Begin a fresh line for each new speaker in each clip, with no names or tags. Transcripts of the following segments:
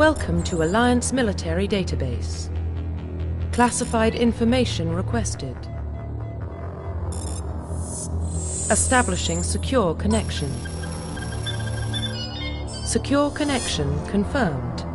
Welcome to Alliance Military Database. Classified information requested. Establishing secure connection. Secure connection confirmed.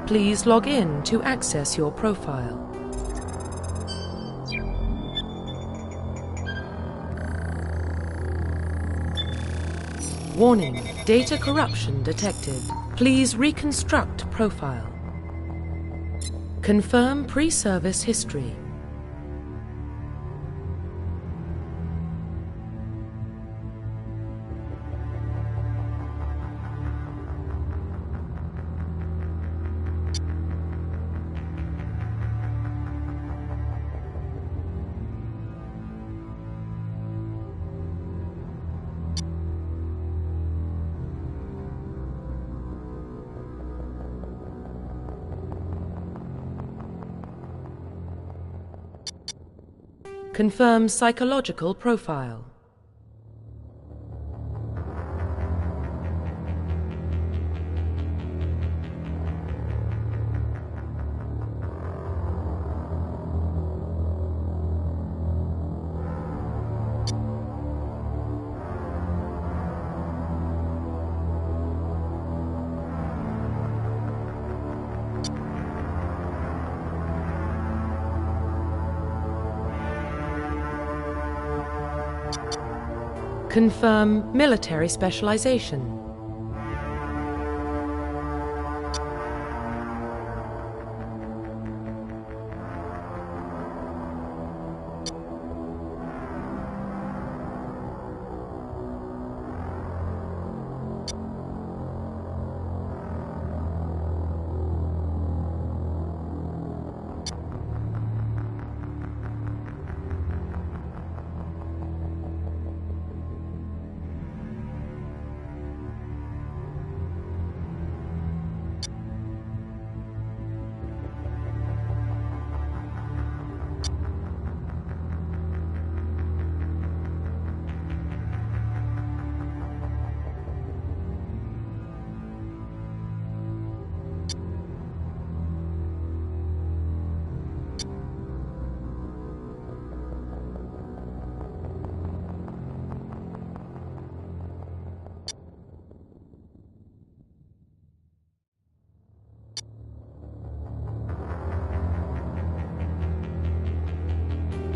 Please log in to access your profile. Warning, data corruption detected. Please reconstruct profile. Confirm pre-service history. Confirm psychological profile. Confirm military specialization.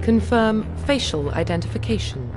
Confirm facial identification.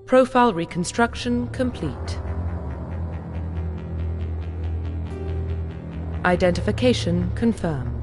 Profile reconstruction complete. Identification confirmed.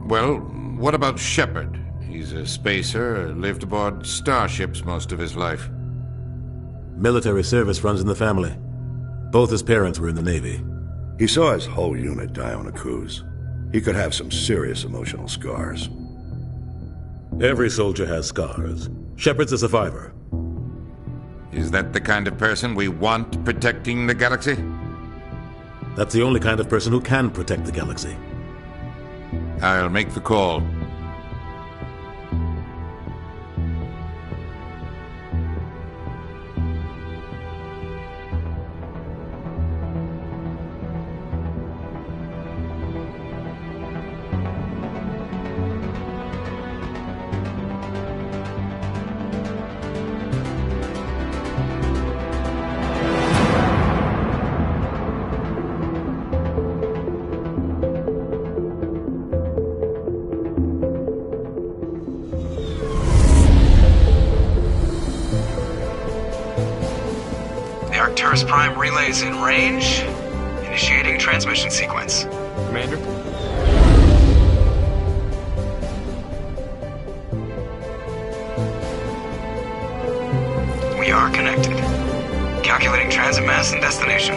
Well, what about Shepard? He's a spacer, lived aboard starships most of his life.
Military service runs in the family. Both his parents were in the Navy.
He saw his whole unit die on a cruise. He could have some serious emotional scars.
Every soldier has scars. Shepard's a survivor.
Is that the kind of person we want protecting the galaxy?
That's the only kind of person who can protect the galaxy.
I'll make the call.
Arcturus Prime relays in range. Initiating transmission sequence.
Commander?
We are connected. Calculating transit mass and destination.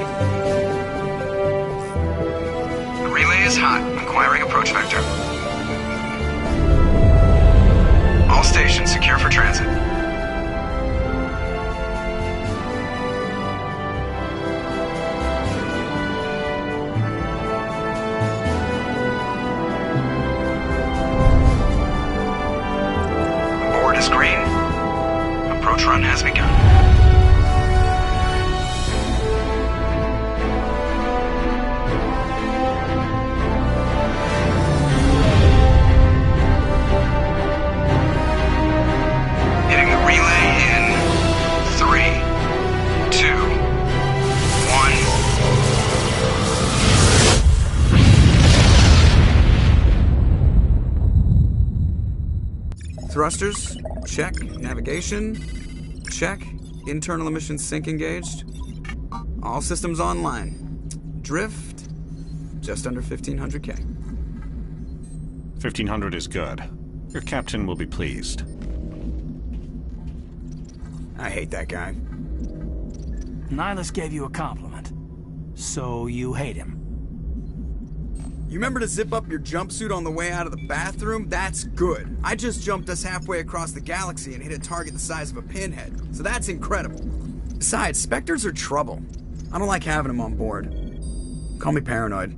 The relay is hot. Acquiring approach vector. All stations secure for transit. Green. Approach run has begun. Hitting the relay in 3, 2, 1. Thrusters. Check. Navigation. Check. Internal emissions sync engaged. All systems online. Drift. Just under 1,500 K.
1,500 is good. Your captain will be pleased.
I hate that guy.
Nihilus gave you a compliment. So you hate him.
You remember to zip up your jumpsuit on the way out of the bathroom? That's good. I just jumped us halfway across the galaxy and hit a target the size of a pinhead. So that's incredible. Besides, Spectres are trouble. I don't like having them on board. Call me paranoid.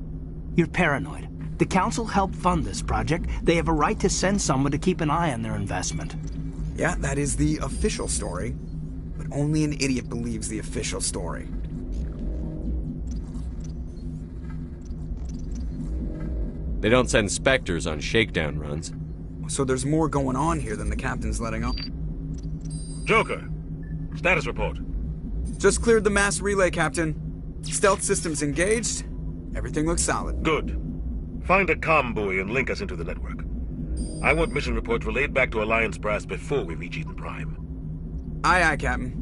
You're paranoid. The Council helped fund this project. They have a right to send someone to keep an eye on their investment.
Yeah, that is the official story. But only an idiot believes the official story.
They don't send Spectres on shakedown runs.
So there's more going on here than the captain's letting on.
Joker, status report.
Just cleared the mass relay, Captain. Stealth systems engaged. Everything looks solid.
Good. Find a comm buoy and link us into the network. I want mission reports relayed back to Alliance Brass before we reach Eden Prime.
Aye, aye, Captain.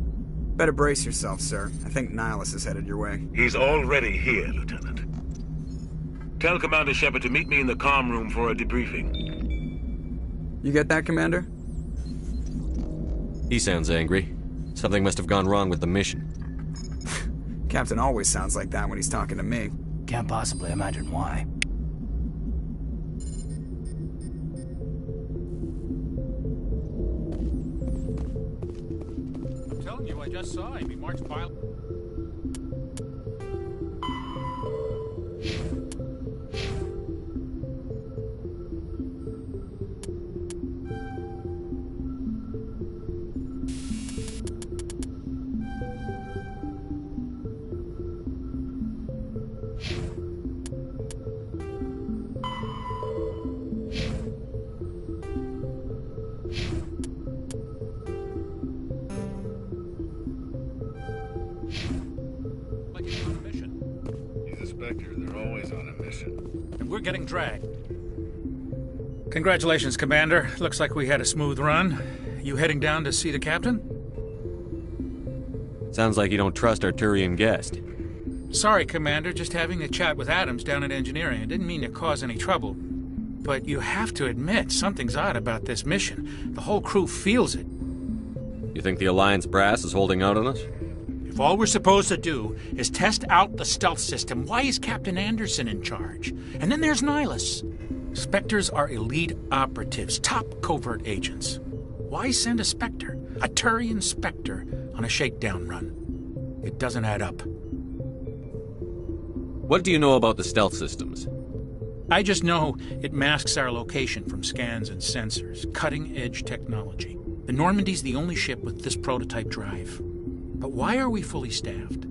Better brace yourself, sir. I think Nihilus is headed your way.
He's already here, Lieutenant. Tell Commander Shepard to meet me in the comm room for a debriefing.
You get that, Commander?
He sounds angry. Something must have gone wrong with the mission.
Captain always sounds like that when he's talking to me.
Can't possibly imagine why.
I'm telling you, I just saw him. He marched by.
mission.
And we're getting dragged. Congratulations, Commander. Looks like we had a smooth run. You heading down to see the captain?
Sounds like you don't trust our Turian guest.
Sorry, Commander. Just having a chat with Adams down at engineering. I didn't mean to cause any trouble. But you have to admit, something's odd about this mission. The whole crew feels it.
You think the Alliance brass is holding out on us?
If all we're supposed to do is test out the stealth system, why is Captain Anderson in charge? And then there's Nihilus. Spectres are elite operatives, top covert agents. Why send a Spectre, a Turian Spectre, on a shakedown run? It doesn't add up.
What do you know about the stealth systems?
I just know it masks our location from scans and sensors. Cutting-edge technology. The Normandy's the only ship with this prototype drive. But why are we fully staffed?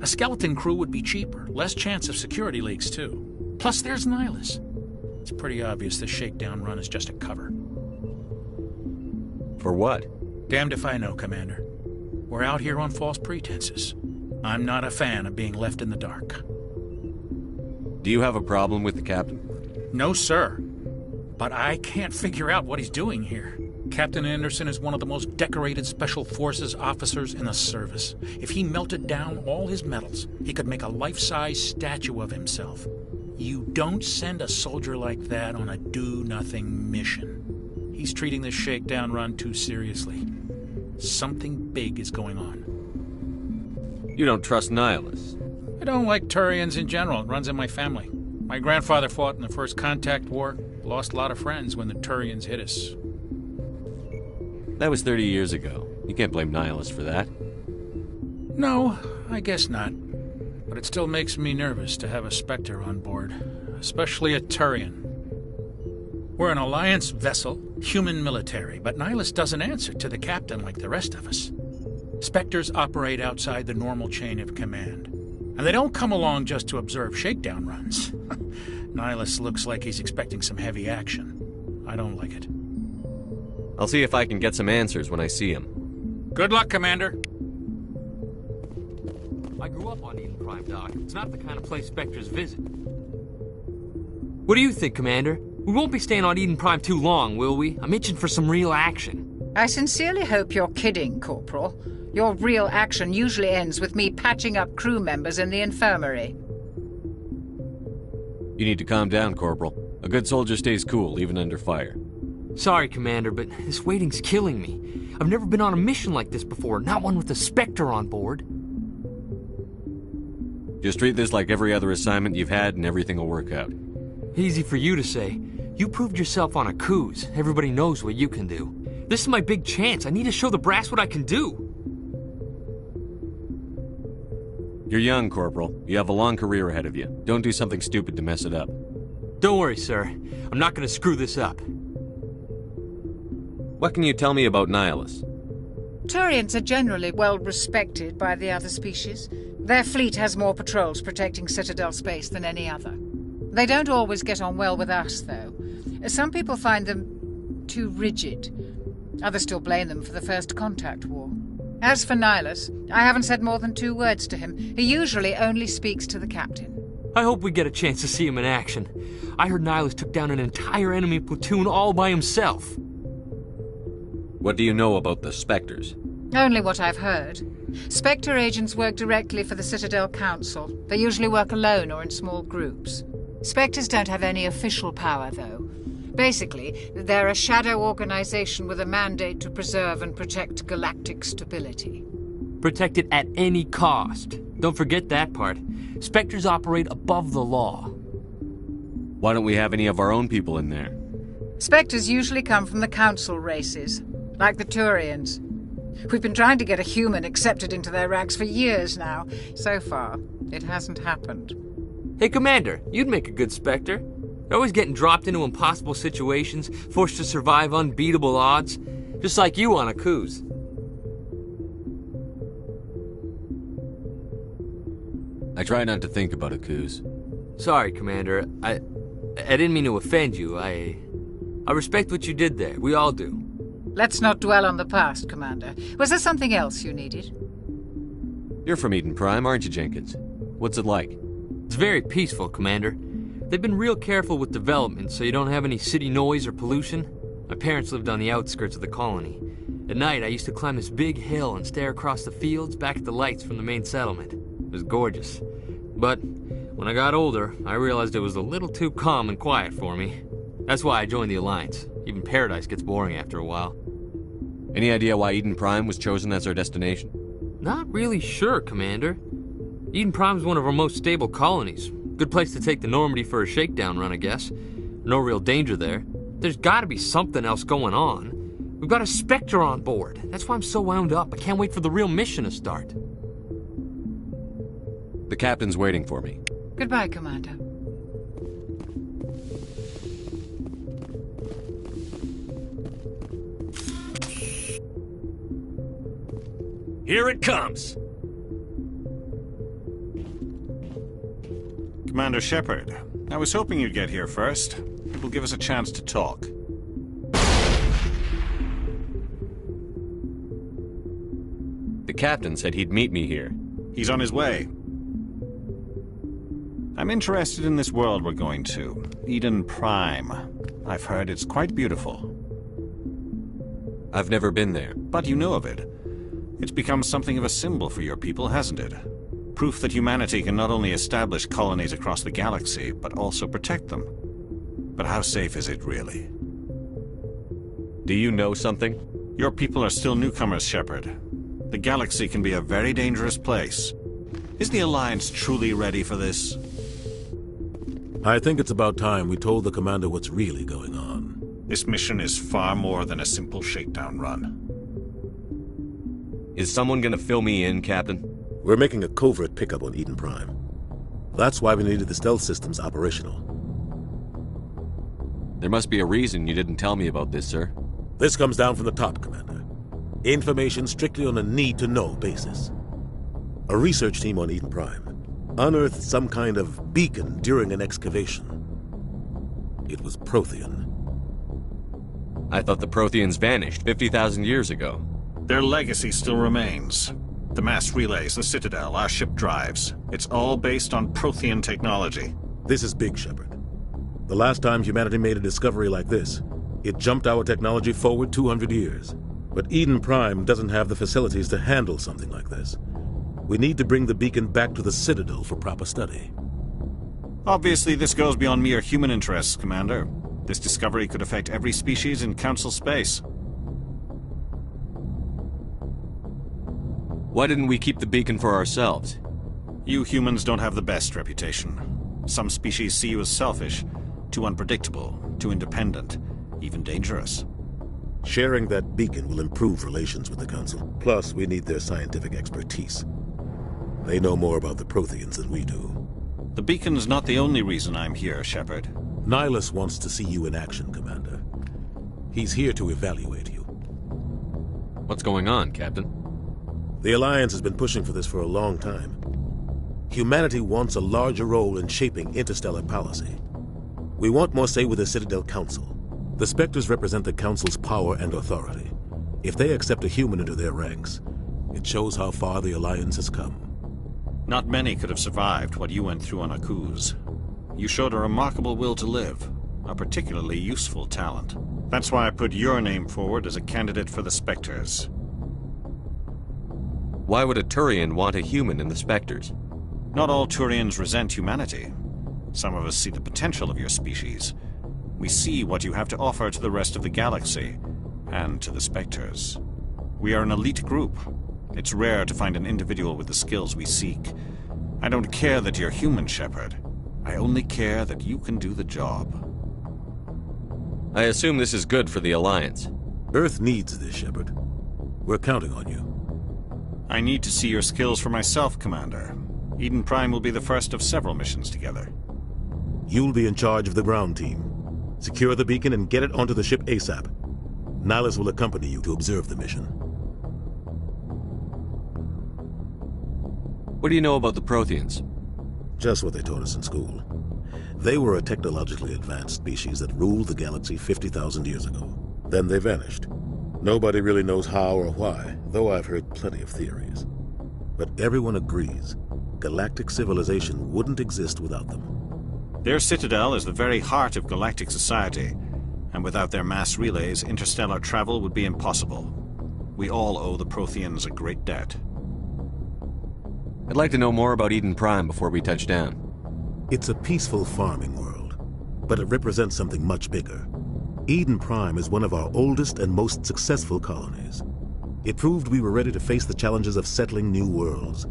A skeleton crew would be cheaper, less chance of security leaks, too. Plus, there's Nihilus. It's pretty obvious this shakedown run is just a cover.
For what?
Damned if I know, Commander. We're out here on false pretenses. I'm not a fan of being left in the dark.
Do you have a problem with the captain?
No, sir. But I can't figure out what he's doing here. Captain Anderson is one of the most decorated Special Forces officers in the service. If he melted down all his medals, he could make a life-size statue of himself. You don't send a soldier like that on a do-nothing mission. He's treating this shakedown run too seriously. Something big is going on.
You don't trust Nihilus?
I don't like Turians in general. It runs in my family. My grandfather fought in the First Contact War. Lost a lot of friends when the Turians hit us.
That was 30 years ago. You can't blame Nihilus for that.
No, I guess not. But it still makes me nervous to have a Spectre on board. Especially a Turian. We're an Alliance vessel, human military, but Nihilus doesn't answer to the captain like the rest of us. Spectres operate outside the normal chain of command. And they don't come along just to observe shakedown runs. Nihilus looks like he's expecting some heavy action. I don't like it.
I'll see if I can get some answers when I see him.
Good luck, Commander.
I grew up on Eden Prime, Doc. It's not the kind of place Spectres visit. What do you think, Commander? We won't be staying on Eden Prime too long, will we? I'm itching for some real action.
I sincerely hope you're kidding, Corporal. Your real action usually ends with me patching up crew members in the infirmary.
You need to calm down, Corporal. A good soldier stays cool, even under fire.
Sorry, Commander, but this waiting's killing me. I've never been on a mission like this before, not one with a Spectre on board.
Just treat this like every other assignment you've had and everything will work out.
Easy for you to say. You proved yourself on a cruise. Everybody knows what you can do. This is my big chance. I need to show the brass what I can do.
You're young, Corporal. You have a long career ahead of you. Don't do something stupid to mess it up.
Don't worry, sir. I'm not going to screw this up.
What can you tell me about Nihilus?
Turians are generally well respected by the other species. Their fleet has more patrols protecting Citadel space than any other. They don't always get on well with us, though. Some people find them too rigid. Others still blame them for the First Contact War. As for Nihilus, I haven't said more than 2 words to him. He usually only speaks to the captain.
I hope we get a chance to see him in action. I heard Nihilus took down an entire enemy platoon all by himself.
What do you know about the Spectres?
Only what I've heard. Spectre agents work directly for the Citadel Council. They usually work alone or in small groups. Spectres don't have any official power, though. Basically, they're a shadow organization with a mandate to preserve and protect galactic stability.
Protect it at any cost. Don't forget that part. Spectres operate above the law.
Why don't we have any of our own people in there?
Spectres usually come from the Council races, like the Turians. We've been trying to get a human accepted into their ranks for years now. So far, it hasn't happened.
Hey, Commander, you'd make a good Spectre. You're always getting dropped into impossible situations, forced to survive unbeatable odds, just like you on a cruise.
I try not to think about a cruise.
Sorry, Commander. I didn't mean to offend you. I respect what you did there. We all do.
Let's not dwell on the past, Commander. Was there something else you needed?
You're from Eden Prime, aren't you, Jenkins? What's it like?
It's very peaceful, Commander. They've been real careful with development so you don't have any city noise or pollution. My parents lived on the outskirts of the colony. At night, I used to climb this big hill and stare across the fields back at the lights from the main settlement. It was gorgeous. But when I got older, I realized it was a little too calm and quiet for me. That's why I joined the Alliance. Even Paradise gets boring after a while.
Any idea why Eden Prime was chosen as our destination?
Not really sure, Commander. Eden Prime's one of our most stable colonies. Good place to take the Normandy for a shakedown run, I guess. No real danger there. There's gotta be something else going on. We've got a Spectre on board. That's why I'm so wound up. I can't wait for the real mission to start.
The captain's waiting for me.
Goodbye, Commander.
Here it comes!
Commander Shepard, I was hoping you'd get here first. It will give us a chance to talk.
The captain said he'd meet me here.
He's on his way. I'm interested in this world we're going to, Eden Prime. I've heard it's quite beautiful.
I've never been there.
But you know of it. It's become something of a symbol for your people, hasn't it? Proof that humanity can not only establish colonies across the galaxy, but also protect them. But how safe is it, really?
Do you know something?
Your people are still newcomers, Shepard. The galaxy can be a very dangerous place. Is the Alliance truly ready for this?
I think it's about time we told the commander what's really going on.
This mission is far more than a simple shakedown run.
Is someone gonna fill me in, Captain?
We're making a covert pickup on Eden Prime. That's why we needed the stealth systems operational.
There must be a reason you didn't tell me about this, sir.
This comes down from the top, Commander. Information strictly on a need-to-know basis. A research team on Eden Prime unearthed some kind of beacon during an excavation. It was Prothean.
I thought the Protheans vanished 50,000 years ago.
Their legacy still remains. The mass relays, the Citadel, our ship drives. It's all based on Prothean technology.
This is big, Shepard. The last time humanity made a discovery like this, it jumped our technology forward 200 years. But Eden Prime doesn't have the facilities to handle something like this. We need to bring the beacon back to the Citadel for proper study.
Obviously, this goes beyond mere human interests, Commander. This discovery could affect every species in Council space.
Why didn't we keep the beacon for ourselves?
You humans don't have the best reputation. Some species see you as selfish, too unpredictable, too independent, even dangerous.
Sharing that beacon will improve relations with the Council. Plus, we need their scientific expertise. They know more about the Protheans than we do.
The beacon's not the only reason I'm here, Shepard.
Nihilus wants to see you in action, Commander. He's here to evaluate you.
What's going on, Captain?
The Alliance has been pushing for this for a long time. Humanity wants a larger role in shaping interstellar policy. We want more say with the Citadel Council. The Spectres represent the Council's power and authority. If they accept a human into their ranks, it shows how far the Alliance has come.
Not many could have survived what you went through on Akuz. You showed a remarkable will to live, a particularly useful talent. That's why I put your name forward as a candidate for the Spectres.
Why would a Turian want a human in the Spectres?
Not all Turians resent humanity. Some of us see the potential of your species. We see what you have to offer to the rest of the galaxy, and to the Spectres. We are an elite group. It's rare to find an individual with the skills we seek. I don't care that you're human, Shepard. I only care that you can do the job.
I assume this is good for the Alliance.
Earth needs this, Shepard. We're counting on you.
I need to see your skills for myself, Commander. Eden Prime will be the first of several missions together.
You'll be in charge of the ground team. Secure the beacon and get it onto the ship ASAP. Nihilus will accompany you to observe the mission.
What do you know about the Protheans?
Just what they taught us in school. They were a technologically advanced species that ruled the galaxy 50,000 years ago. Then they vanished. Nobody really knows how or why, though I've heard plenty of theories. But everyone agrees galactic civilization wouldn't exist without them.
Their citadel is the very heart of galactic society, and without their mass relays, interstellar travel would be impossible. We all owe the Protheans a great debt.
I'd like to know more about Eden Prime before we touch down.
It's a peaceful farming world, but it represents something much bigger. Eden Prime is one of our oldest and most successful colonies. It proved we were ready to face the challenges of settling new worlds,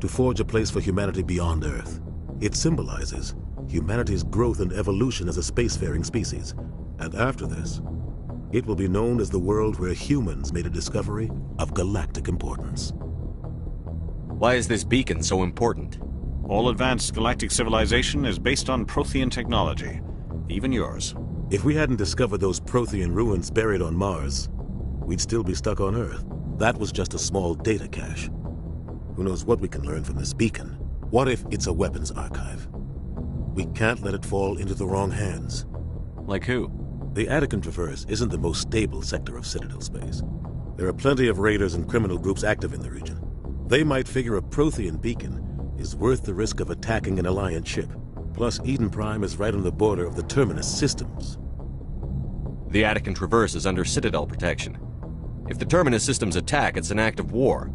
to forge a place for humanity beyond Earth. It symbolizes humanity's growth and evolution as a spacefaring species. And after this, it will be known as the world where humans made a discovery of galactic importance.
Why is this beacon so important?
All advanced galactic civilization is based on Prothean technology, even yours.
If we hadn't discovered those Prothean ruins buried on Mars, we'd still be stuck on Earth. That was just a small data cache. Who knows what we can learn from this beacon? What if it's a weapons archive? We can't let it fall into the wrong hands.
Like who?
The Attican Traverse isn't the most stable sector of Citadel space. There are plenty of raiders and criminal groups active in the region. They might figure a Prothean beacon is worth the risk of attacking an Alliance ship. Plus, Eden Prime is right on the border of the Terminus systems.
The Attican Traverse is under Citadel protection. If the Terminus systems attack, it's an act of war.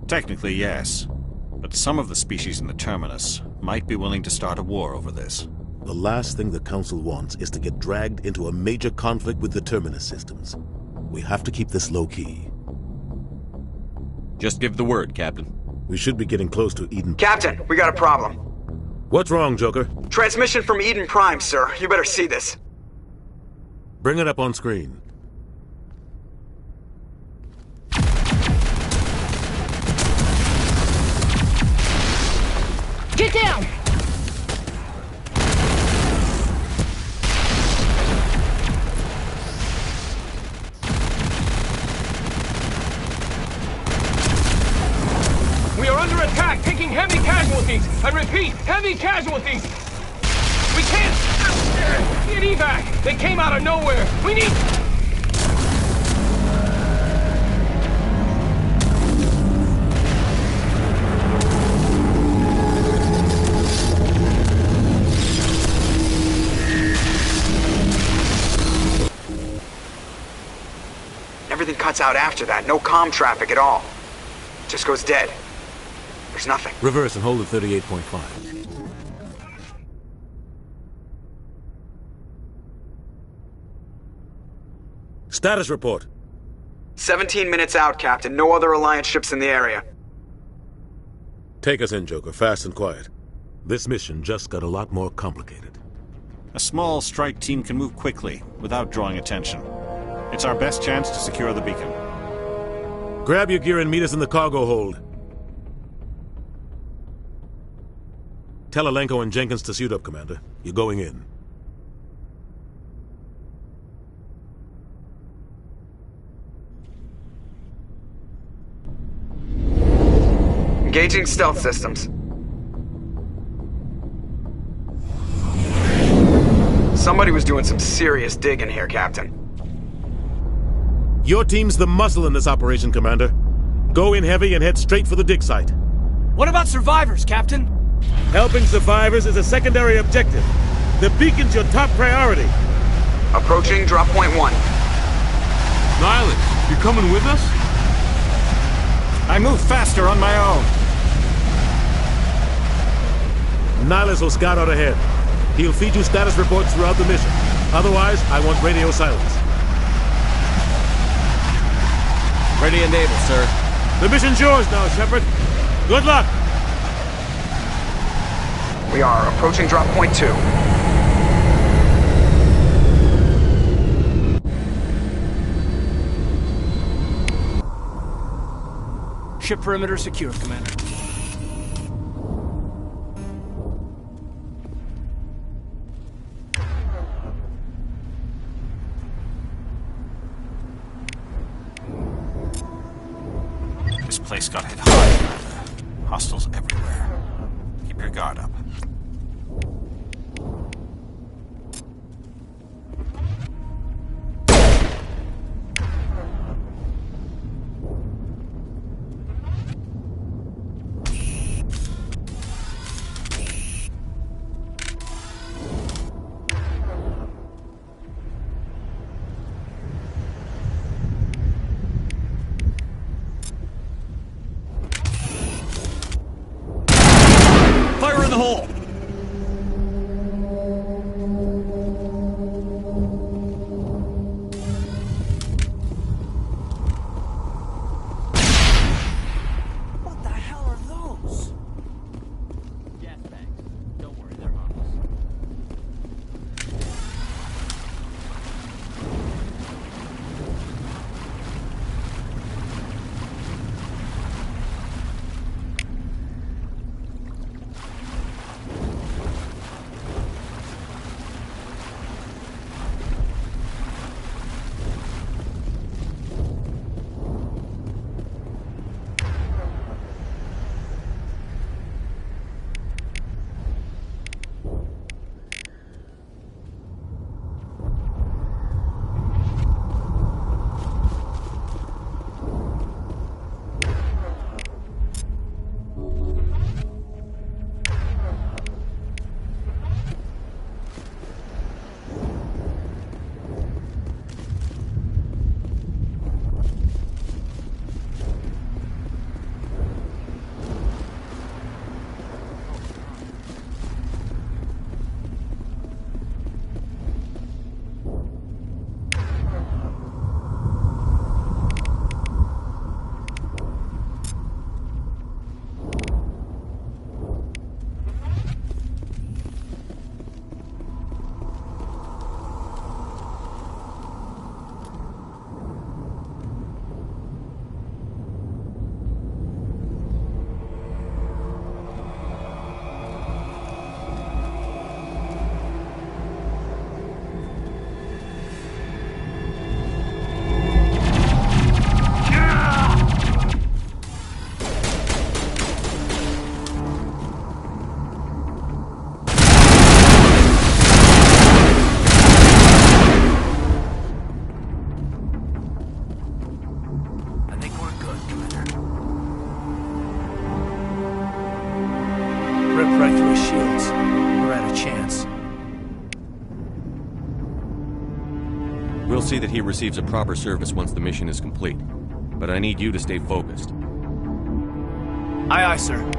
Technically, yes. But some of the species in the Terminus might be willing to start a war over this.
The last thing the Council wants is to get dragged into a major conflict with the Terminus systems. We have to keep this low-key.
Just give the word, Captain.
We should be getting close to Eden...
Captain, we got a problem.
What's wrong, Joker?
Transmission from Eden Prime, sir. You better see this.
Bring it up on screen.
Get down!
We are under attack, taking heavy casualties. I repeat, heavy casualties. We can't get evac. They came out of nowhere. We need...
Everything cuts out after that. No comm traffic at all. Just goes dead. There's nothing.
Reverse and hold at 38.5. Status report.
17 minutes out, Captain. No other Alliance ships in the area.
Take us in, Joker. Fast and quiet. This mission just got a lot more complicated.
A small strike team can move quickly, without drawing attention. It's our best chance to secure the beacon.
Grab your gear and meet us in the cargo hold. Tell Alenko and Jenkins to suit up, Commander. You're going in.
Engaging stealth systems. Somebody was doing some serious digging here, Captain.
Your team's the muscle in this operation, Commander. Go in heavy and head straight for the dig site.
What about survivors, Captain?
Helping survivors is a secondary objective. The beacon's your top priority.
Approaching drop point 1.
Nihilus, you coming with us?
I move faster on my own.
Nihilus will scout out ahead. He'll feed you status reports throughout the mission. Otherwise, I want radio silence.
Ready and able, sir.
The mission's yours now, Shepard. Good luck!
We are approaching drop point 2.
Ship perimeter secure, Commander.
This place got hit hard. Hostiles everywhere. Keep your guard up.
We'll see that he receives a proper service once the mission is complete. But I need you to stay focused.
Aye, aye, sir.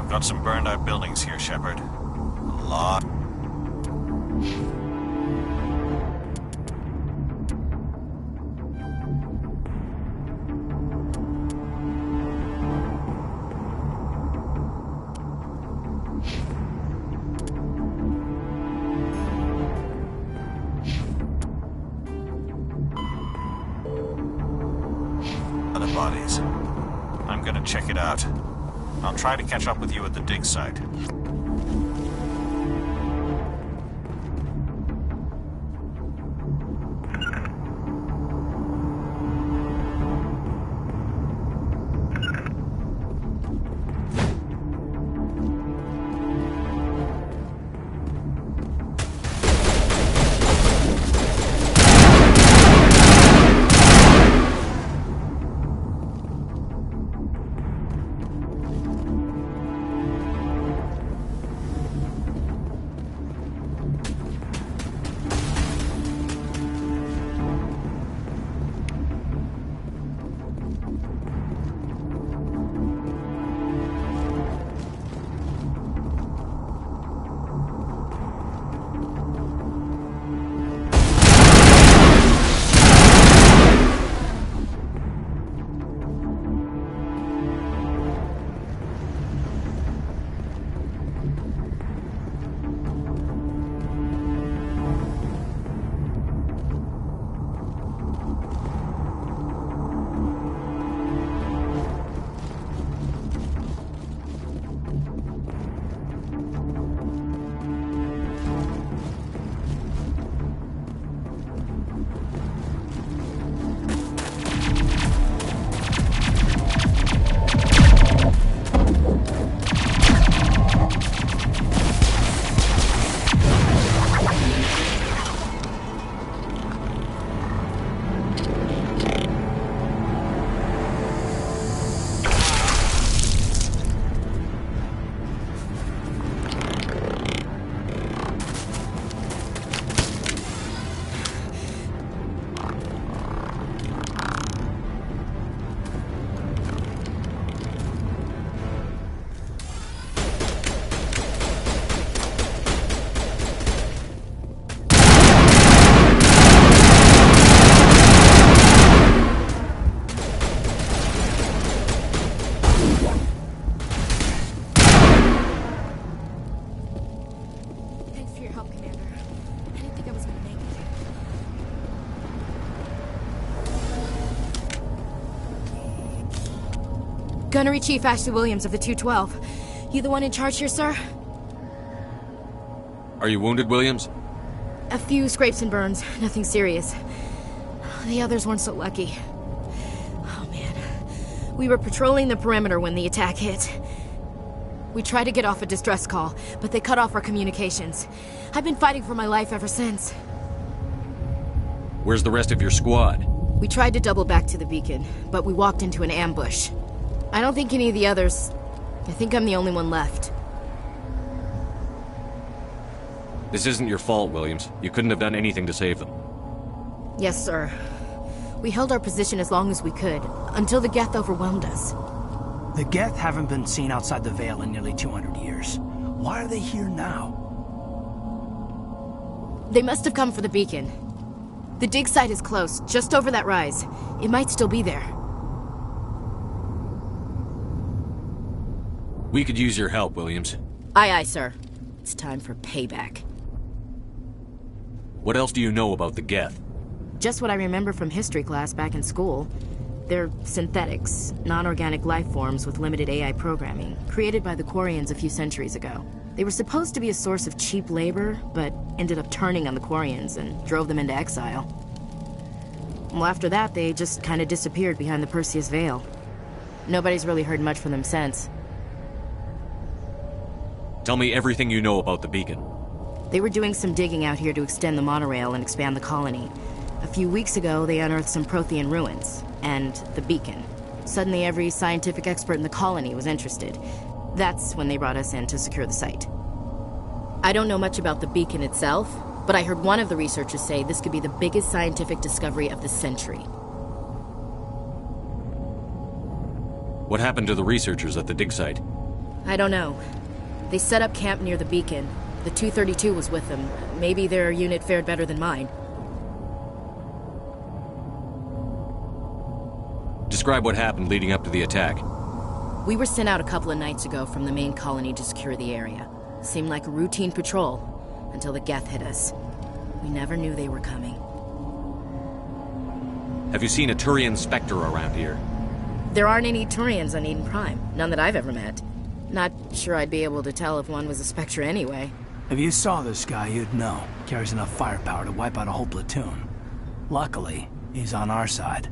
Got some burned out buildings here, Shepard. A lot. Other bodies. I'm gonna check it out. I'll try to catch up with you at the dig site.
Gunnery Chief Ashley Williams of the 212. You the one in charge here, sir?
Are you wounded, Williams?
A few scrapes and burns, nothing serious. The others weren't so lucky. Oh man. We were patrolling the perimeter when the attack hit. We tried to get off a distress call, but they cut off our communications. I've been fighting for my life ever since.
Where's the rest of your squad?
We tried to double back to the beacon, but we walked into an ambush. I don't think any of the others... I think I'm the only one left.
This isn't your fault, Williams. You couldn't have done anything to save them.
Yes, sir. We held our position as long as we could, until the Geth overwhelmed us.
The Geth haven't been seen outside the Veil in nearly 200 years. Why are they here now?
They must have come for the beacon. The dig site is close, just over that rise. It might still be there.
We could use your help, Williams.
Aye, aye, sir. It's time for payback.
What else do you know about the Geth?
Just what I remember from history class back in school. They're synthetics, non-organic life forms with limited AI programming, created by the Quarians a few centuries ago. They were supposed to be a source of cheap labor, but ended up turning on the Quarians and drove them into exile. Well, after that, they just kind of disappeared behind the Perseus Veil. Nobody's really heard much from them since.
Tell me everything you know about the beacon.
They were doing some digging out here to extend the monorail and expand the colony. A few weeks ago, they unearthed some Prothean ruins, and the beacon. Suddenly, every scientific expert in the colony was interested. That's when they brought us in to secure the site. I don't know much about the beacon itself, but I heard one of the researchers say this could be the biggest scientific discovery of the century.
What happened to the researchers at the dig site?
I don't know. They set up camp near the beacon. The 232 was with them. Maybe their unit fared better than mine.
Describe what happened leading up to the attack.
We were sent out a couple of nights ago from the main colony to secure the area. Seemed like a routine patrol, until the Geth hit us. We never knew they were coming.
Have you seen a Turian Spectre around here?
There aren't any Turians on Eden Prime. None that I've ever met. Not sure I'd be able to tell if one was a Spectre anyway.
If you saw this guy, you'd know. Carries enough firepower to wipe out a whole platoon. Luckily, he's on our side.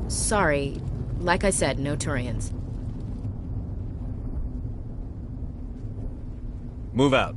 Sorry. Like I said, no Turians.
Move out.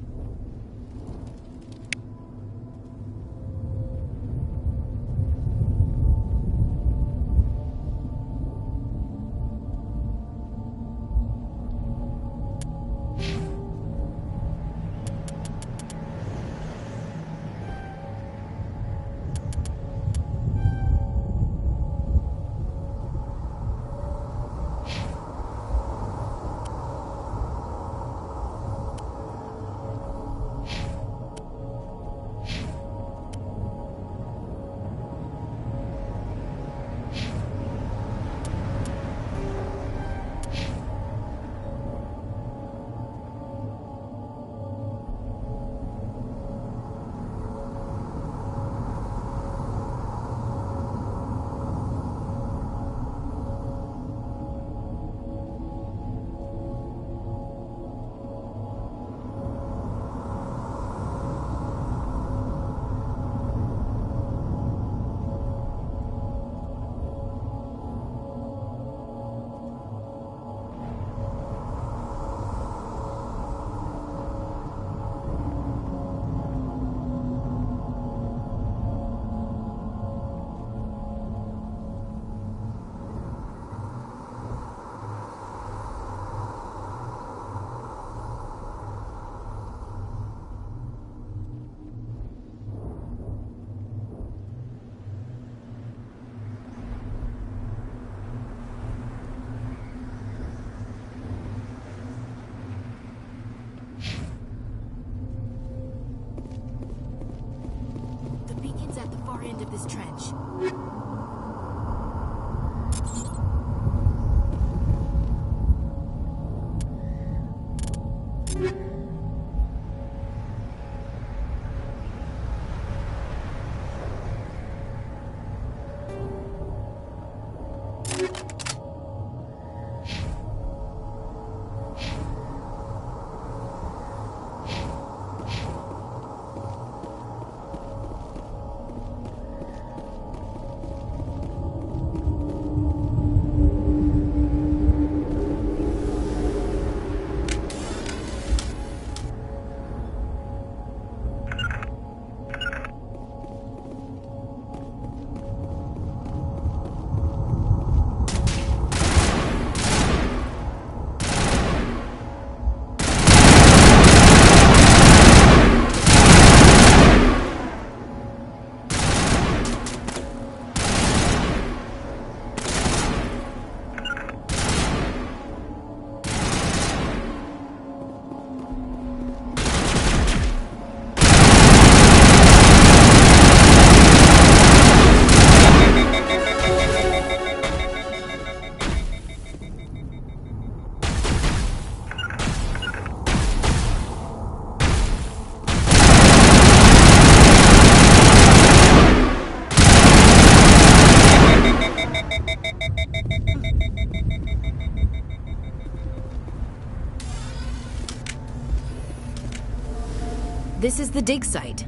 This is the dig site.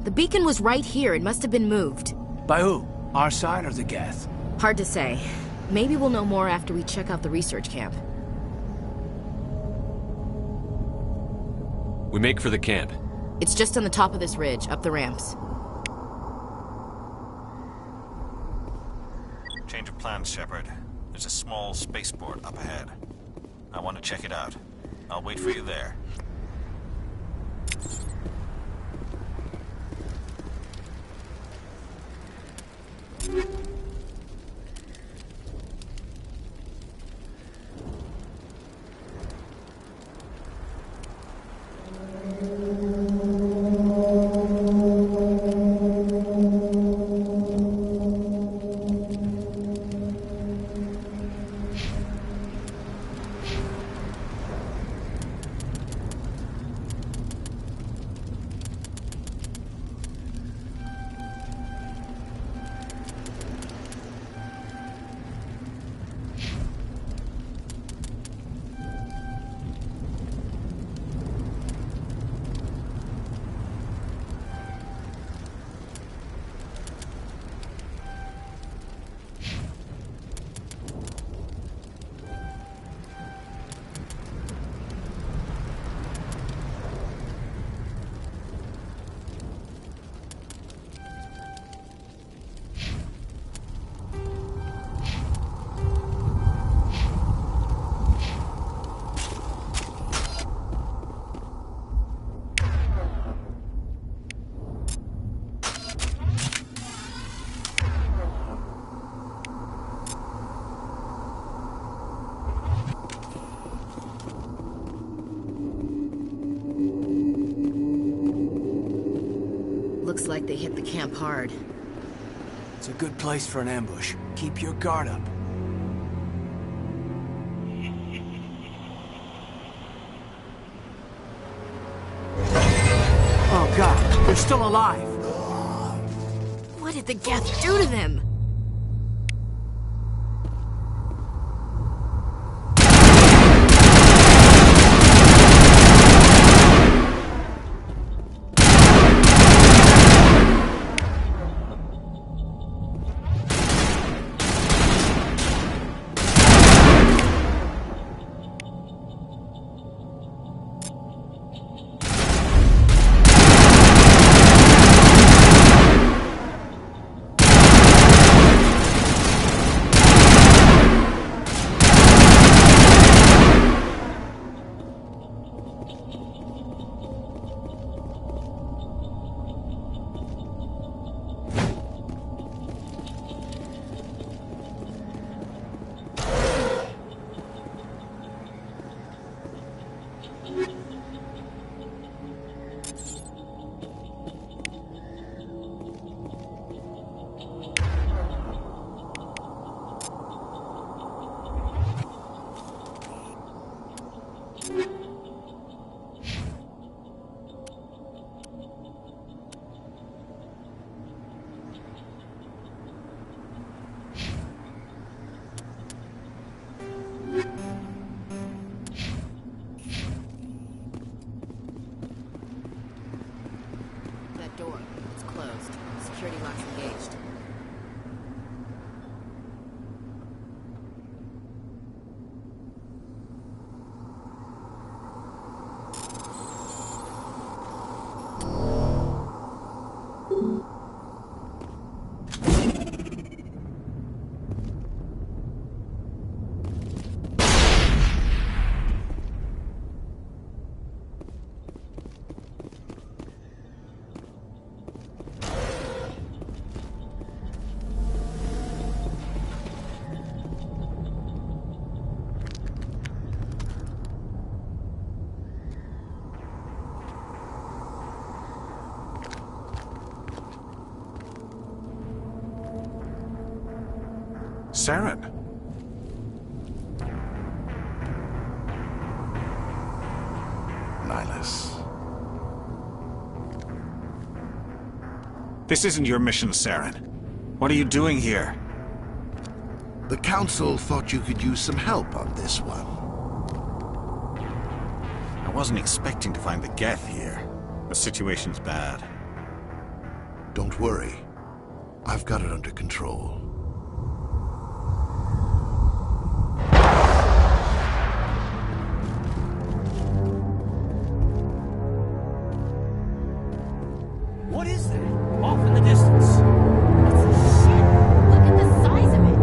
The beacon was right here. It must have been moved.
By who? Our side or the Geth?
Hard to say. Maybe we'll know more after we check out the research camp.
We make for the camp.
It's just on the top of this ridge, up the ramps.
Change of plans, Shepard. There's a small spaceport up ahead. I want to check it out. I'll wait for you there.
Looks like they hit the camp hard.
It's a good place for an ambush. Keep your guard up. Oh God, they're still alive!
What did the Geth do to them? Door. It's closed. Security lock's engaged.
Saren.
Nihilus.
This isn't your mission, Saren. What are you doing here?
The Council thought you could use some help on this one.
I wasn't expecting to find the Geth here. The situation's bad.
Don't worry. I've got it under control.
What is that? Off in the distance.
Look at the size of it.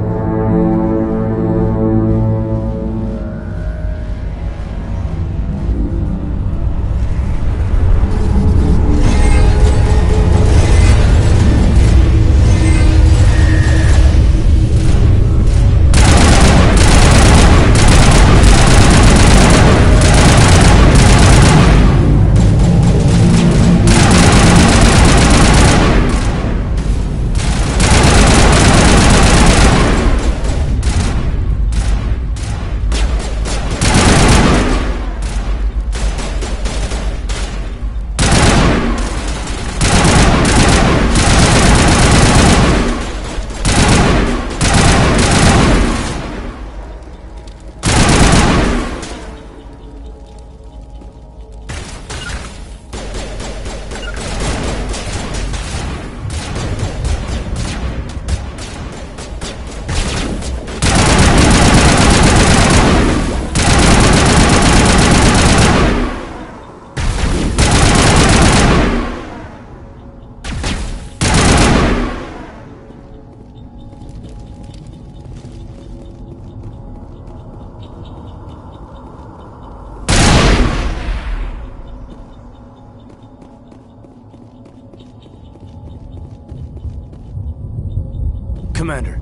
Commander,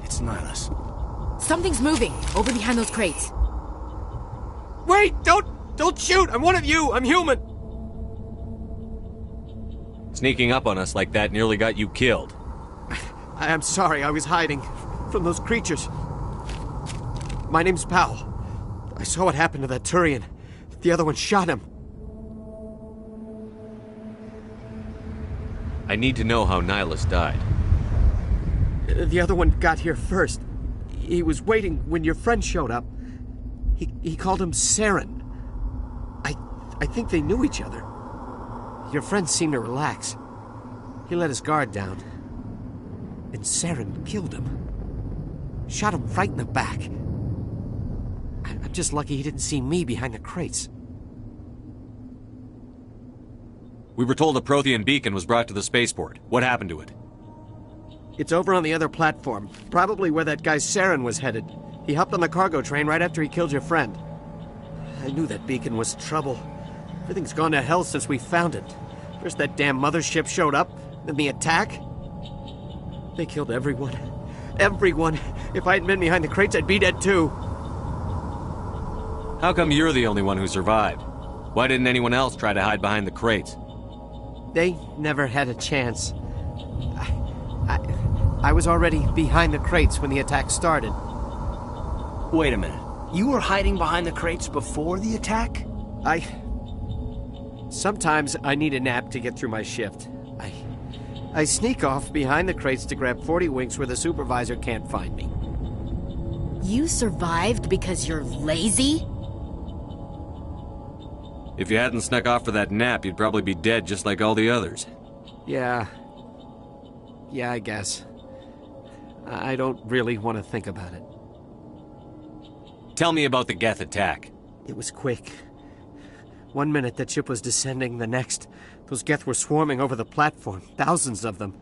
it's Nihilus.
Something's moving over behind those crates.
Wait! Don't shoot! I'm one of you! I'm human!
Sneaking up on us like that nearly got you killed.
I'm sorry, I was hiding from those creatures. My name's Powell. I saw what happened to that Turian. The other one shot him.
I need to know how Nihilus died.
The other one got here first. He was waiting when your friend showed up. He called him Saren. I think they knew each other. Your friend seemed to relax. He let his guard down. And Saren killed him. Shot him right in the back. I'm just lucky he didn't see me behind the crates.
We were told a Prothean beacon was brought to the spaceport. What happened to it?
It's over on the other platform. Probably where that guy Saren was headed. He hopped on the cargo train right after he killed your friend. I knew that beacon was trouble. Everything's gone to hell since we found it. First that damn mothership showed up, then the attack. They killed everyone. Everyone. If I hadn't been behind the crates, I'd be dead too.
How come you're the only one who survived? Why didn't anyone else try to hide behind the crates?
They never had a chance. I was already behind the crates when the attack started.
Wait a minute. You were hiding behind the crates before the attack?
Sometimes I need a nap to get through my shift. I sneak off behind the crates to grab 40 winks where the supervisor can't find me.
You survived because you're lazy?
If you hadn't snuck off for that nap, you'd probably be dead just like all the others.
Yeah, I guess. I don't really want to think about it.
Tell me about the Geth attack.
It was quick. 1 minute the ship was descending, the next, those Geth were swarming over the platform, thousands of them.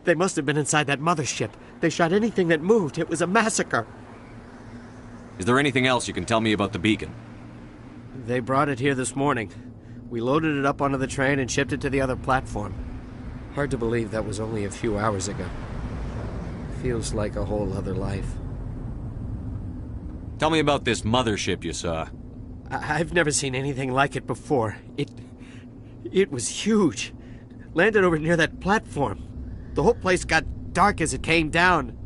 They must have been inside that mothership. They shot anything that moved. It was a massacre.
Is there anything else you can tell me about the beacon?
They brought it here this morning. We loaded it up onto the train and shipped it to the other platform. Hard to believe that was only a few hours ago. Feels like a whole other life.
Tell me about this mothership you saw.
I've never seen anything like it before. It was huge. Landed over near that platform. The whole place got dark as it came down.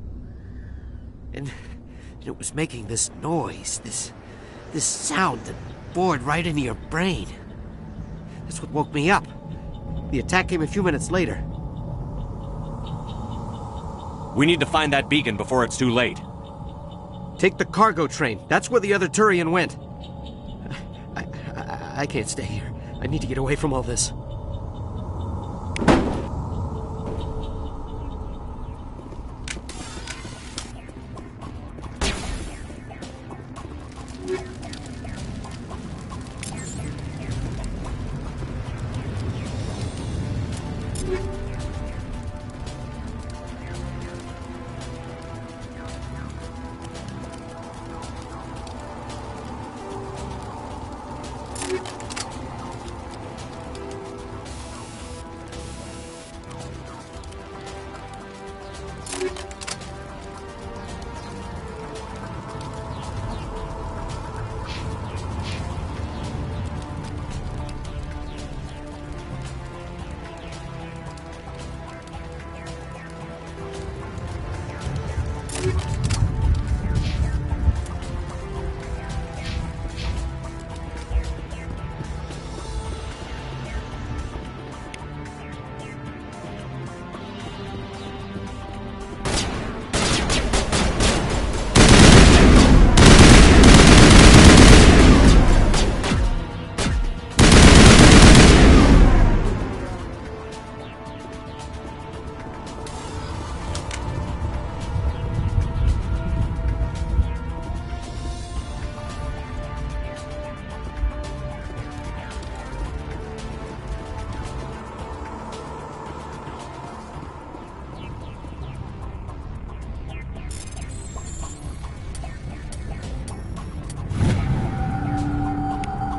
And it was making this noise, this sound that bored right into your brain. That's what woke me up. The attack came a few minutes later.
We need to find that beacon before it's too late.
Take the cargo train. That's where the other Turian went. I can't stay here. I need to get away from all this.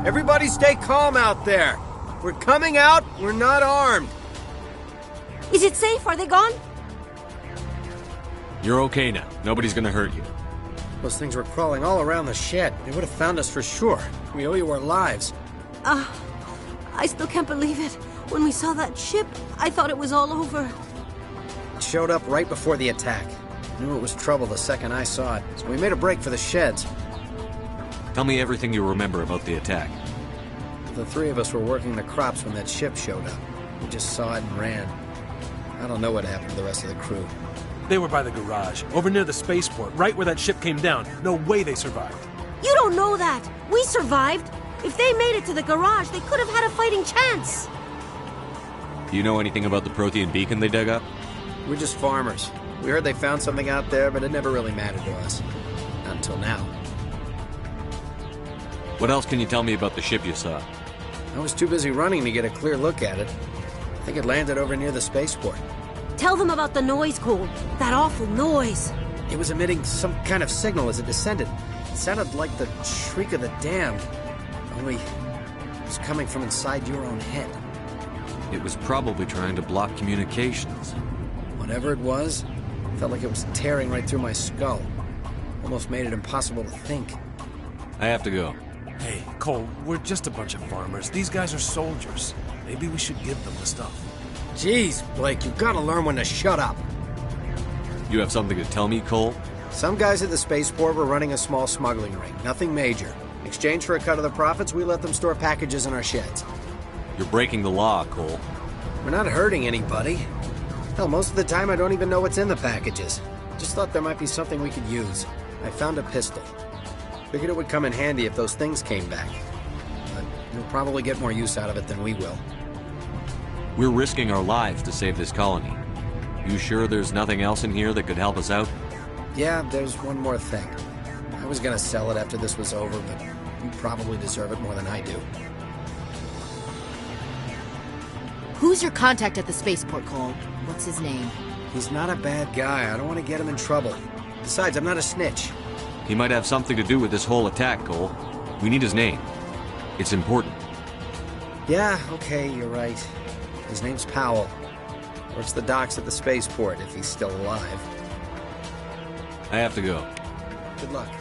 Everybody stay calm out there. We're coming out, we're not armed.
Is it safe? Are they gone?
You're okay now. Nobody's gonna hurt you.
Those things were crawling all around the shed. They would have found us for sure. We owe you our lives.
I still can't believe it. When we saw that ship, I thought it was all over.
It showed up right before the attack. Knew it was trouble the second I saw it, so we made a break for the sheds.
Tell me everything you remember about the attack.
The three of us were working the crops when that ship showed up. We just saw it and ran. I don't know what happened to the rest of the crew.
They were by the garage, over near the spaceport, right where that ship came down. No way they survived.
You don't know that. We survived. If they made it to the garage, they could have had a fighting chance.
Do you know anything about the Prothean beacon they dug up?
We're just farmers. We heard they found something out there, but it never really mattered to us. Not until now.
What else can you tell me about the ship you saw?
I was too busy running to get a clear look at it. I think it landed over near the spaceport.
Tell them about the noise, Cole. That awful noise.
It was emitting some kind of signal as it descended. It sounded like the shriek of the damned. Only it was coming from inside your own head.
It was probably trying to block communications.
Whatever it was, felt like it was tearing right through my skull. Almost made it impossible to think.
I have to go.
Hey, Cole, we're just a bunch of farmers. These guys are soldiers. Maybe we should give them the stuff.
Jeez, Blake, you've got to learn when to shut up.
You have something to tell me, Cole?
Some guys at the spaceport were running a small smuggling ring. Nothing major. In exchange for a cut of the profits, we let them store packages in our sheds.
You're breaking the law, Cole.
We're not hurting anybody. Hell, most of the time I don't even know what's in the packages. Just thought there might be something we could use. I found a pistol. Figured it would come in handy if those things came back. But you'll probably get more use out of it than we will.
We're risking our lives to save this colony. You sure there's nothing else in here that could help us out?
Yeah, there's one more thing. I was gonna sell it after this was over, but you probably deserve it more than I do.
Who's your contact at the spaceport, Cole? What's his name?
He's not a bad guy. I don't want to get him in trouble. Besides, I'm not a snitch.
He might have something to do with this whole attack, Cole. We need his name. It's important.
Yeah, okay, you're right. His name's Powell. Works the docks at the spaceport, if he's still alive.
I have to go.
Good luck.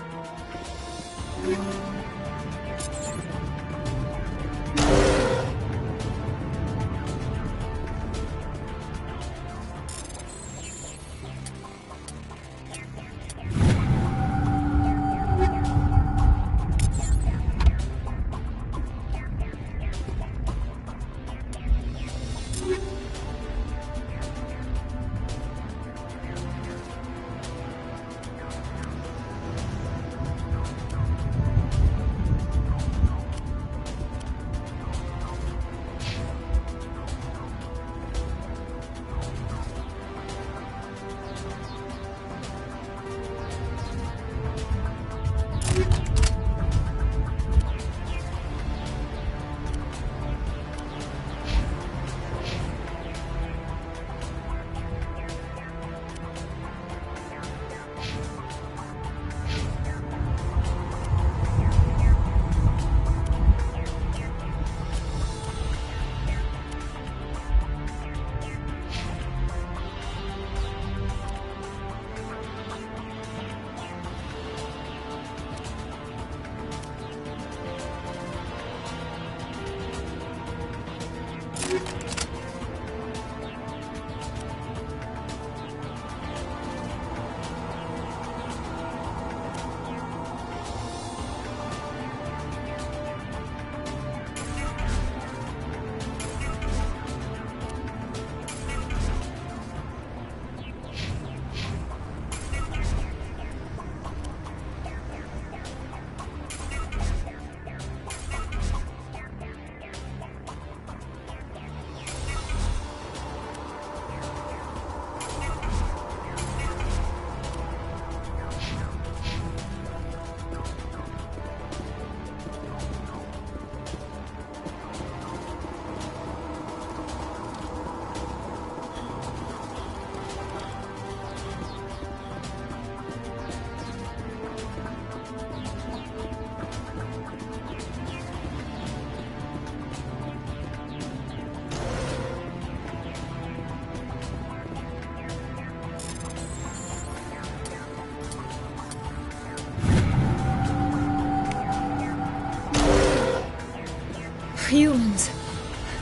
Humans.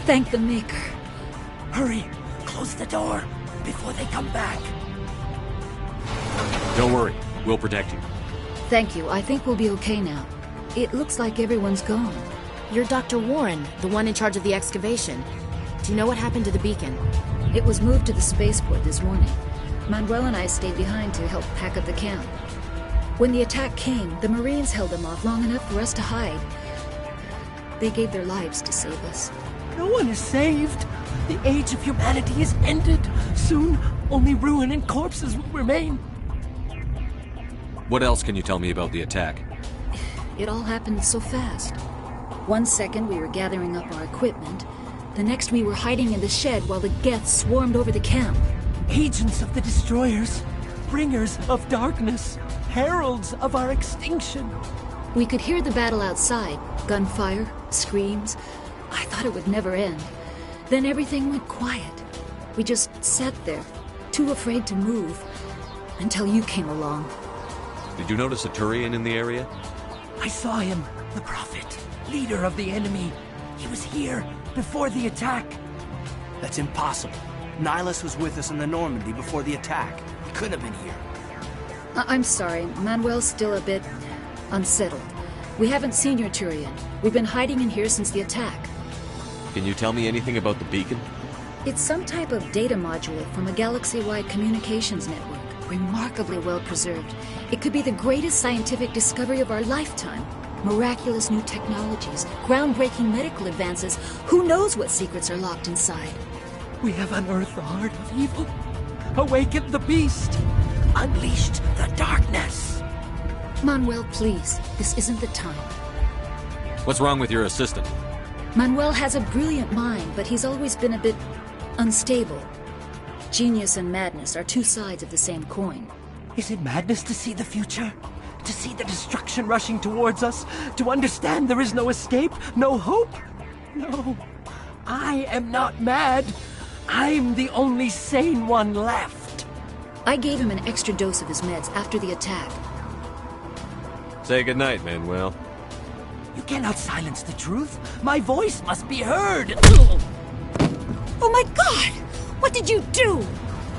Thank the Maker.
Hurry! Close the door before they come back.
Don't worry. We'll protect you.
Thank you. I think we'll be okay now. It looks like everyone's gone.
You're Dr. Warren, the one in charge of the excavation. Do you know what happened to the beacon?
It was moved to the spaceport this morning. Manuel and I stayed behind to help pack up the camp. When the attack came, the Marines held them off long enough for us to hide. They gave their lives to save us.
No one is saved. The age of humanity is ended. Soon, only ruin and corpses will remain.
What else can you tell me about the attack?
It all happened so fast. 1 second we were gathering up our equipment. The next we were hiding in the shed while the Geth swarmed over the camp.
Agents of the destroyers. Bringers of darkness. Heralds of our extinction.
We could hear the battle outside. Gunfire, screams. I thought it would never end. Then everything went quiet. We just sat there, too afraid to move, until you came along.
Did you notice a Turian in the area?
I saw him, the Prophet, leader of the enemy. He was here before the attack.
That's impossible. Nihilus was with us in the Normandy before the attack. He couldn't have been here.
I'm sorry, Manuel's still a bit unsettled. We haven't seen your Turian. We've been hiding in here since the attack.
Can you tell me anything about the beacon?
It's some type of data module from a galaxy-wide communications network. Remarkably well preserved. It could be the greatest scientific discovery of our lifetime. Miraculous new technologies, groundbreaking medical advances. Who knows what secrets are locked inside?
We have unearthed the heart of evil, awakened the beast, unleashed the darkness.
Manuel, please. This isn't the time.
What's wrong with your assistant?
Manuel has a brilliant mind, but he's always been a bit unstable. Genius and madness are two sides of the same coin.
Is it madness to see the future? To see the destruction rushing towards us? To understand there is no escape? No hope? No. I am not mad. I'm the only sane one left.
I gave him an extra dose of his meds after the attack.
Say goodnight, Manuel.
You cannot silence the truth. My voice must be heard.
Oh my God! What did you do?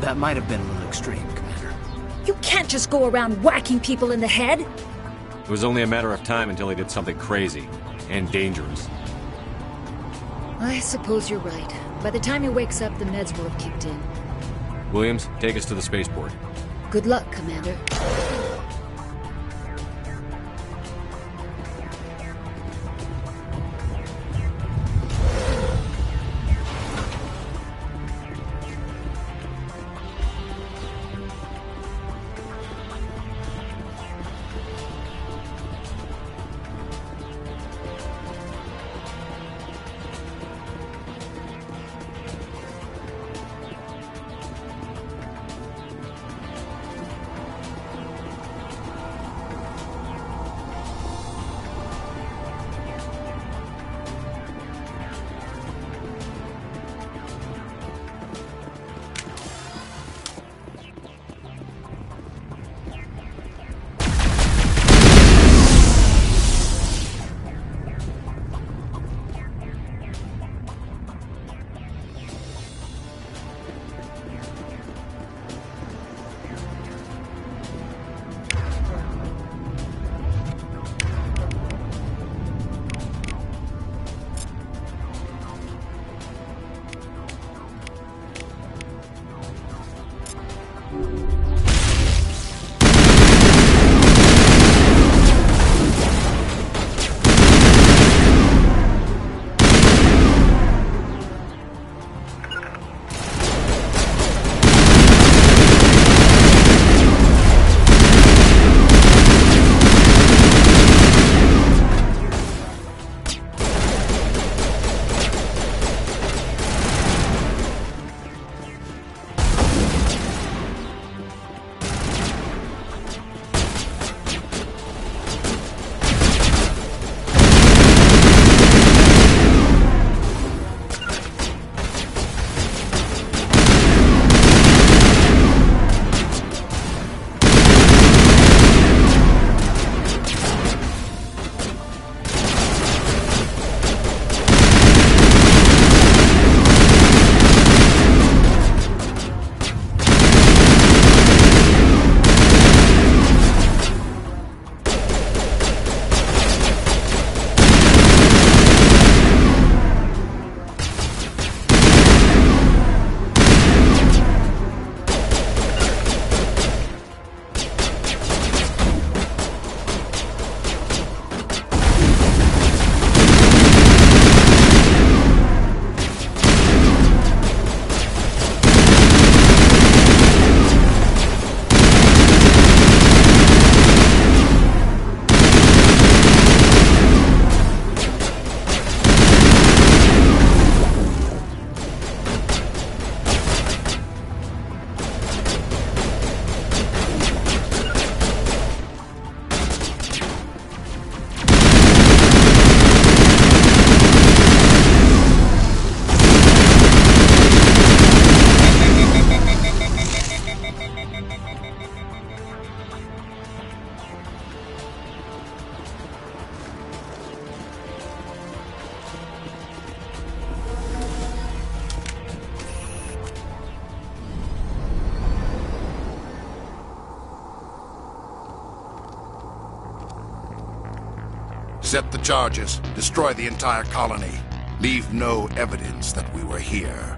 That might have been a little extreme, Commander.
You can't just go around whacking people in the head.
It was only a matter of time until he did something crazy and dangerous.
I suppose you're right. By the time he wakes up, the meds will have kicked in.
Williams, take us to the spaceport.
Good luck, Commander.
Set the charges. Destroy the entire colony. Leave no evidence that we were here.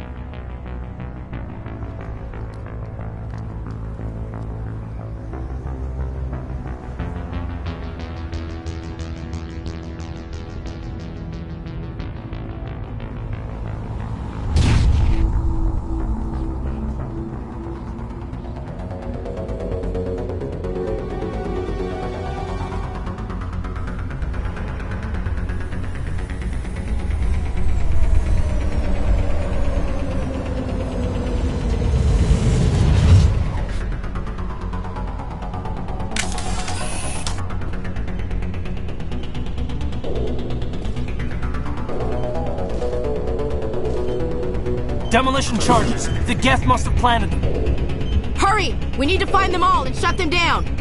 Demolition charges. The Geth must have planted them.
Hurry! We need to find them all and shut them down!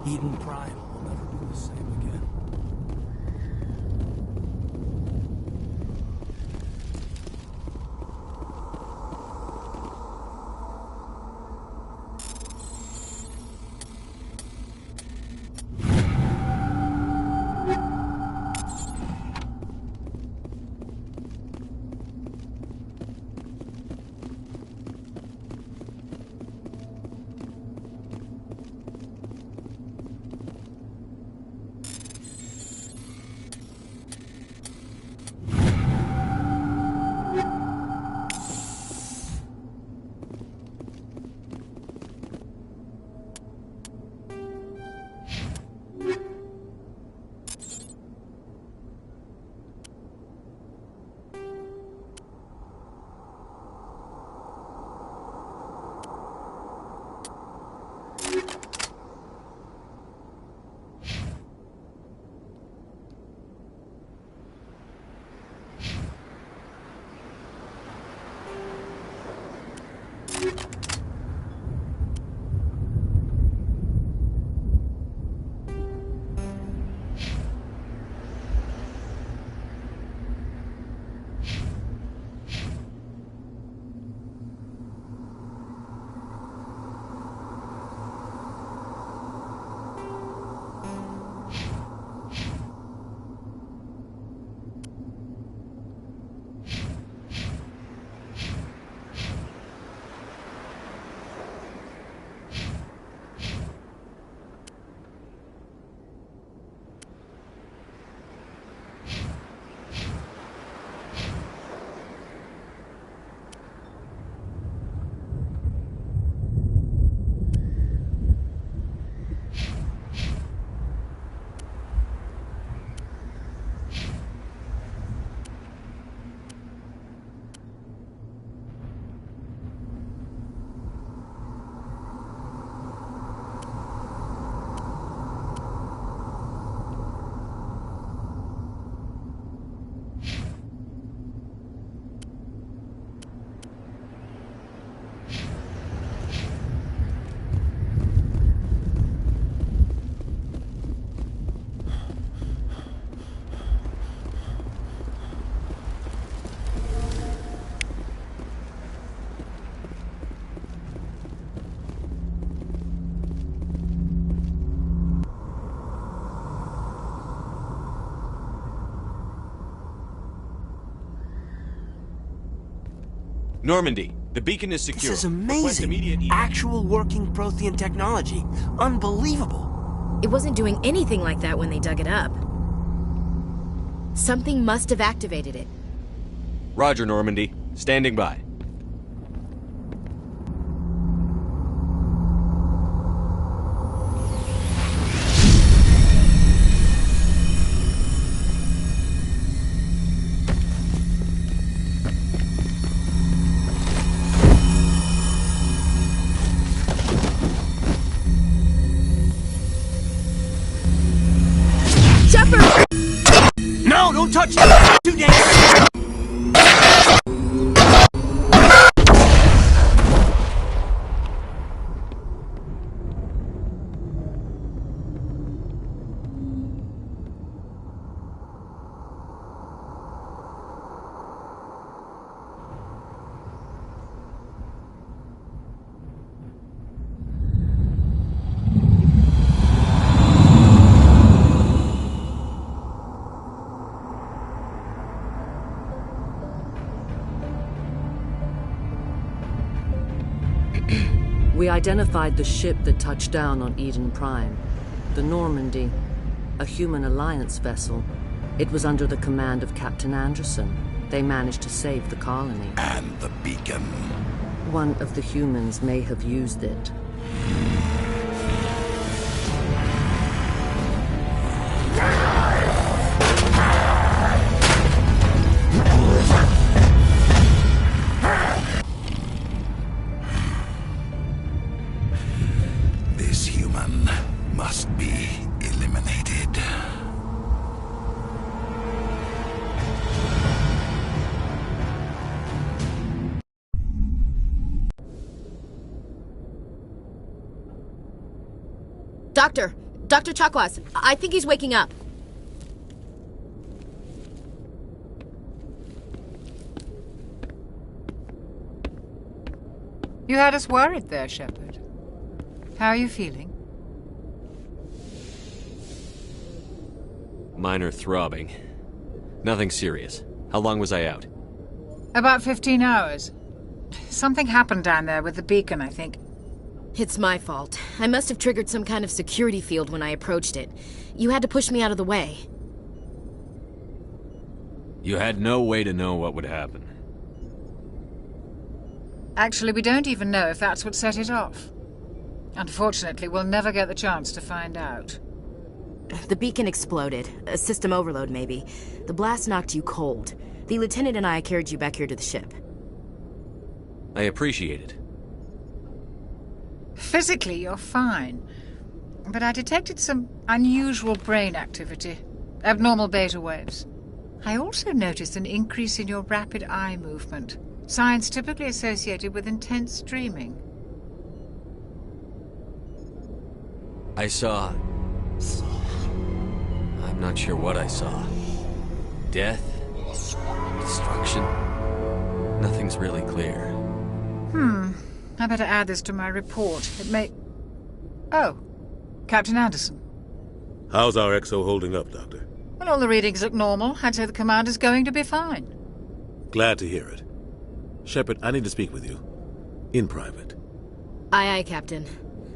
Eden Prime will never be the same again.
Normandy, the beacon is secure.
This is
Request immediate
amazing. Actual working Prothean technology. Unbelievable.
It wasn't doing anything like that when they dug it up. Something must have activated it.
Roger, Normandy. Standing by.
No, don't touch it! Too dangerous!
We identified the ship that touched down on Eden Prime. The Normandy. A human alliance vessel. It was under the command of Captain Anderson. They managed to save the colony.
And the beacon.
One of the humans may have used it.
This human must be eliminated.
Dr. Chakwas, I think he's waking up.
You had us worried there, Shepard. How are you feeling?
Minor throbbing. Nothing serious. How long was I out?
About 15 hours. Something happened down there with the beacon, I think.
It's my fault. I must have triggered some kind of security field when I approached it. You had to push me out of the way.
You had no way to know what would happen.
Actually, we don't even know if that's what set it off. Unfortunately, we'll never get the chance to find out.
The beacon exploded. A system overload, maybe. The blast knocked you cold. The lieutenant and I carried you back here to the ship.
I appreciate it.
Physically, you're fine. But I detected some unusual brain activity. Abnormal beta waves. I also noticed an increase in your rapid eye movement. Signs typically associated with intense dreaming.
I saw... I'm not sure what I saw. Death? Destruction? Nothing's really clear.
I better add this to my report. It may... Oh, Captain Anderson.
How's our XO holding up, Doctor?
Well, all the readings look normal. I'd say the commander's going to be fine.
Glad to hear it. Shepard, I need to speak with you. In private.
Aye, aye, Captain.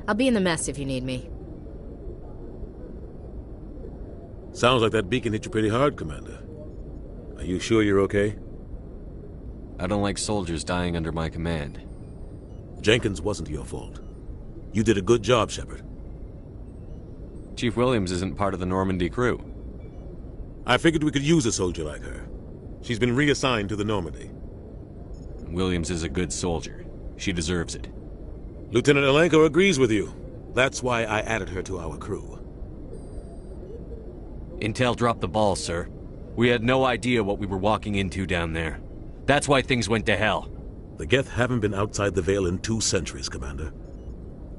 I'll be in the mess if you need me.
Sounds like that beacon hit you pretty hard, Commander. Are you sure you're okay?
I don't like soldiers dying under my command.
Jenkins wasn't your fault. You did a good job, Shepard.
Chief Williams isn't part of the Normandy crew.
I figured we could use a soldier like her. She's been reassigned to the Normandy.
Williams is a good soldier. She deserves it.
Lieutenant Alenko agrees with you. That's why I added her to our crew.
Intel dropped the ball, sir. We had no idea what we were walking into down there. That's why things went to hell.
The Geth haven't been outside the Veil in 2 centuries, Commander.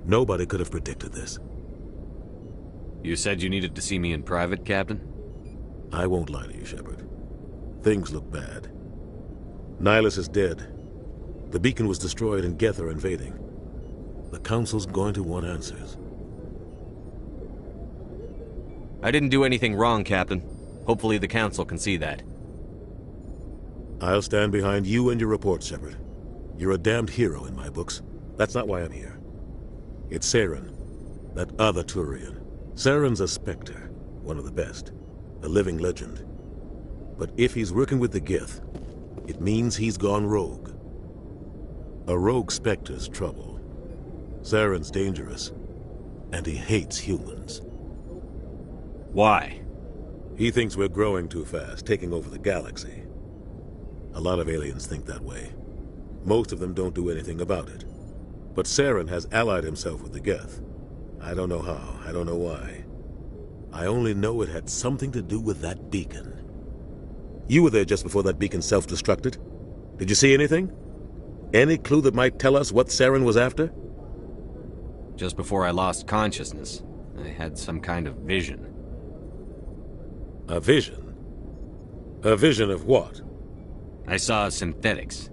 Nobody could have predicted this.
You said you needed to see me in private, Captain?
I won't lie to you, Shepard. Things look bad. Nihilus is dead. The beacon was destroyed and Geth are invading. The Council's going to want answers.
I didn't do anything wrong, Captain. Hopefully the Council can see that.
I'll stand behind you and your report, Shepard. You're a damned hero in my books. That's not why I'm here. It's Saren, that other Turian. Saren's a Spectre, one of the best, a living legend. But if he's working with the Gith, it means he's gone rogue. A rogue Spectre's trouble. Saren's dangerous, and he hates humans.
Why?
He thinks we're growing too fast, taking over the galaxy. A lot of aliens think that way. Most of them don't do anything about it. But Saren has allied himself with the Geth. I don't know how, I don't know why. I only know it had something to do with that beacon. You were there just before that beacon self-destructed. Did you see anything? Any clue that might tell us what Saren was after?
Just before I lost consciousness, I had some kind of vision.
A vision? A vision of what?
I saw synthetics.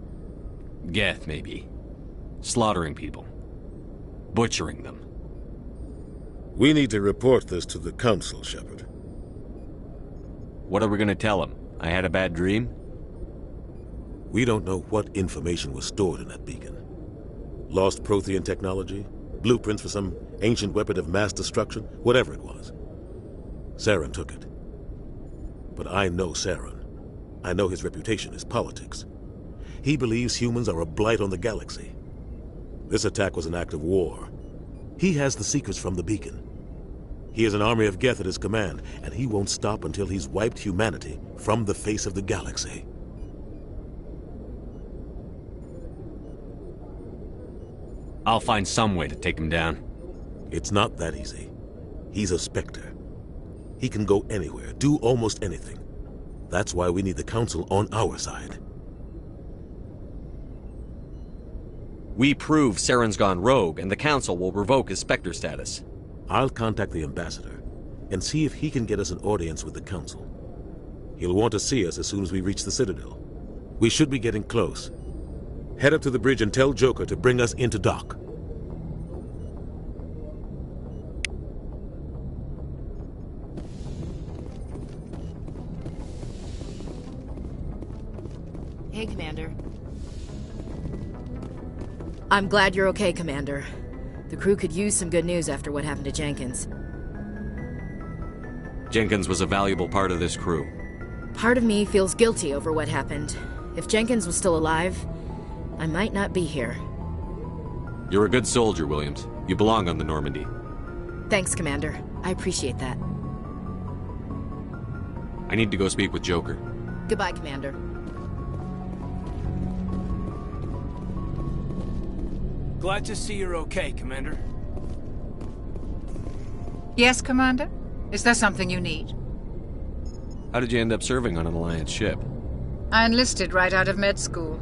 Geth, maybe. Slaughtering people. Butchering them.
We need to report this to the Council, Shepard.
What are we gonna tell them? I had a bad dream?
We don't know what information was stored in that beacon. Lost Prothean technology? Blueprints for some ancient weapon of mass destruction? Whatever it was. Saren took it. But I know Saren. I know his reputation is politics. He believes humans are a blight on the galaxy. This attack was an act of war. He has the secrets from the beacon. He has an army of Geth at his command, and he won't stop until he's wiped humanity from the face of the galaxy.
I'll find some way to take him down.
It's not that easy. He's a Spectre. He can go anywhere, do almost anything. That's why we need the Council on our side.
We prove Saren's gone rogue, and the Council will revoke his Spectre status.
I'll contact the Ambassador and see if he can get us an audience with the Council. He'll want to see us as soon as we reach the Citadel. We should be getting close. Head up to the bridge and tell Joker to bring us into dock.
Hey, Commander. I'm glad you're okay, Commander. The crew could use some good news after what happened to Jenkins.
Jenkins was a valuable part of this crew.
Part of me feels guilty over what happened. If Jenkins was still alive, I might not be here.
You're a good soldier, Williams. You belong on the Normandy.
Thanks, Commander. I appreciate that.
I need to go speak with Joker.
Goodbye, Commander.
Glad to see you're okay, Commander.
Yes, Commander? Is there something you need?
How did you end up serving on an Alliance ship?
I enlisted right out of med school.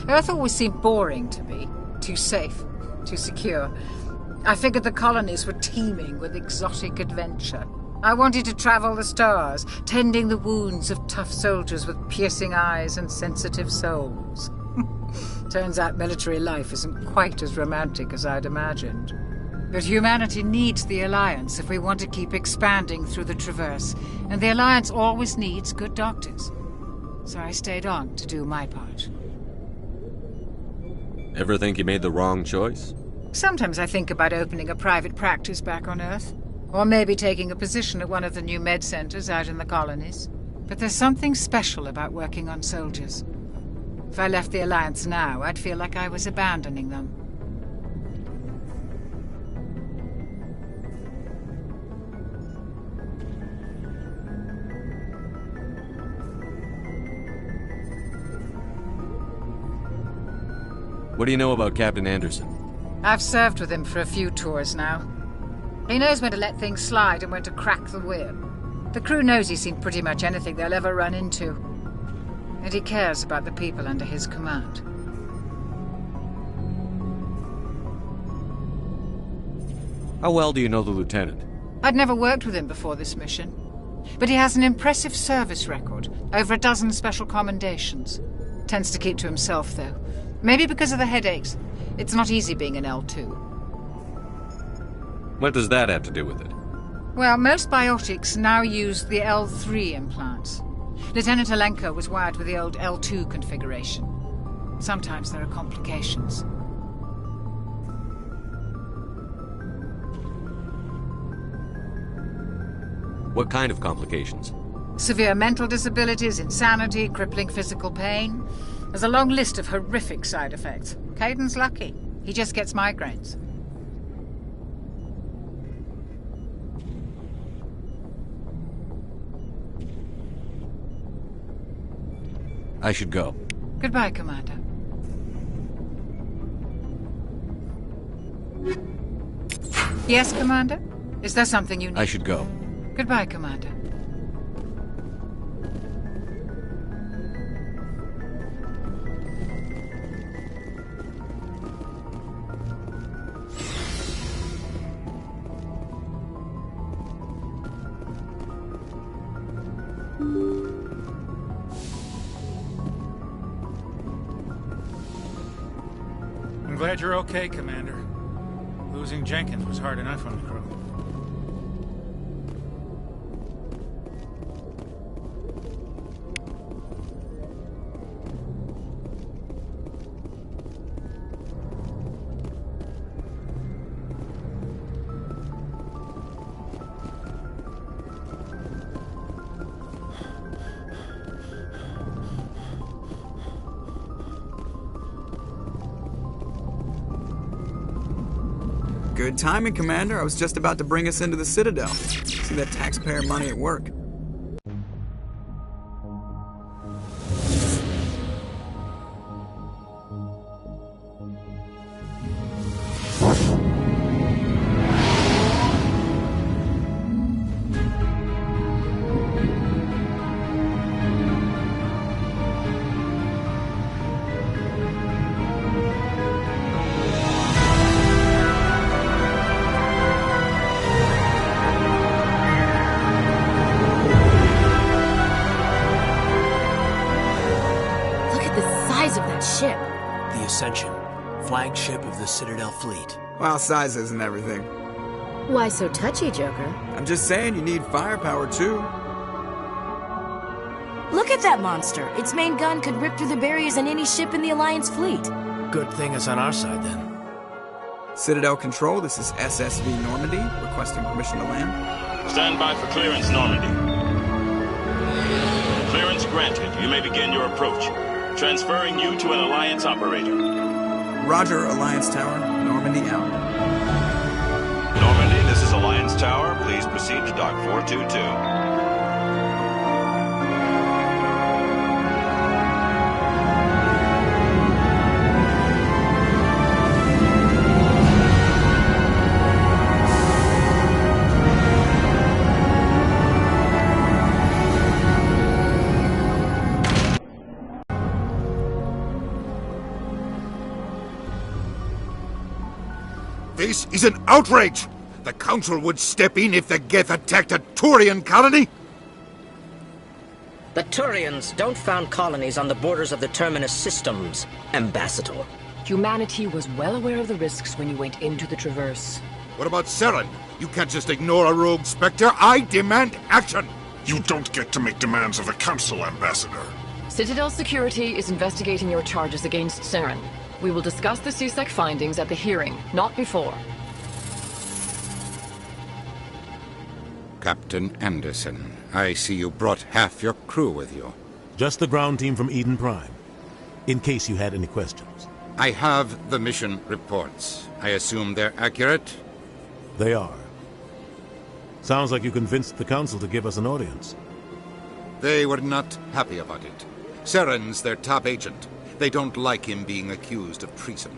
Earth always seemed boring to me. Too safe, too secure. I figured the colonies were teeming with exotic adventure. I wanted to travel the stars, tending the wounds of tough soldiers with piercing eyes and sensitive souls. Turns out military life isn't quite as romantic as I'd imagined. But humanity needs the Alliance if we want to keep expanding through the Traverse, and the Alliance always needs good doctors. So I stayed on to do my part.
Ever think you made the wrong choice?
Sometimes I think about opening a private practice back on Earth, or maybe taking a position at one of the new med centers out in the colonies. But there's something special about working on soldiers. If I left the Alliance now, I'd feel like I was abandoning them.
What do you know about Captain Anderson?
I've served with him for a few tours now. He knows when to let things slide and when to crack the whip. The crew knows he's seen pretty much anything they'll ever run into. And he cares about the people under his command.
How well do you know the Lieutenant?
I'd never worked with him before this mission. But he has an impressive service record, over a dozen special commendations. Tends to keep to himself, though. Maybe because of the headaches. It's not easy being an L2.
What does that have to do with it?
Well, most biotics now use the L3 implants. Lieutenant Alenko was wired with the old L2 configuration. Sometimes there are complications.
What kind of complications?
Severe mental disabilities, insanity, crippling physical pain. There's a long list of horrific side effects. Caden's lucky. He just gets migraines.
I should go.
Goodbye, Commander. Yes, Commander? Is there something you need?
I should go.
Goodbye, Commander.
I'm glad you're okay, Commander. Losing Jenkins was hard enough on the crew.
Good timing, Commander. I was just about to bring us into the Citadel. See that taxpayer money at work.
Flagship of the Citadel fleet.
Well, size isn't everything.
Why so touchy, Joker?
I'm just saying you need firepower, too.
Look at that monster. Its main gun could rip through the barriers in any ship in the Alliance fleet.
Good thing it's on our side, then.
Citadel Control, this is SSV Normandy, requesting permission to land.
Stand by for clearance, Normandy. Clearance granted. You may begin your approach. Transferring you to an Alliance operator.
Roger, Alliance Tower. Normandy out.
Normandy, this is Alliance Tower. Please proceed to Dock 422.
This is an outrage! The Council would step in if the Geth attacked a Turian colony?
The Turians don't found colonies on the borders of the Terminus systems, Ambassador.
Humanity was well aware of the risks when you went into the Traverse.
What about Saren? You can't just ignore a rogue Spectre. I demand action!
You don't get to make demands of the Council, Ambassador.
Citadel Security is investigating your charges against Saren. We will discuss the CSEC findings at the hearing, not before.
Captain Anderson, I see you brought half your crew with you.
Just the ground team from Eden Prime, in case you had any questions.
I have the mission reports. I assume they're accurate?
They are. Sounds like you convinced the Council to give us an audience.
They were not happy about it. Saren's their top agent. They don't like him being accused of treason.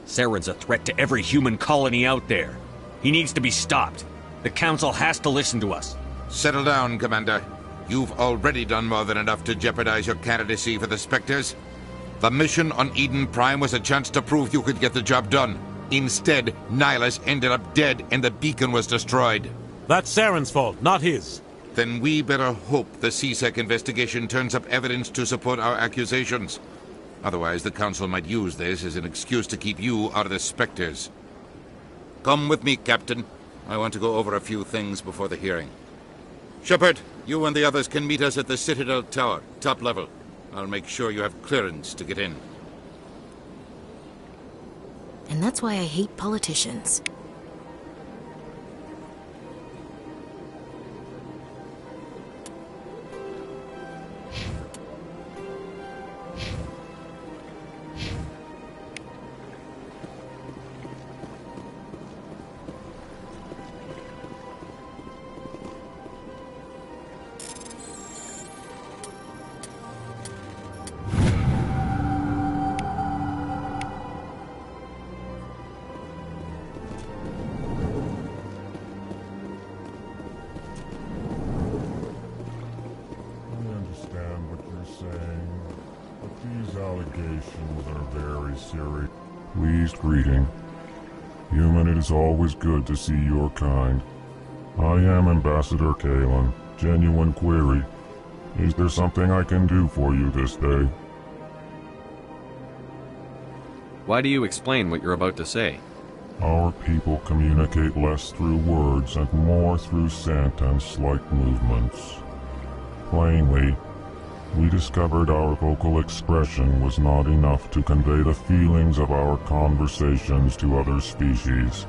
Saren's a threat to every human colony out there. He needs to be stopped. The Council has to listen to us.
Settle down, Commander. You've already done more than enough to jeopardize your candidacy for the Spectres. The mission on Eden Prime was a chance to prove you could get the job done. Instead, Nihilus ended up dead and the beacon was destroyed.
That's Saren's fault, not his.
Then we better hope the CSEC investigation turns up evidence to support our accusations. Otherwise, the Council might use this as an excuse to keep you out of the Spectres. Come with me, Captain. I want to go over a few things before the hearing. Shepard, you and the others can meet us at the Citadel Tower, top level. I'll make sure you have clearance to get in.
And that's why I hate politicians.
Pleased greeting. Human, it is always good to see your kind. I am Ambassador Kalen. Genuine query. Is there something I can do for you this day?
Why do you explain what you're about to say?
Our people communicate less through words and more through scent and slight movements. Plainly, we discovered our vocal expression was not enough to convey the feelings of our conversations to other species.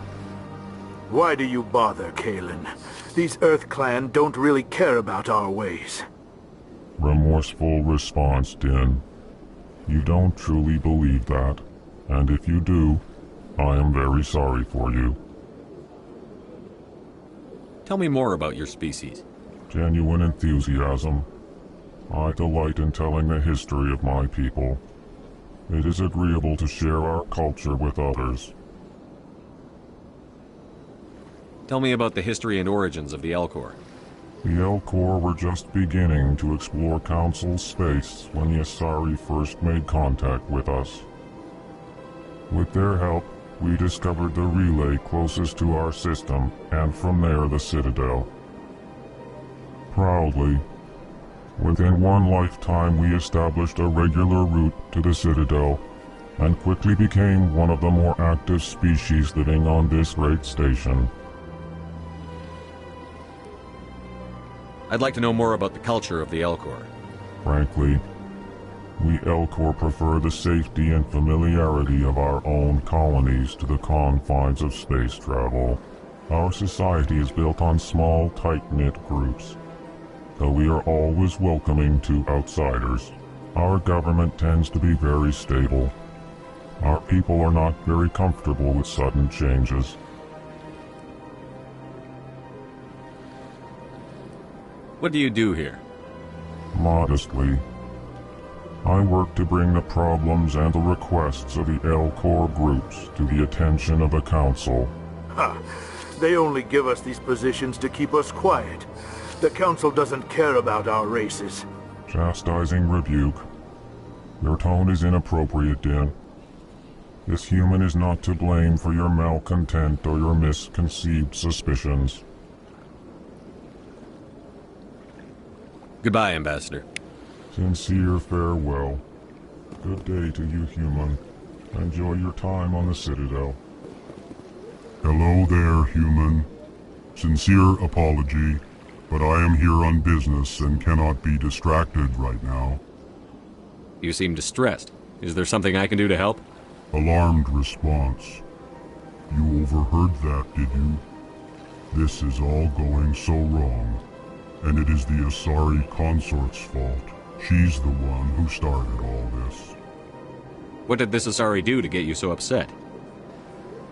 Why do you bother, Kalen? These Earth Clan don't really care about our ways.
Remorseful response, Din. You don't truly believe that, and if you do, I am very sorry for you.
Tell me more about your species.
Genuine enthusiasm. I delight in telling the history of my people. It is agreeable to share our culture with others.
Tell me about the history and origins of the Elcor.
The Elcor were just beginning to explore Council space when the Asari first made contact with us. With their help, we discovered the relay closest to our system, and from there the Citadel. Proudly, within one lifetime we established a regular route to the Citadel, and quickly became one of the more active species living on this great station.
I'd like to know more about the culture of the Elcor.
Frankly, we Elcor prefer the safety and familiarity of our own colonies to the confines of space travel. Our society is built on small, tight-knit groups, though we are always welcoming to outsiders. Our government tends to be very stable. Our people are not very comfortable with sudden changes.
What do you do here?
Modestly, I work to bring the problems and the requests of the Elcor groups to the attention of the Council.
Ha! They only give us these positions to keep us quiet. The Council doesn't care about our races.
Chastising rebuke. Your tone is inappropriate, Din. This human is not to blame for your malcontent or your misconceived suspicions.
Goodbye, Ambassador.
Sincere farewell. Good day to you, human. Enjoy your time on the Citadel.
Hello there, human. Sincere apology, but I am here on business and cannot be distracted right now.
You seem distressed. Is there something I can do to help?
Alarmed response. You overheard that, did you? This is all going so wrong. And it is the Asari consort's fault. She's the one who started all this.
What did this Asari do to get you so upset?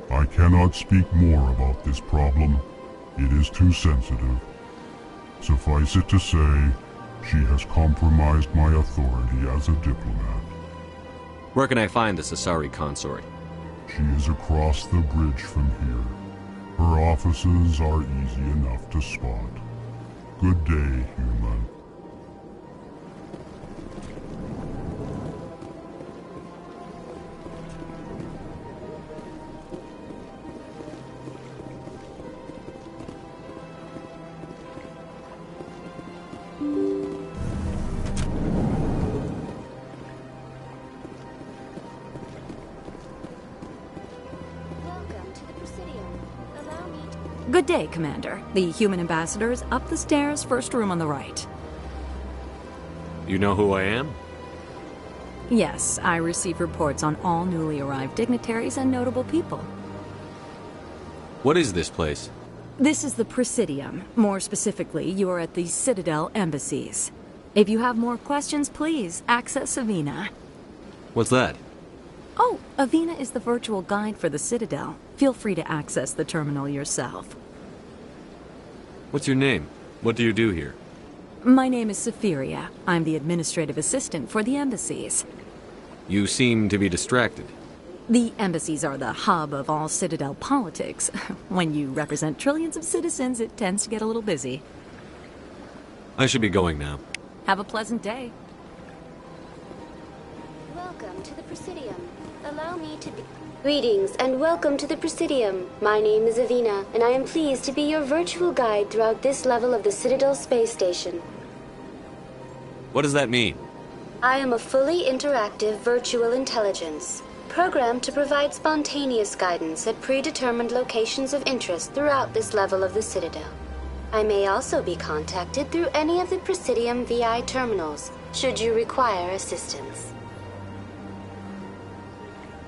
I cannot speak more about this problem. It is too sensitive. Suffice it to say, she has compromised my authority as a diplomat.
Where can I find this Asari consort?
She is across the bridge from here. Her offices are easy enough to spot. Good day, human.
Good day, Commander. The human ambassador is up the stairs, first room on the right.
You know who I am?
Yes, I receive reports on all newly arrived dignitaries and notable people.
What is this place?
This is the Presidium. More specifically, you are at the Citadel embassies. If you have more questions, please access Avina.
What's that?
Oh, Avina is the virtual guide for the Citadel. Feel free to access the terminal yourself.
What's your name? What do you do here?
My name is Safiria. I'm the administrative assistant for the embassies.
You seem to be distracted.
The embassies are the hub of all Citadel politics. When you represent trillions of citizens, it tends to get a little busy.
I should be going now.
Have a pleasant day.
Welcome to the Presidium. Allow me to be... Greetings and welcome to the Presidium. My name is Avina, and I am pleased to be your virtual guide throughout this level of the Citadel space station.
What does that mean?
I am a fully interactive virtual intelligence, programmed to provide spontaneous guidance at predetermined locations of interest throughout this level of the Citadel. I may also be contacted through any of the Presidium VI terminals, should you require assistance.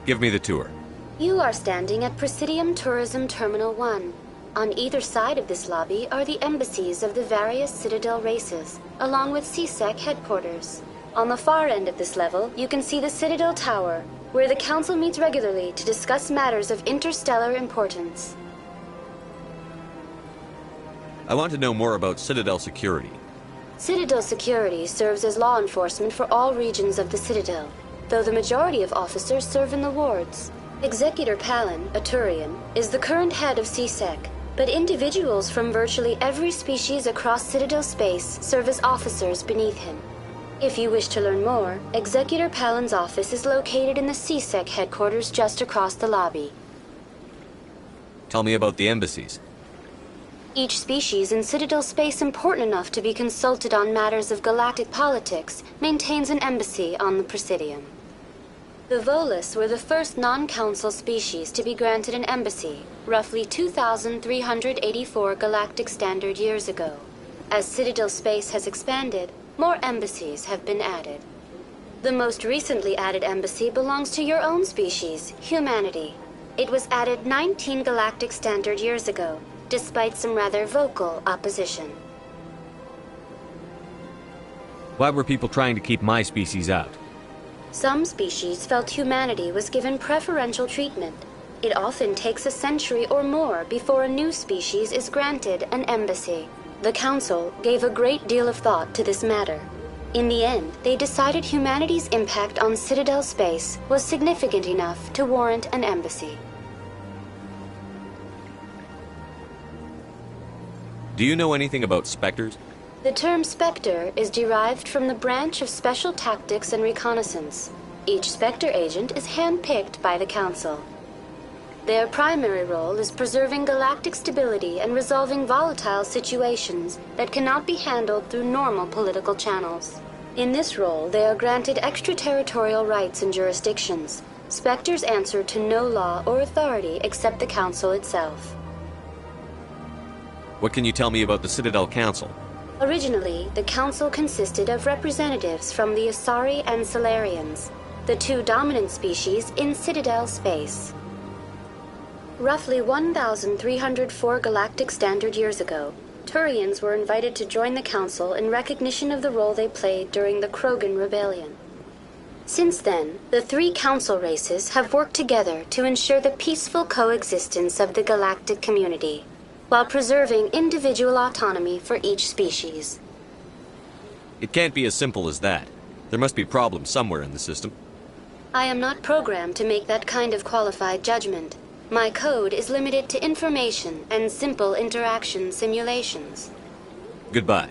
Give me the tour.
You are standing at Presidium Tourism Terminal 1. On either side of this lobby are the embassies of the various Citadel races, along with CSEC headquarters. On the far end of this level, you can see the Citadel Tower, where the Council meets regularly to discuss matters of interstellar importance.
I want to know more about Citadel security.
Citadel security serves as law enforcement for all regions of the Citadel, though the majority of officers serve in the wards. Executor Palin, a Turian, is the current head of CSEC, but individuals from virtually every species across Citadel space serve as officers beneath him. If you wish to learn more, Executor Palin's office is located in the CSEC headquarters just across the lobby.
Tell me about the embassies.
Each species in Citadel space important enough to be consulted on matters of galactic politics maintains an embassy on the Presidium. The Volus were the first non-council species to be granted an embassy, roughly 2,384 galactic standard years ago. As Citadel space has expanded, more embassies have been added. The most recently added embassy belongs to your own species, humanity. It was added 19 galactic standard years ago, despite some rather vocal opposition.
Why were people trying to keep my species out?
Some species felt humanity was given preferential treatment. It often takes a century or more before a new species is granted an embassy. The Council gave a great deal of thought to this matter. In the end, they decided humanity's impact on Citadel space was significant enough to warrant an embassy.
Do you know anything about Spectres?
The term Spectre is derived from the branch of Special Tactics and Reconnaissance. Each Spectre agent is handpicked by the Council. Their primary role is preserving galactic stability and resolving volatile situations that cannot be handled through normal political channels. In this role, they are granted extraterritorial rights and jurisdictions. Spectres answer to no law or authority except the Council itself.
What can you tell me about the Citadel Council?
Originally, the Council consisted of representatives from the Asari and Solarians, the two dominant species in Citadel space. Roughly 1,304 galactic standard years ago, Turians were invited to join the Council in recognition of the role they played during the Krogan Rebellion. Since then, the three Council races have worked together to ensure the peaceful coexistence of the galactic community, while preserving individual autonomy for each species.
It can't be as simple as that. There must be problems somewhere in the system.
I am not programmed to make that kind of qualified judgment. My code is limited to information and simple interaction simulations.
Goodbye.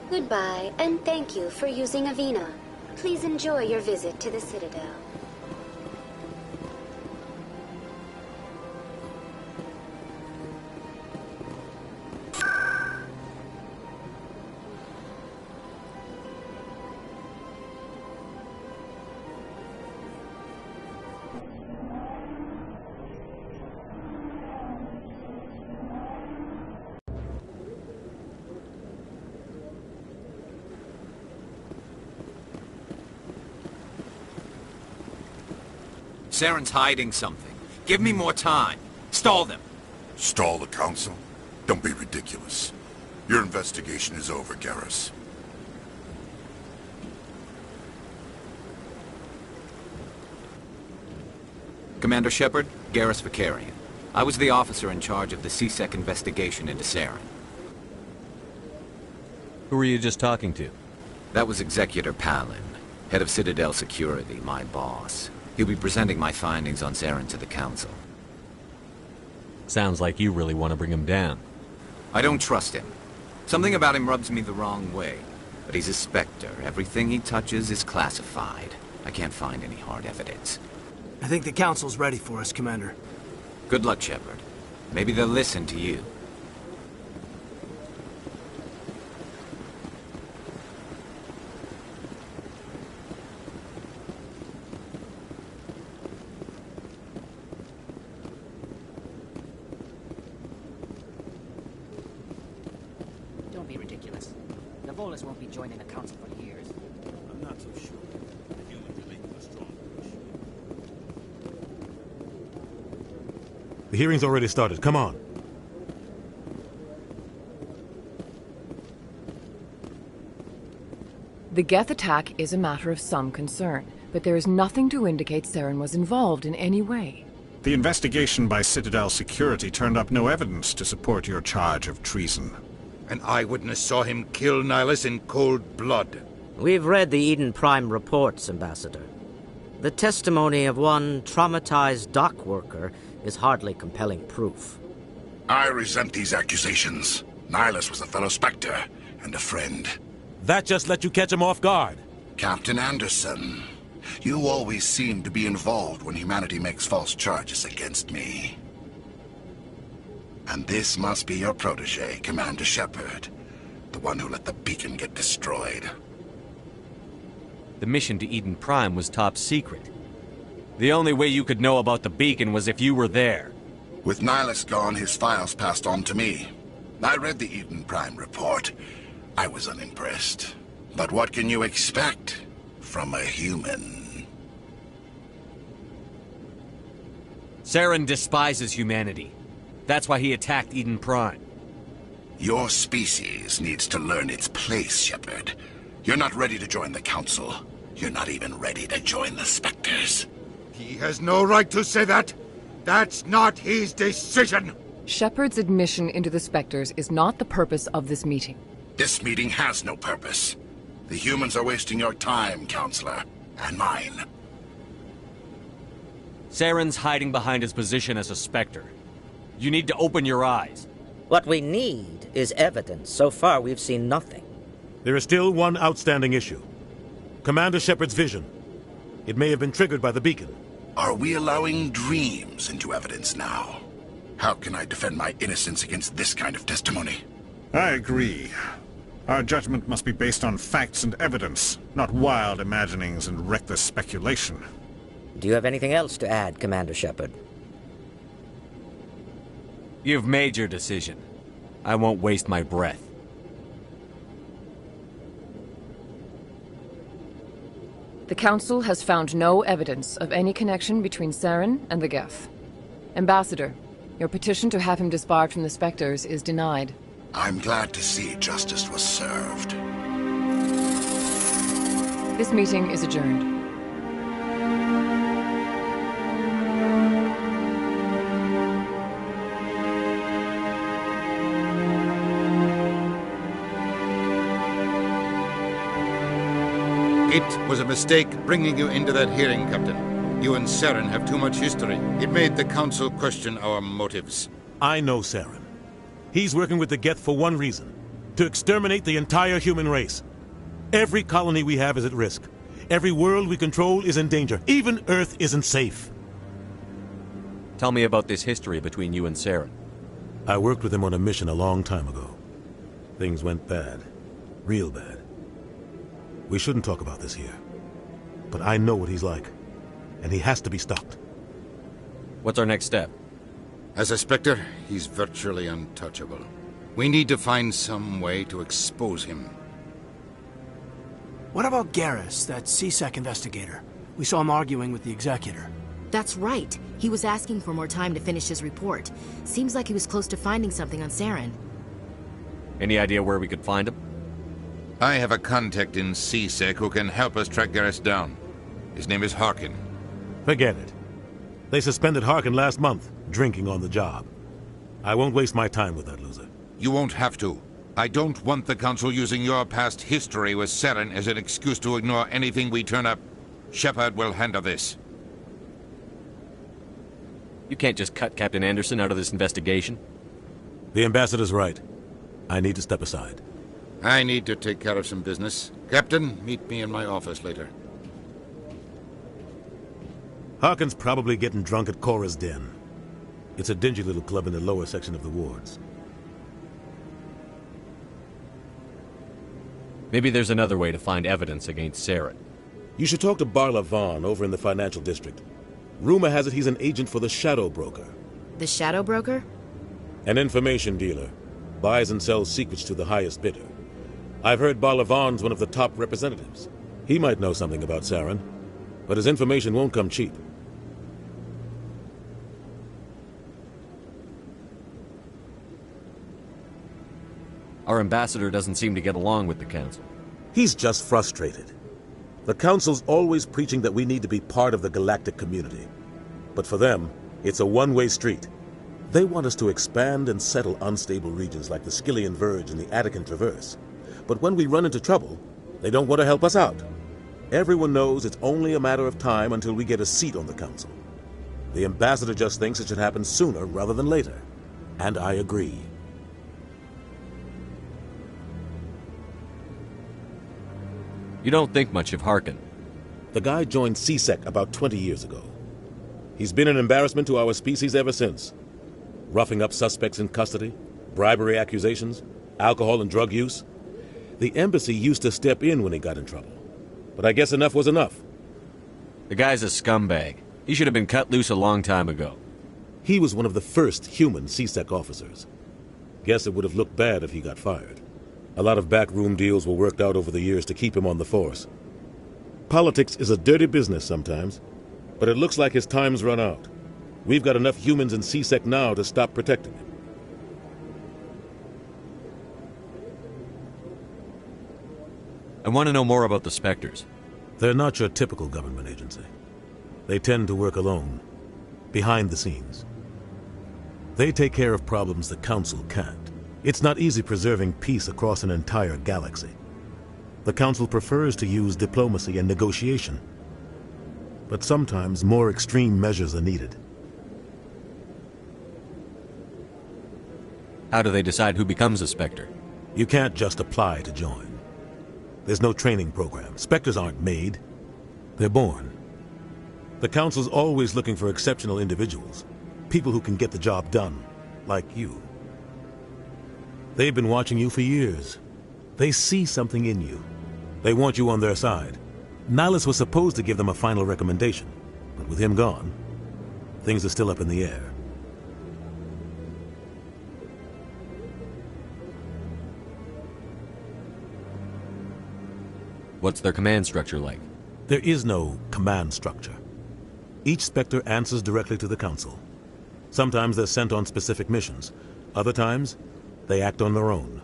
Goodbye, and thank you for using Avina. Please enjoy your visit to the Citadel.
Saren's hiding something. Give me more time. Stall them.
Stall the Council? Don't be ridiculous. Your investigation is over, Garrus.
Commander Shepard, Garrus Vicarian. I was the officer in charge of the CSEC investigation into Saren.
Who were you just talking to?
That was Executor Palin, head of Citadel Security, my boss. He'll be presenting my findings on Saren to the Council.
Sounds like you really want to bring him down.
I don't trust him. Something about him rubs me the wrong way. But he's a Spectre. Everything he touches is classified. I can't find any hard evidence.
I think the Council's ready for us, Commander.
Good luck, Shepard. Maybe they'll listen to you.
Don't be ridiculous. The Volus won't be joining the Council for years.
I'm not so sure. The humans are making a strong push. The hearing's already started. Come on.
The Geth attack is a matter of some concern, but there is nothing to indicate Saren was involved in any way.
The investigation by Citadel Security turned up no evidence to support your charge of treason.
An eyewitness saw him kill Nihilus in cold blood.
We've read the Eden Prime reports, Ambassador. The testimony of one traumatized dock worker is hardly compelling proof.
I resent these accusations. Nihilus was a fellow Spectre and a friend.
That just let you catch him off guard.
Captain Anderson, you always seem to be involved when humanity makes false charges against me. And this must be your protege, Commander Shepard. The one who let the beacon get destroyed.
The mission to Eden Prime was top secret. The only way you could know about the beacon was if you were there.
With Nihilus gone, his files passed on to me. I read the Eden Prime report. I was unimpressed. But what can you expect from a human?
Saren despises humanity. That's why he attacked Eden Prime.
Your species needs to learn its place, Shepard. You're not ready to join the Council. You're not even ready to join the Spectres.
He has no right to say that. That's not his decision.
Shepard's admission into the Spectres is not the purpose of this meeting.
This meeting has no purpose. The humans are wasting your time, Counselor, and mine.
Saren's hiding behind his position as a Spectre. You need to open your eyes.
What we need is evidence. So far, we've seen nothing.
There is still one outstanding issue. Commander Shepard's vision. It may have been triggered by the beacon.
Are we allowing dreams into evidence now? How can I defend my innocence against this kind of testimony?
I agree. Our judgment must be based on facts and evidence, not wild imaginings and reckless speculation.
Do you have anything else to add, Commander Shepard?
You've made your decision. I won't waste my breath.
The Council has found no evidence of any connection between Saren and the Geth. Ambassador, your petition to have him disbarred from the Spectres is denied.
I'm glad to see justice was served.
This meeting is adjourned.
It was a mistake bringing you into that hearing, Captain. You and Saren have too much history. It made the Council question our motives.
I know Saren. He's working with the Geth for one reason. To exterminate the entire human race. Every colony we have is at risk. Every world we control is in danger. Even Earth isn't safe.
Tell me about this history between you and Saren.
I worked with him on a mission a long time ago. Things went bad. Real bad. We shouldn't talk about this here. But I know what he's like. And he has to be stopped.
What's our next step?
As a Spectre, he's virtually untouchable. We need to find some way to expose him.
What about Garrus, that CSEC investigator? We saw him arguing with the Executor.
That's right. He was asking for more time to finish his report. Seems like he was close to finding something on Saren.
Any idea where we could find him?
I have a contact in CSEC who can help us track Garrus down. His name is Harkin.
Forget it. They suspended Harkin last month, drinking on the job. I won't waste my time with that loser.
You won't have to. I don't want the Council using your past history with Saren as an excuse to ignore anything we turn up. Shepard will handle this.
You can't just cut Captain Anderson out of this investigation.
The ambassador's right. I need to step aside.
I need to take care of some business. Captain, meet me in my office later.
Harkin's probably getting drunk at Cora's Den. It's a dingy little club in the lower section of the wards.
Maybe there's another way to find evidence against Saren.
You should talk to Barla Vaughn over in the financial district. Rumor has it he's an agent for the Shadow Broker.
The Shadow Broker?
An information dealer. Buys and sells secrets to the highest bidder. I've heard Barla Vaughn's one of the top representatives. He might know something about Saren, but his information won't come cheap.
Our ambassador doesn't seem to get along with the Council.
He's just frustrated. The Council's always preaching that we need to be part of the galactic community. But for them, it's a one-way street. They want us to expand and settle unstable regions like the Skillian Verge and the Attican Traverse. But when we run into trouble, they don't want to help us out. Everyone knows it's only a matter of time until we get a seat on the Council. The ambassador just thinks it should happen sooner rather than later. And I agree.
You don't think much of Harkin.
The guy joined CSEC about 20 years ago. He's been an embarrassment to our species ever since. Roughing up suspects in custody, bribery accusations, alcohol and drug use. The embassy used to step in when he got in trouble. But I guess enough was enough.
The guy's a scumbag. He should have been cut loose a long time ago.
He was one of the first human CSEC officers. Guess it would have looked bad if he got fired. A lot of backroom deals were worked out over the years to keep him on the force. Politics is a dirty business sometimes, but it looks like his time's run out. We've got enough humans in CSEC now to stop protecting him.
I want to know more about the Spectres.
They're not your typical government agency. They tend to work alone, behind the scenes. They take care of problems the Council can't. It's not easy preserving peace across an entire galaxy. The Council prefers to use diplomacy and negotiation. But sometimes more extreme measures are needed.
How do they decide who becomes a Spectre?
You can't just apply to join. There's no training program. Spectres aren't made. They're born. The Council's always looking for exceptional individuals. People who can get the job done, like you. They've been watching you for years. They see something in you. They want you on their side. Nihilus was supposed to give them a final recommendation, but with him gone, things are still up in the air.
What's their command structure like?
There is no command structure. Each Spectre answers directly to the Council. Sometimes they're sent on specific missions. Other times, they act on their own.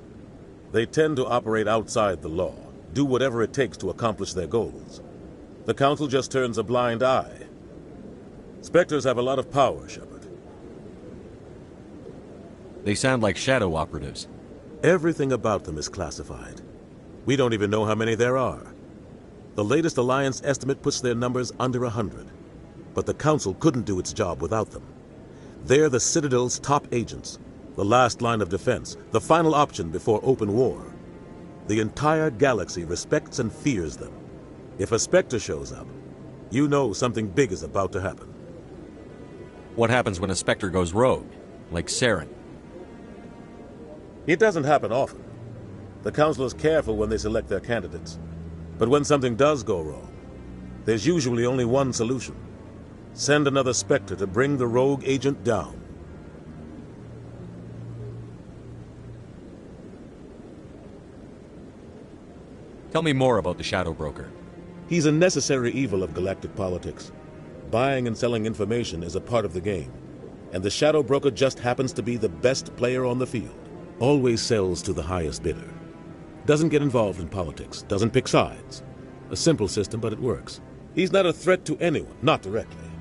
They tend to operate outside the law, do whatever it takes to accomplish their goals. The Council just turns a blind eye. Spectres have a lot of power, Shepard.
They sound like shadow operatives.
Everything about them is classified. We don't even know how many there are. The latest Alliance estimate puts their numbers under 100. But the Council couldn't do its job without them. They're the Citadel's top agents. The last line of defense, the final option before open war. The entire galaxy respects and fears them. If a Spectre shows up, you know something big is about to happen.
What happens when a Spectre goes rogue, like Saren?
It doesn't happen often. The Council is careful when they select their candidates. But when something does go wrong, there's usually only one solution. Send another Spectre to bring the rogue agent down.
Tell me more about the Shadow Broker.
He's a necessary evil of galactic politics. buying and selling information is a part of the game, and the shadow broker just happens to be the best player on the field. Always sells to the highest bidder. Doesn't get involved in politics, doesn't pick sides. A simple system, but it works. He's not a threat to anyone, not directly.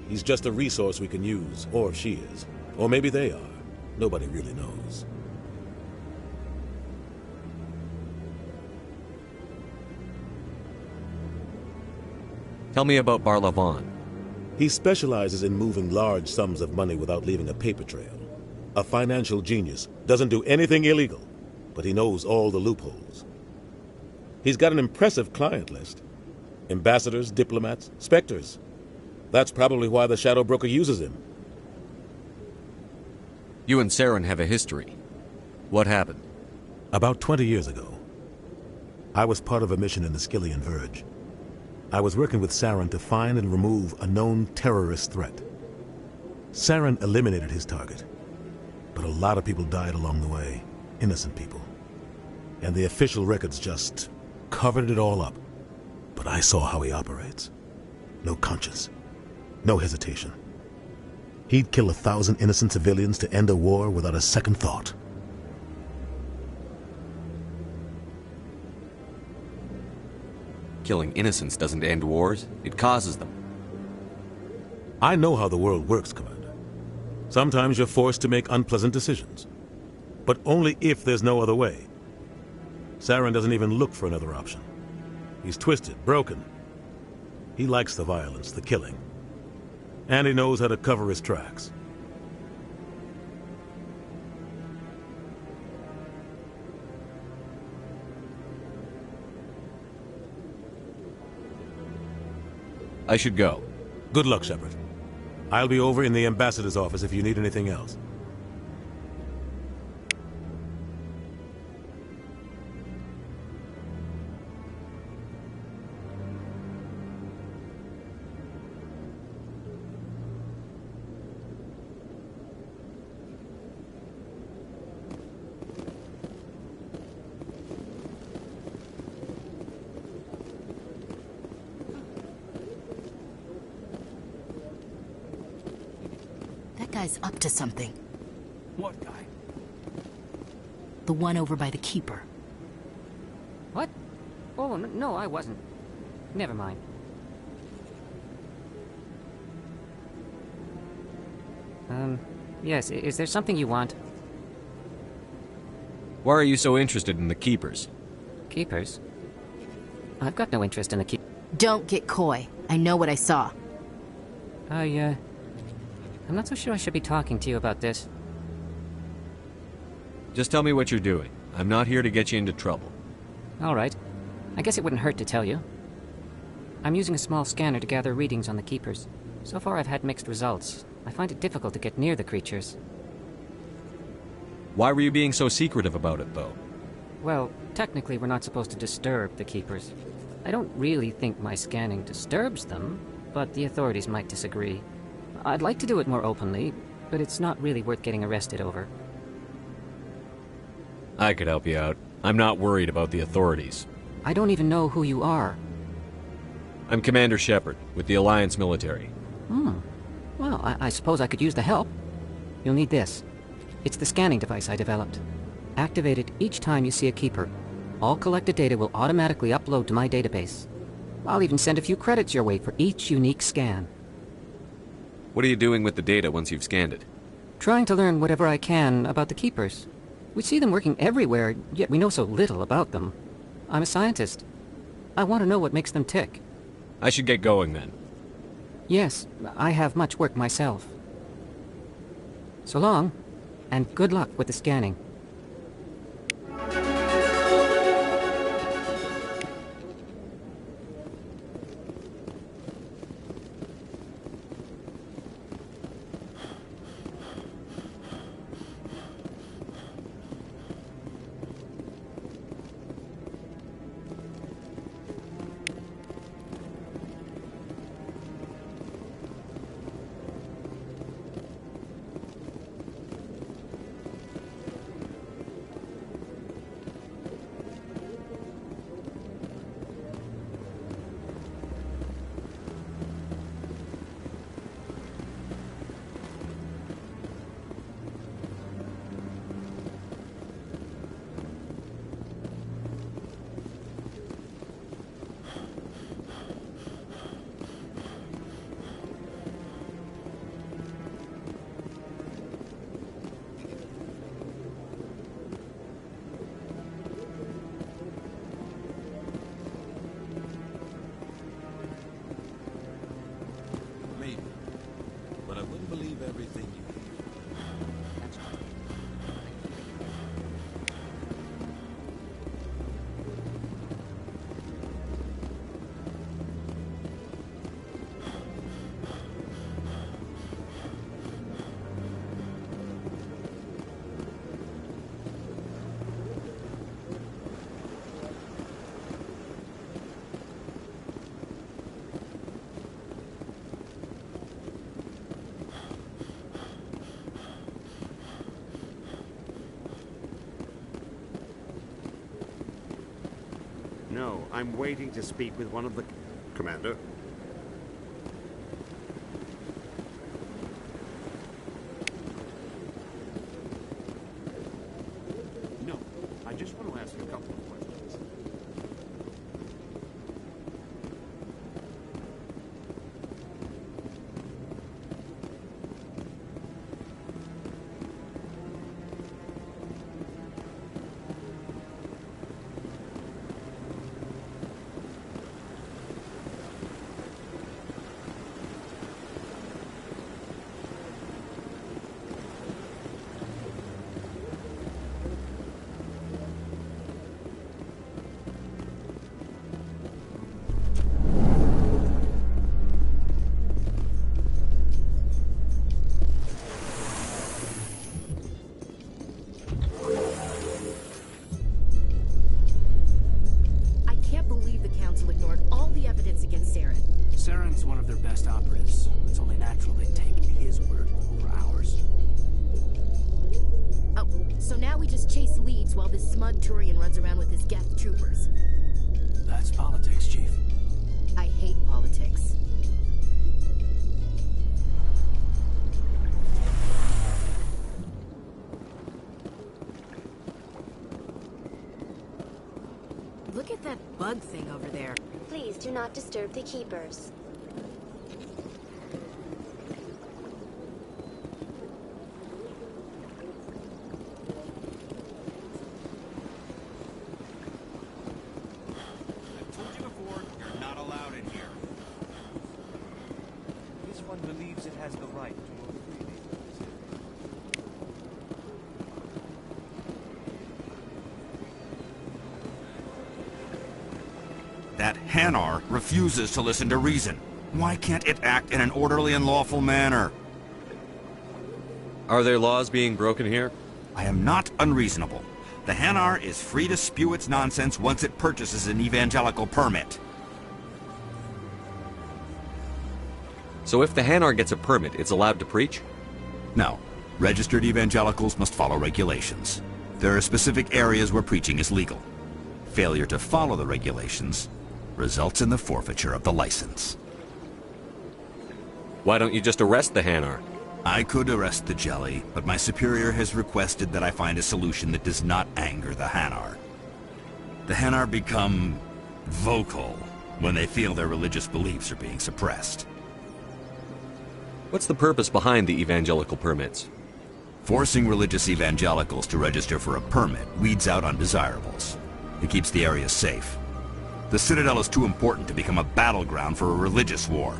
He's just a resource we can use, or she is. Or maybe they are. Nobody really knows.
Tell me about Barlavon.
He specializes in moving large sums of money without leaving a paper trail. A financial genius, doesn't do anything illegal, but he knows all the loopholes. He's got an impressive client list. Ambassadors, diplomats, specters. That's probably why the shadow broker uses him.
You and Saren have a history. What happened?
About 20 years ago, I was part of a mission in the Skillian Verge. I was working with Saren to find and remove a known terrorist threat. Saren eliminated his target, but a lot of people died along the way, innocent people. And the official records just covered it all up. But I saw how he operates. No conscience, no hesitation. He'd kill 1,000 innocent civilians to end a war without a second thought.
Killing innocents doesn't end wars, it causes them.
I know how the world works, Commander. Sometimes you're forced to make unpleasant decisions. But only if there's no other way. Saren doesn't even look for another option. He's twisted, broken. He likes the violence, the killing. And he knows how to cover his tracks.
I should go.
Good luck, Shepard. I'll be over in the ambassador's office if you need anything else.
Guy's up to something.
What guy?
The one over by the Keeper.
What? Oh, no, I wasn't. Never mind. Yes, is there something you want?
Why are you so interested in the Keepers?
Keepers? I've got no interest in the Keepers.
Don't get coy. I know what I saw.
I'm not so sure I should be talking to you about this.
Just tell me what you're doing. I'm not here to get you into trouble.
All right. I guess it wouldn't hurt to tell you. I'm using a small scanner to gather readings on the Keepers. So far I've had mixed results. I find it difficult to get near the creatures.
Why were you being so secretive about it, though?
Well, technically we're not supposed to disturb the Keepers. I don't really think my scanning disturbs them, but the authorities might disagree. I'd like to do it more openly, but it's not really worth getting arrested over.
I could help you out. I'm not worried about the authorities.
I don't even know who you are.
I'm Commander Shepard, with the Alliance military.
Well, I suppose I could use the help. You'll need this. It's the scanning device I developed. Activate it each time you see a Keeper. All collected data will automatically upload to my database. I'll even send a few credits your way for each unique scan.
What are you doing with the data once you've scanned it?
Trying to learn whatever I can about the Keepers. We see them working everywhere, yet we know so little about them. I'm a scientist. I want to know what makes them tick.
I should get going then.
Yes, I have much work myself. So long, and good luck with the scanning.
No, I'm waiting to speak with one of the... Commander? No, I just want to ask you a couple of questions.
Saren's one of their best operatives. It's only natural they'd take his word over ours.
Oh, so now we just chase leads while this smug Turian runs around with his Geth troopers.
That's politics, Chief.
I hate politics. Look at that bug thing over there.
Please do not disturb the keepers.
I've told you before, you're not allowed in here. This one believes it has the right to move freely.
That Hanar refuses to listen to reason. Why can't it act in an orderly and lawful manner?
Are there laws being broken here?
I am not unreasonable. The Hanar is free to spew its nonsense once it purchases an evangelical permit.
So if the Hanar gets a permit, it's allowed to preach?
No. Registered evangelicals must follow regulations. There are specific areas where preaching is legal. Failure to follow the regulations results in the forfeiture of the license.
Why don't you just arrest the Hanar?
I could arrest the jelly, but my superior has requested that I find a solution that does not anger the Hanar. The Hanar become vocal when they feel their religious beliefs are being suppressed.
What's the purpose behind the evangelical permits?
Forcing religious evangelicals to register for a permit weeds out undesirables. It keeps the area safe. The Citadel is too important to become a battleground for a religious war.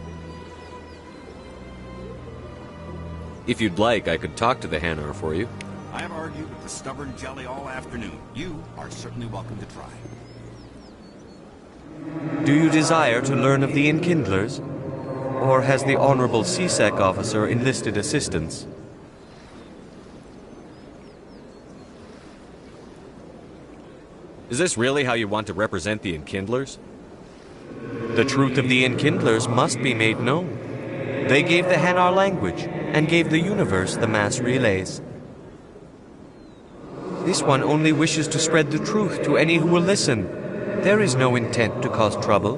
If you'd like, I could talk to the Hanar for you.
I have argued with the stubborn jelly all afternoon. You are certainly welcome to try.
Do you desire to learn of the Enkindlers? Or has the Honorable CSEC officer enlisted assistance?
Is this really how you want to represent the Enkindlers?
The truth of the Enkindlers must be made known. They gave the Hanar language, and gave the universe the mass relays. This one only wishes to spread the truth to any who will listen. There is no intent to cause trouble.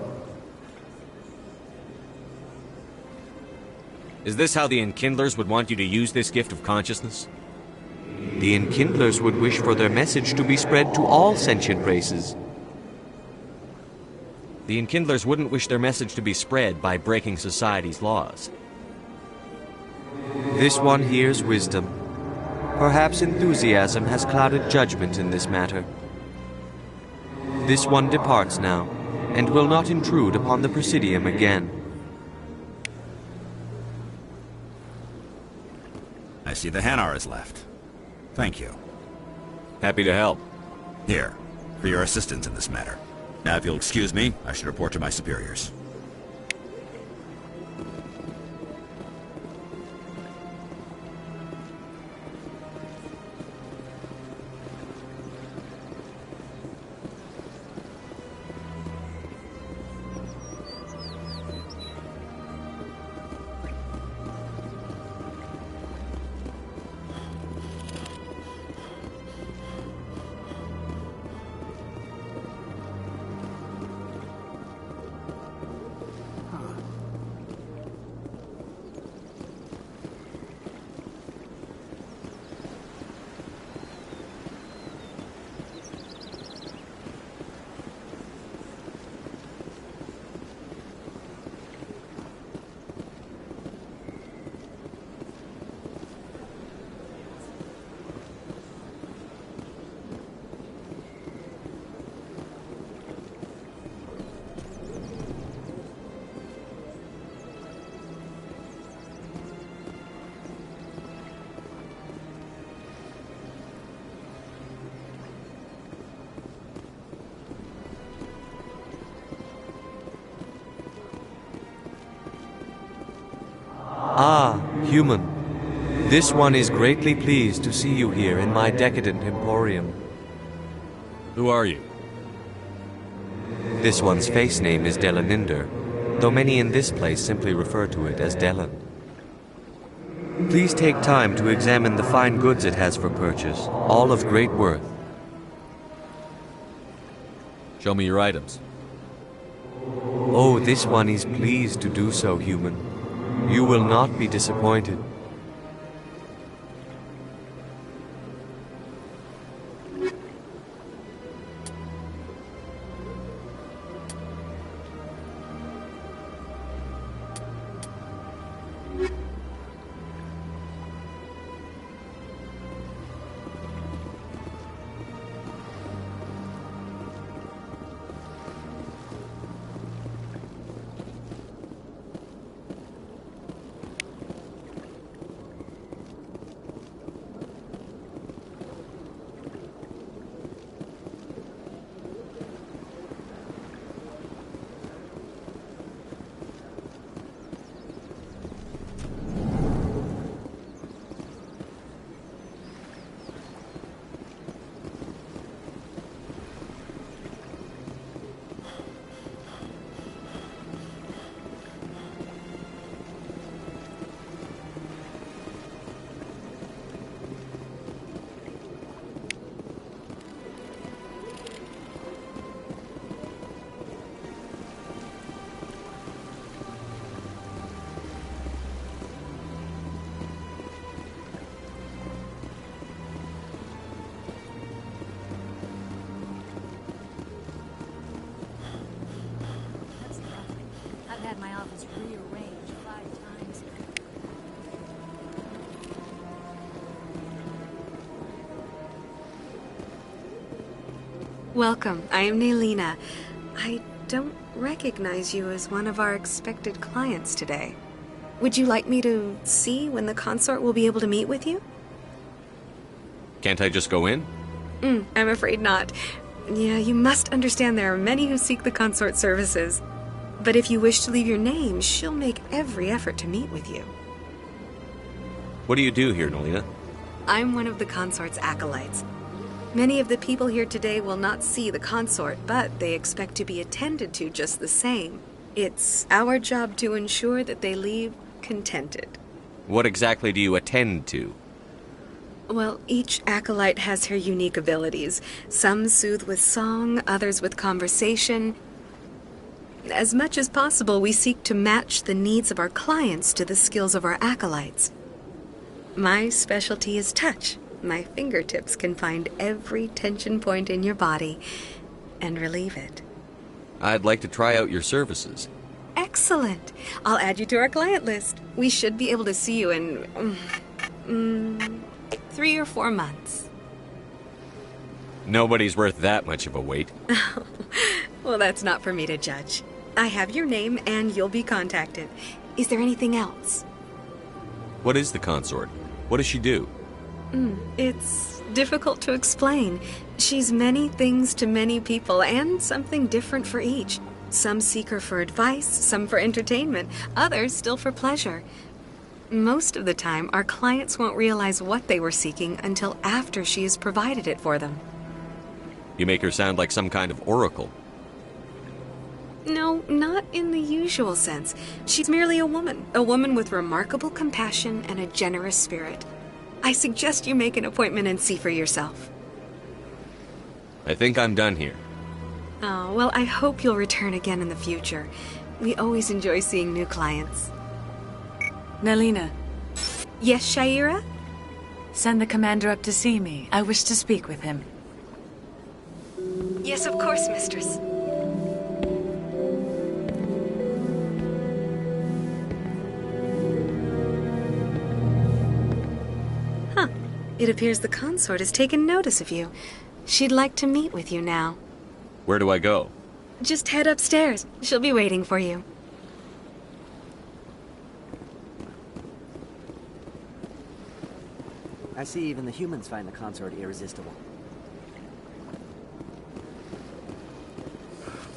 Is this how the Enkindlers would want you to use this gift of consciousness?
The Enkindlers would wish for their message to be spread to all sentient races.
The Enkindlers wouldn't wish their message to be spread by breaking society's laws.
This one hears wisdom. Perhaps enthusiasm has clouded judgment in this matter. This one departs now, and will not intrude upon the Presidium again.
I see the Hanar is left. Thank you.
Happy to help.
Here, for your assistance in this matter. Now, if you'll excuse me, I should report to my superiors.
Human, this one is greatly pleased to see you here in my decadent emporium.
Who are you?
This one's face name is Delaninder, though many in this place simply refer to it as Delan. Please take time to examine the fine goods it has for purchase, all of great worth.
Show me your items.
Oh, this one is pleased to do so, human. You will not be disappointed.
I've had my office rearranged 5 times.
Welcome. I am Nelina. I don't recognize you as one of our expected clients today. Would you like me to see when the consort will be able to meet with you?
Can't I just go in?
I'm afraid not. Yeah, you must understand there are many who seek the consort services. But if you wish to leave your name, she'll make every effort to meet with you.
What do you do here, Nelina?
I'm one of the consort's acolytes. Many of the people here today will not see the consort, but they expect to be attended to just the same. It's our job to ensure that they leave contented.
What exactly do you attend to?
Well, each acolyte has her unique abilities. Some soothe with song, others with conversation. As much as possible, we seek to match the needs of our clients to the skills of our acolytes. My specialty is touch. My fingertips can find every tension point in your body and relieve it.
I'd like to try out your services.
Excellent. I'll add you to our client list. We should be able to see you in 3 or 4 months.
Nobody's worth that much of a wait.
Well, that's not for me to judge. I have your name and you'll be contacted. Is there anything else?
What is the consort? What does she do?
It's difficult to explain. She's many things to many people and something different for each. Some seek her for advice, some for entertainment, others still for pleasure. Most of the time, our clients won't realize what they were seeking until after she has provided it for them.
You make her sound like some kind of oracle.
No, not in the usual sense. She's merely a woman with remarkable compassion and a generous spirit. I suggest you make an appointment and see for yourself.
I think I'm done here.
Oh, well, I hope you'll return again in the future. We always enjoy seeing new clients.
Nelina.
Yes, Shaira?
Send the commander up to see me. I wish to speak with him.
Yes, of course, mistress. It appears the consort has taken notice of you. She'd like to meet with you now.
Where do I go?
Just head upstairs. She'll be waiting for you.
I see even the humans find the consort irresistible.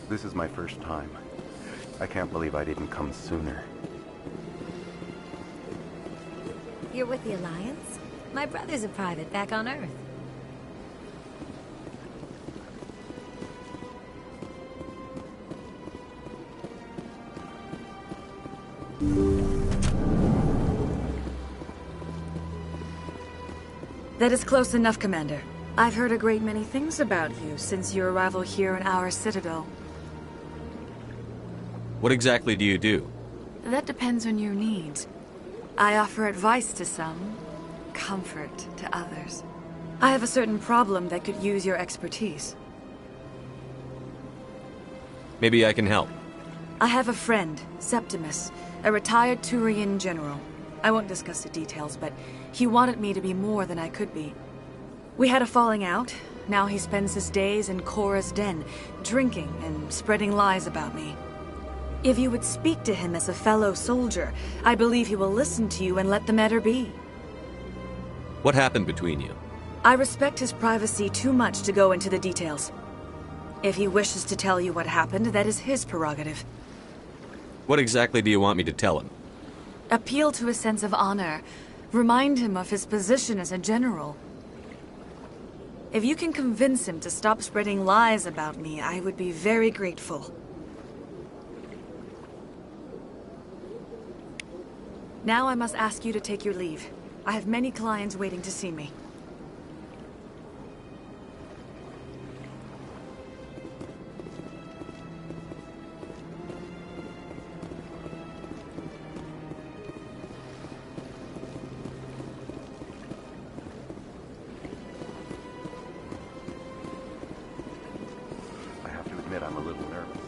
This is my first time. I can't believe I didn't come sooner.
You're with the Alliance? My brother's a private back on Earth.
That is close enough, Commander. I've heard a great many things about you since your arrival here in our citadel.
What exactly do you do?
That depends on your needs. I offer advice to some, comfort to others. I have a certain problem that could use your expertise.
Maybe I can help.
I have a friend, Septimus, a retired Turian general. I won't discuss the details, but he wanted me to be more than I could be. We had a falling out. Now he spends his days in Korra's den, drinking and spreading lies about me. If you would speak to him as a fellow soldier, I believe he will listen to you and let the matter be.
What happened between you?
I respect his privacy too much to go into the details. If he wishes to tell you what happened, that is his prerogative.
What exactly do you want me to tell him?
Appeal to his sense of honor. Remind him of his position as a general. If you can convince him to stop spreading lies about me, I would be very grateful. Now I must ask you to take your leave. I have many clients waiting to see me.
I have to admit I'm a little nervous.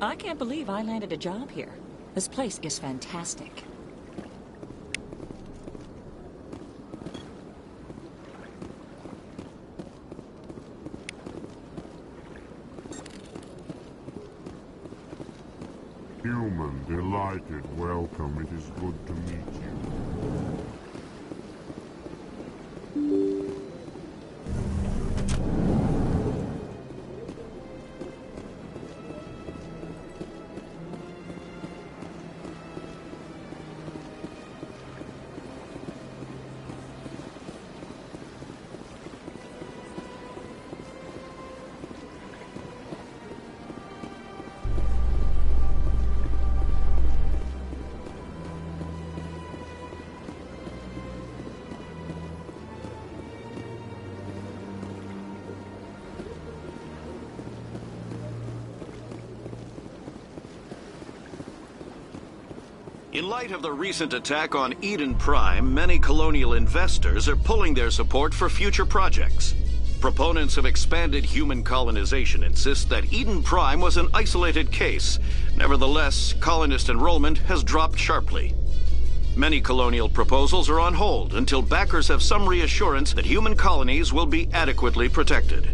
I can't believe I landed a job here. This place is fantastic.
Human, delighted, welcome. It is good to meet you.
In light of the recent attack on Eden Prime, many colonial investors are pulling their support for future projects. Proponents of expanded human colonization insist that Eden Prime was an isolated case. Nevertheless, colonist enrollment has dropped sharply. Many colonial proposals are on hold until backers have some reassurance that human colonies will be adequately protected.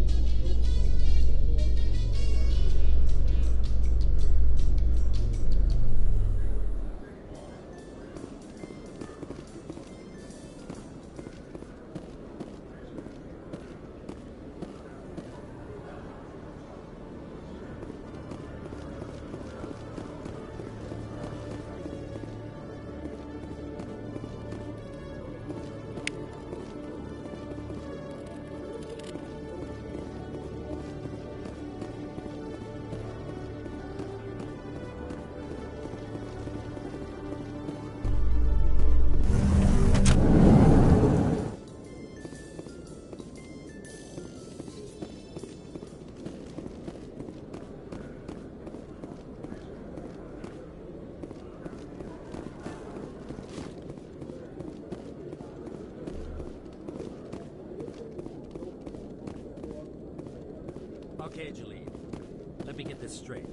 Let me get this straight.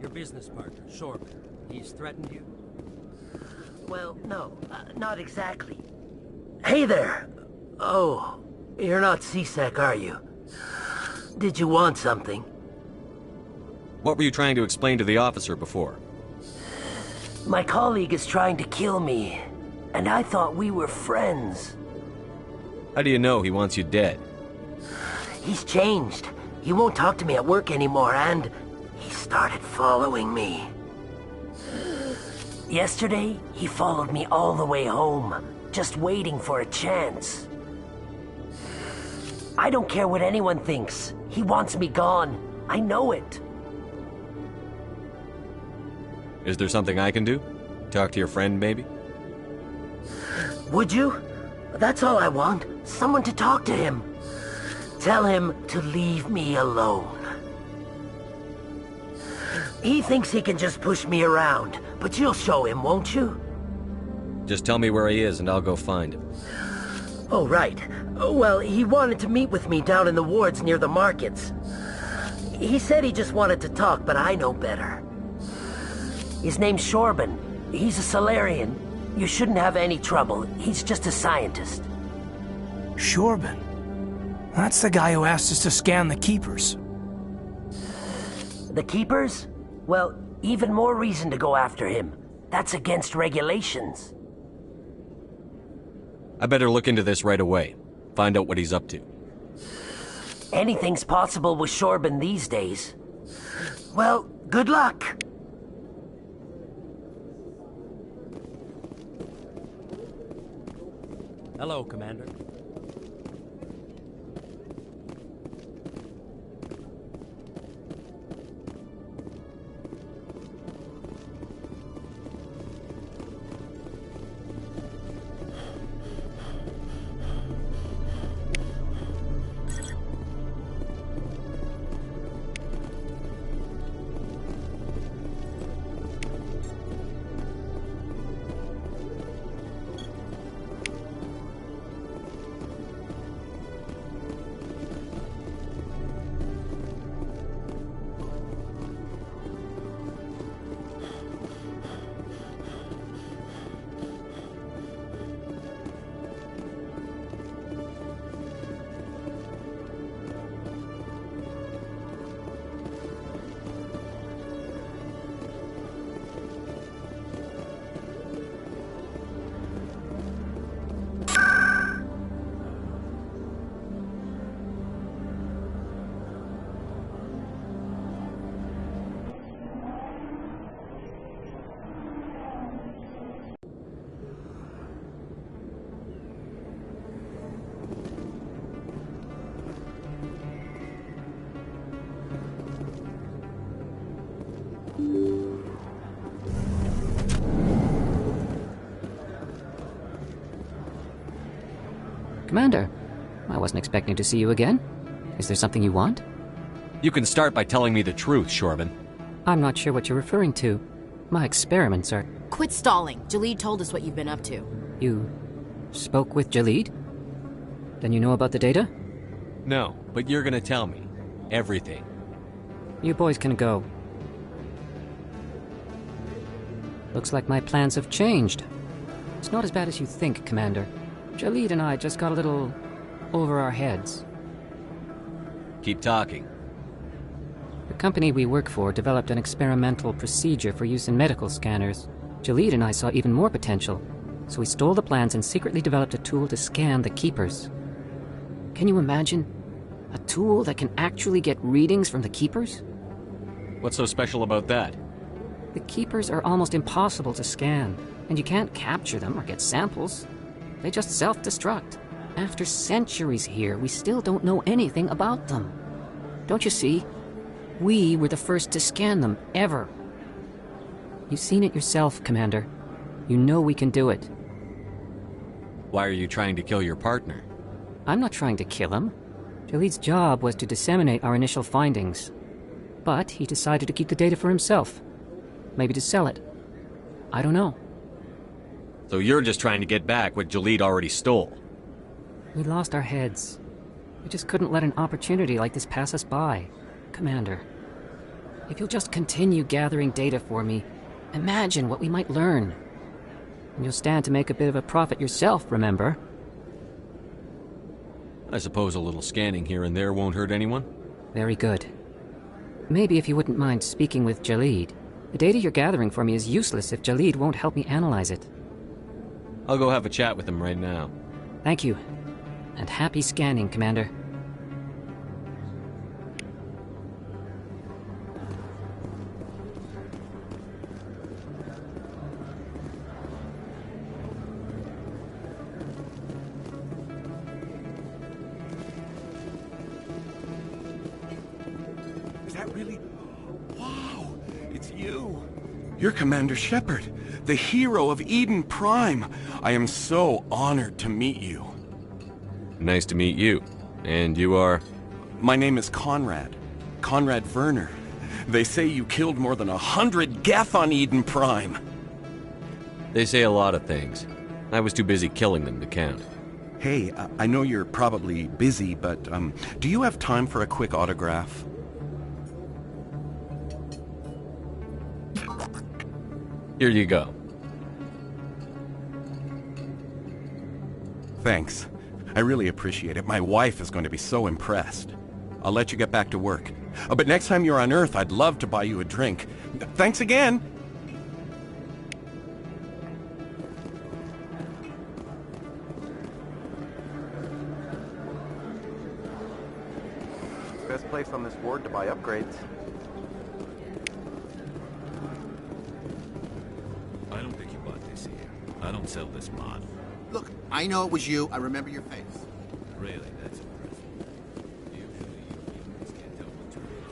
Your business partner, Shorb, he's threatened you?
Well, no, not exactly. Hey there! Oh, you're not C-Sec, are you? Did you want something?
What were you trying to explain to the officer before?
My colleague is trying to kill me, and I thought we were friends.
How do you know he wants you dead?
He's changed. He won't talk to me at work anymore, and he started following me. Yesterday, he followed me all the way home, just waiting for a chance. I don't care what anyone thinks. He wants me gone. I know it.
Is there something I can do? Talk to your friend, maybe?
Would you? That's all I want. Someone to talk to him. Tell him to leave me alone. He thinks he can just push me around, but you'll show him, won't you?
Just tell me where he is and I'll go find him.
Oh, right. Well, he wanted to meet with me down in the wards near the markets. He said he just wanted to talk, but I know better. His name's Shorban. He's a Solarian. You shouldn't have any trouble. He's just a scientist.
Shorban? That's the guy who asked us to scan the Keepers.
The Keepers? Well, even more reason to go after him. That's against regulations.
I better look into this right away. Find out what he's up to.
Anything's possible with Shorban these days. Well, good luck.
Hello, Commander.
Commander, I wasn't expecting to see you again. Is there something you want?
You can start by telling me the truth, Shorban.
I'm not sure what you're referring to. My experiments are...
Quit stalling. Jalid told us what you've been up to.
You spoke with Jalid? Then you know about the data?
No, but you're gonna tell me. Everything.
You boys can go. Looks like my plans have changed. It's not as bad as you think, Commander. Jalid and I just got a little over our heads.
Keep talking.
The company we work for developed an experimental procedure for use in medical scanners. Jalid and I saw even more potential, so we stole the plans and secretly developed a tool to scan the Keepers. Can you imagine? A tool that can actually get readings from the Keepers?
What's so special about that?
The Keepers are almost impossible to scan, and you can't capture them or get samples. They just self-destruct. After centuries here, we still don't know anything about them. Don't you see? We were the first to scan them, ever. You've seen it yourself, Commander. You know we can do it.
Why are you trying to kill your partner?
I'm not trying to kill him. Jalid's job was to disseminate our initial findings. But he decided to keep the data for himself. Maybe to sell it. I don't know.
So you're just trying to get back what Jalid already stole?
We lost our heads. We just couldn't let an opportunity like this pass us by, Commander. If you'll just continue gathering data for me, imagine what we might learn. And you'll stand to make a bit of a profit yourself, remember?
I suppose a little scanning here and there won't hurt anyone?
Very good. Maybe if you wouldn't mind speaking with Jalid. The data you're gathering for me is useless if Jalid won't help me analyze it.
I'll go have a chat with him right now.
Thank you. And happy scanning, Commander.
Is that really... Wow! It's you! You're Commander Shepard, the hero of Eden Prime. I am so honored to meet you.
Nice to meet you. And you are?
My name is Conrad. Conrad Werner. They say you killed more than 100 Geth on Eden Prime.
They say a lot of things. I was too busy killing them to count.
Hey, I know you're probably busy, but do you have time for a quick autograph?
Here you go.
Thanks. I really appreciate it. My wife is going to be so impressed. I'll let you get back to work. But next time you're on Earth, I'd love to buy you a drink. Thanks again!
Best place on this ward to buy upgrades.
I don't think you bought this here. I don't sell this mod.
Look, I know it was you. I remember your face.
Really, that's impressive. Usually humans can't tell what's real.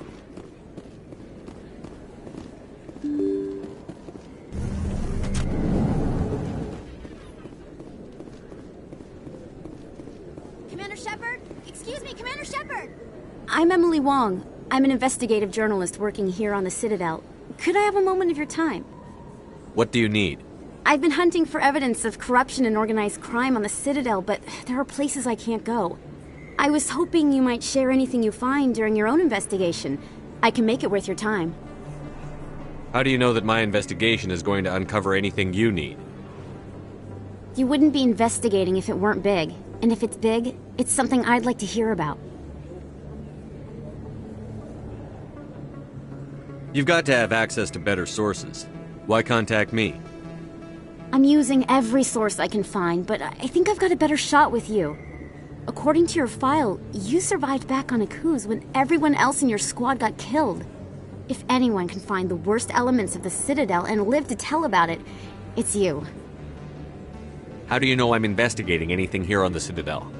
Commander Shepard? Excuse me, Commander Shepard! I'm Emily Wong. I'm an investigative journalist working here on the Citadel. Could I have a moment of your time?
What do you need?
I've been hunting for evidence of corruption and organized crime on the Citadel, but there are places I can't go. I was hoping you might share anything you find during your own investigation. I can make it worth your time.
How do you know that my investigation is going to uncover anything you need?
You wouldn't be investigating if it weren't big. And if it's big, it's something I'd like to hear about.
You've got to have access to better sources. Why contact me?
I'm using every source I can find, but I think I've got a better shot with you. According to your file, you survived back on Akuz when everyone else in your squad got killed. If anyone can find the worst elements of the Citadel and live to tell about it, it's you.
How do you know I'm investigating anything here on the Citadel?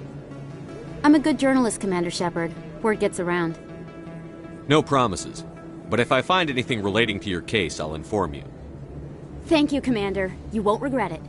I'm a good journalist, Commander Shepard. Word gets around.
No promises. But if I find anything relating to your case, I'll inform you.
Thank you, Commander. You won't regret it.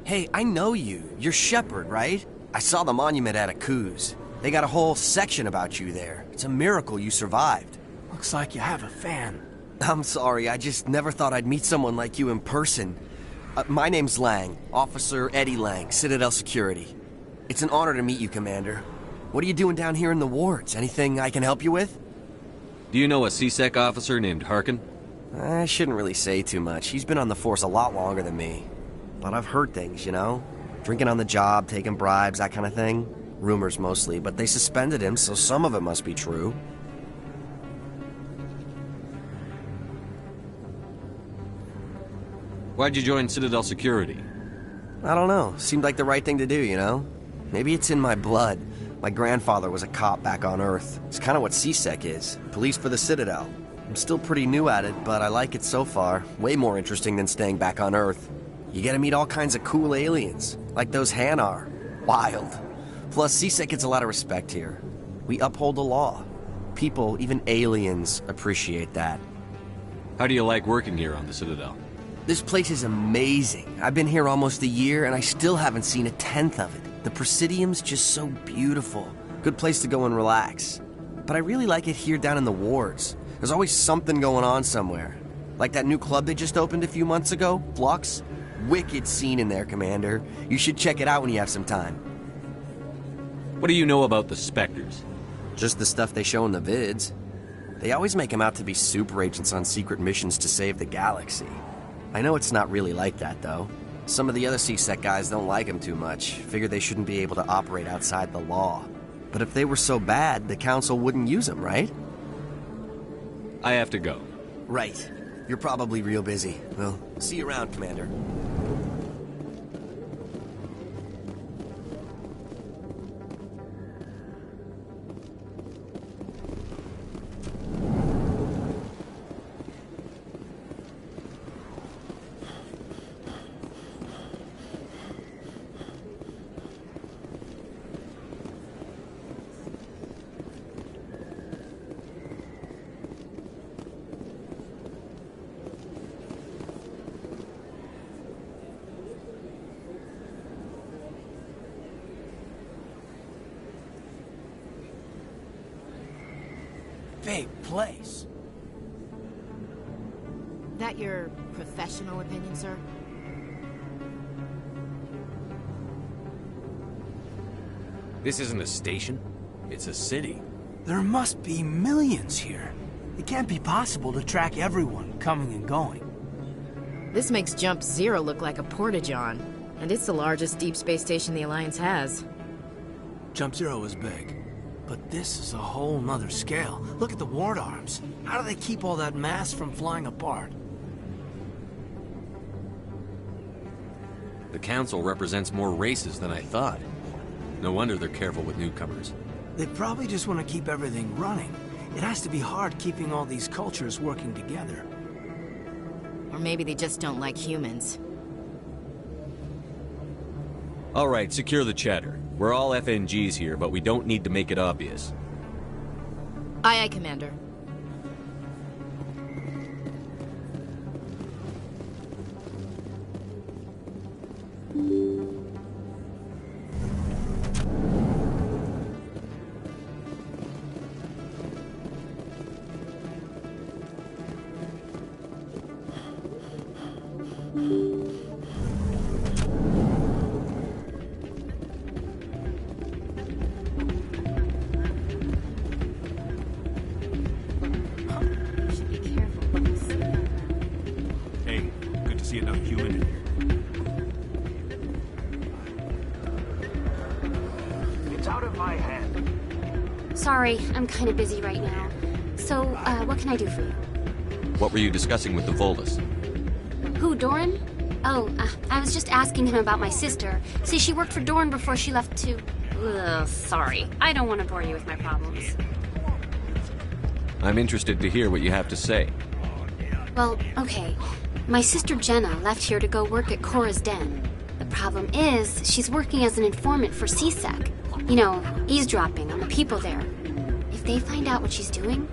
Hey, I know you. You're Shepard, right? I saw the monument at Akuz. They got a whole section about you there. It's a miracle you survived.
Looks like you have a fan.
I'm sorry, I just never thought I'd meet someone like you in person. My name's Lang, Officer Eddie Lang, Citadel Security. It's an honor to meet you, Commander. What are you doing down here in the wards? Anything I can help you with?
Do you know a CSEC officer named Harkin?
I shouldn't really say too much. He's been on the force a lot longer than me. But I've heard things, you know? Drinking on the job, taking bribes, that kind of thing. Rumors mostly, but they suspended him, so some of it must be true.
Why'd you join Citadel Security?
I don't know. Seemed like the right thing to do, you know? Maybe it's in my blood. My grandfather was a cop back on Earth. It's kind of what CSEC is. Police for the Citadel. I'm still pretty new at it, but I like it so far. Way more interesting than staying back on Earth. You get to meet all kinds of cool aliens, like those Hanar. Wild. Plus, CSEC gets a lot of respect here. We uphold the law. People, even aliens, appreciate that.
How do you like working here on the Citadel?
This place is amazing. I've been here almost a year, and I still haven't seen a tenth of it. The Presidium's just so beautiful. Good place to go and relax. But I really like it here down in the wards. There's always something going on somewhere. Like that new club they just opened a few months ago, Flux. Wicked scene in there, Commander. You should check it out when you have some time.
What do you know about the Spectres?
Just the stuff they show in the vids. They always make them out to be super agents on secret missions to save the galaxy. I know it's not really like that, though. Some of the other CSEC guys don't like them too much. Figure they shouldn't be able to operate outside the law. But if they were so bad, the Council wouldn't use them, right?
I have to go.
Right. You're probably real busy. Well, see you around, Commander.
Big place.
That your professional opinion, sir?
This isn't a station. It's a city.
There must be millions here. It can't be possible to track everyone coming and going.
This makes Jump Zero look like a porta-john, and it's the largest deep space station the Alliance has.
Jump Zero is big, but this is a whole nother scale. Look at the ward arms. How do they keep all that mass from flying apart?
The Council represents more races than I thought. No wonder they're careful with newcomers.
They probably just want to keep everything running. It has to be hard keeping all these cultures working together.
Or maybe they just don't like humans.
All right, secure the chatter. We're all FNGs here, but we don't need to make it obvious.
Aye, aye, Commander.
Hey, good to see another human in here.
It's out of my hand.
Sorry, I'm kind of busy right now. So, what can I do for you?
What were you discussing with the Volus?
Who, Doran? Oh, I was just asking him about my sister. See, she worked for Doran before she left to... Ugh, sorry. I don't want to bore you with my problems.
I'm interested to hear what you have to say.
Well, okay. My sister Jenna left here to go work at Cora's Den. The problem is, she's working as an informant for CSEC. You know, eavesdropping on the people there. If they find out what she's doing,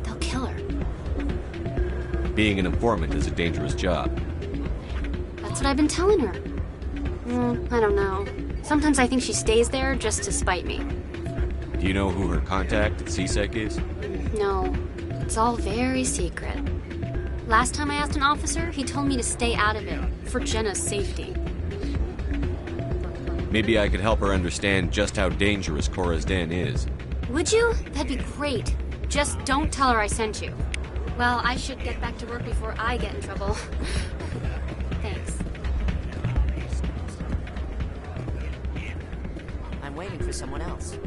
they'll kill her.
Being an informant is a dangerous job.
That's what I've been telling her. I don't know. Sometimes I think she stays there just to spite me.
Do you know who her contact at CSEC is?
No, it's all very secret. Last time I asked an officer, he told me to stay out of it, for Jenna's safety.
Maybe I could help her understand just how dangerous Cora's Den is.
Would you? That'd be great. Just don't tell her I sent you. Well, I should get back to work before I get in trouble. Thanks.
I'm waiting for someone else.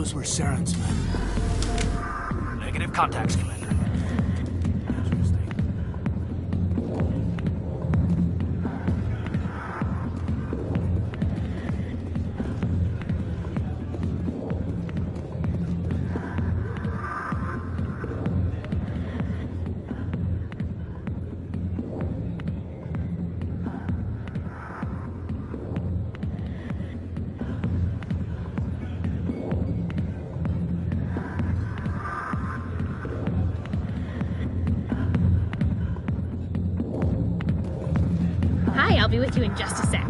those were Saren's men. Negative contacts, Commander.
Hi, I'll be with you in just a sec.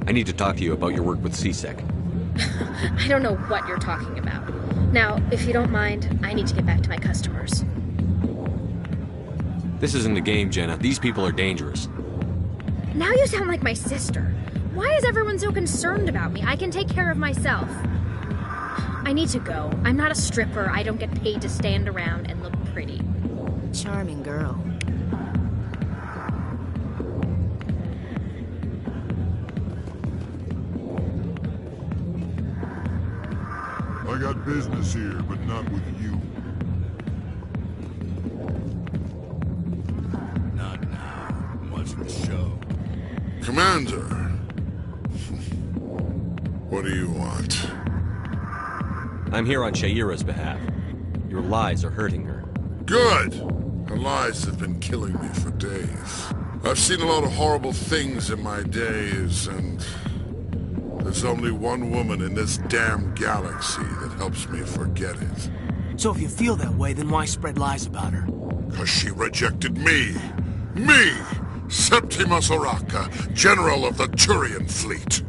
I need to talk to you about your work with CSEC.
I don't know what you're talking about. Now, if you don't mind, I need to get back to my customers.
This isn't a game, Jenna. These people are dangerous.
Now you sound like my sister. Why is everyone so concerned about me? I can take care of myself. I need to go. I'm not a stripper. I don't get paid to stand around and look pretty.
Charming girl.
I got business here, but not with you.
Not now. Much of the show.
Commander. What do you want?
I'm here on Shaira's behalf. Your lies are hurting her.
Good! Her lies have been killing me for days. I've seen a lot of horrible things in my days, and there's only one woman in this damn galaxy that helps me forget it.
So if you feel that way, then why spread lies about her?
'Cause she rejected me! Me! Septimus Oraka, General of the Turian Fleet!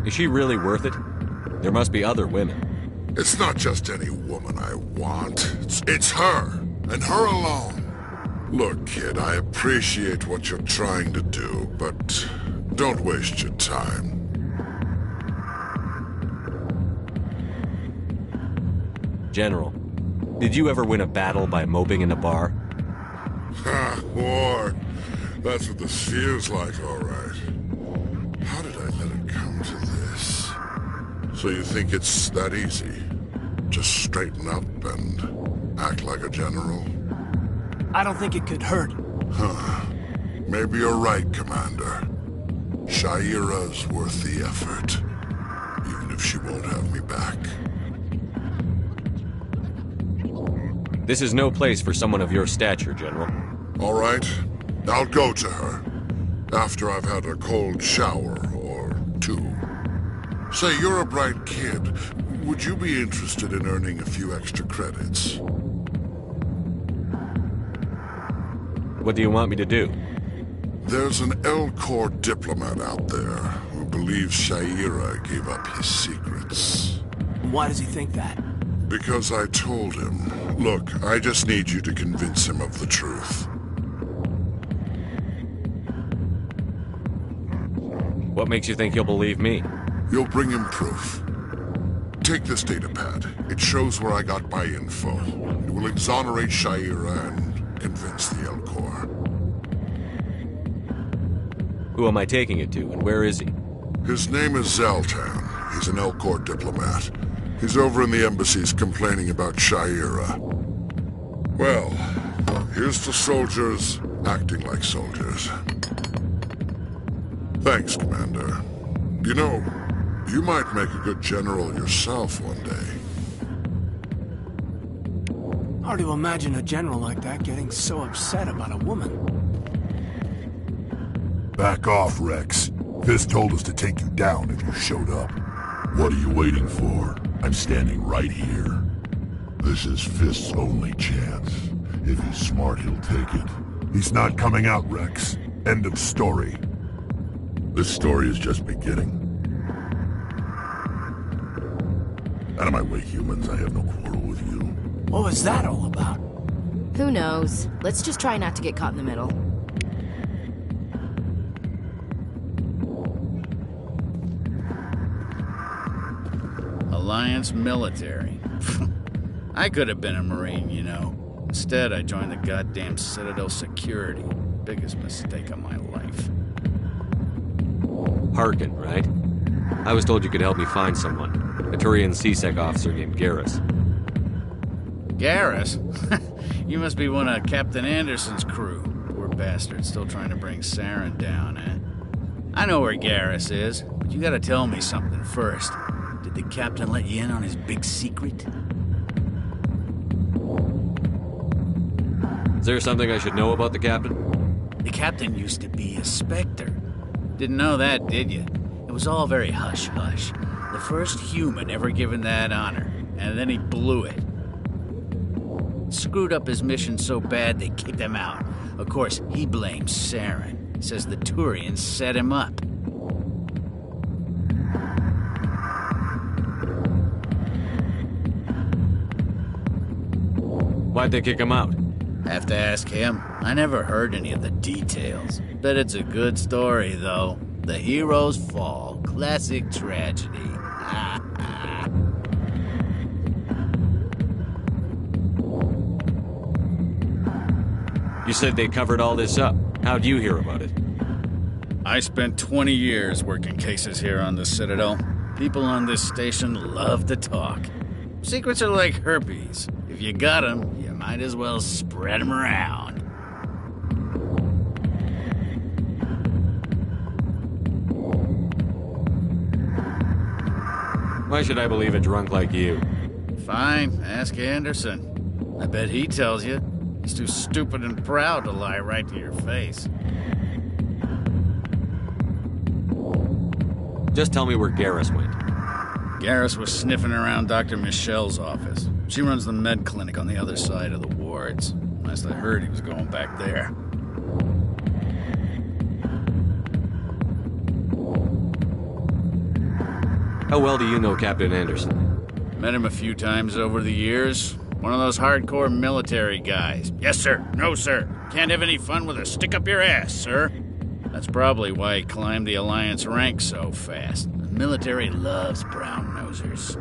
Is she really worth it? There must be other women.
It's not just any woman I want. It's her, and her alone. Look, kid, I appreciate what you're trying to do, but don't waste your time.
General, did you ever win a battle by moping in a bar?
Ha, war. That's what this feels like, all right. How did I let it come to this? So you think it's that easy? Just straighten up and act like a general?
I don't think it could hurt.
Huh. Maybe you're right, Commander. Shaira's worth the effort, even if she won't have me back.
This is no place for someone of your stature, General.
All right, I'll go to her, after I've had a cold shower or two. Say, you're a bright kid. Would you be interested in earning a few extra credits?
What do you want me to do?
There's an L-Corps diplomat out there who believes Shaira gave up his secrets.
Why does he think that?
Because I told him. Look, I just need you to convince him of the truth.
What makes you think he'll believe me?
You'll bring him proof. Take this datapad. It shows where I got my info. It will exonerate Shaira and convince the L-Corps.
Who am I taking it to, and where is he?
His name is Zaltan. He's an L-Corps diplomat. He's over in the embassies complaining about Shaira. Well, here's to soldiers acting like soldiers. Thanks, Commander. You know, you might make a good general yourself one day.
Hard to imagine a general like that getting so upset about a woman.
Back off, Rex. Fist told us to take you down if you showed up. What are you waiting for? I'm standing right here. This is Fist's only chance. If he's smart, he'll take it. He's not coming out, Rex. End of story. This story is just beginning. Out of my way, humans. I have no quarrel with you.
What was that all about?
Who knows? Let's just try not to get caught in the middle.
Alliance military. I could have been a Marine, you know. Instead, I joined the goddamn Citadel security. Biggest mistake of my life.
Harkin, right? I was told you could help me find someone. A Turian CSEC officer named Garrus.
Garrus? You must be one of Captain Anderson's crew. Poor bastard, still trying to bring Saren down, eh? I know where Garrus is, but you gotta tell me something first. Did the captain let you in on his big secret?
Is there something I should know about the captain?
The captain used to be a Spectre. Didn't know that, did you? It was all very hush-hush. The first human ever given that honor, and then he blew it. Screwed up his mission so bad they kicked him out. Of course, he blames Saren. Says the Turians set him up.
Why'd they kick him out?
Have to ask him. I never heard any of the details. Bet it's a good story, though. The hero's fall. Classic tragedy.
You said they covered all this up. How'd you hear about it?
I spent 20 years working cases here on the Citadel. People on this station love to talk. Secrets are like herpes. If you got them, you might as well spread them around.
Why should I believe a drunk like you?
Fine, ask Anderson. I bet he tells you. He's too stupid and proud to lie right to your face.
Just tell me where Garrus went.
Garrus was sniffing around Dr. Michelle's office. She runs the med clinic on the other side of the wards. Last I heard, he was going back there.
How well do you know Captain Anderson?
Met him a few times over the years. One of those hardcore military guys. Yes, sir. No, sir. Can't have any fun with a stick up your ass, sir. That's probably why he climbed the Alliance ranks so fast. The military loves brown-nosers.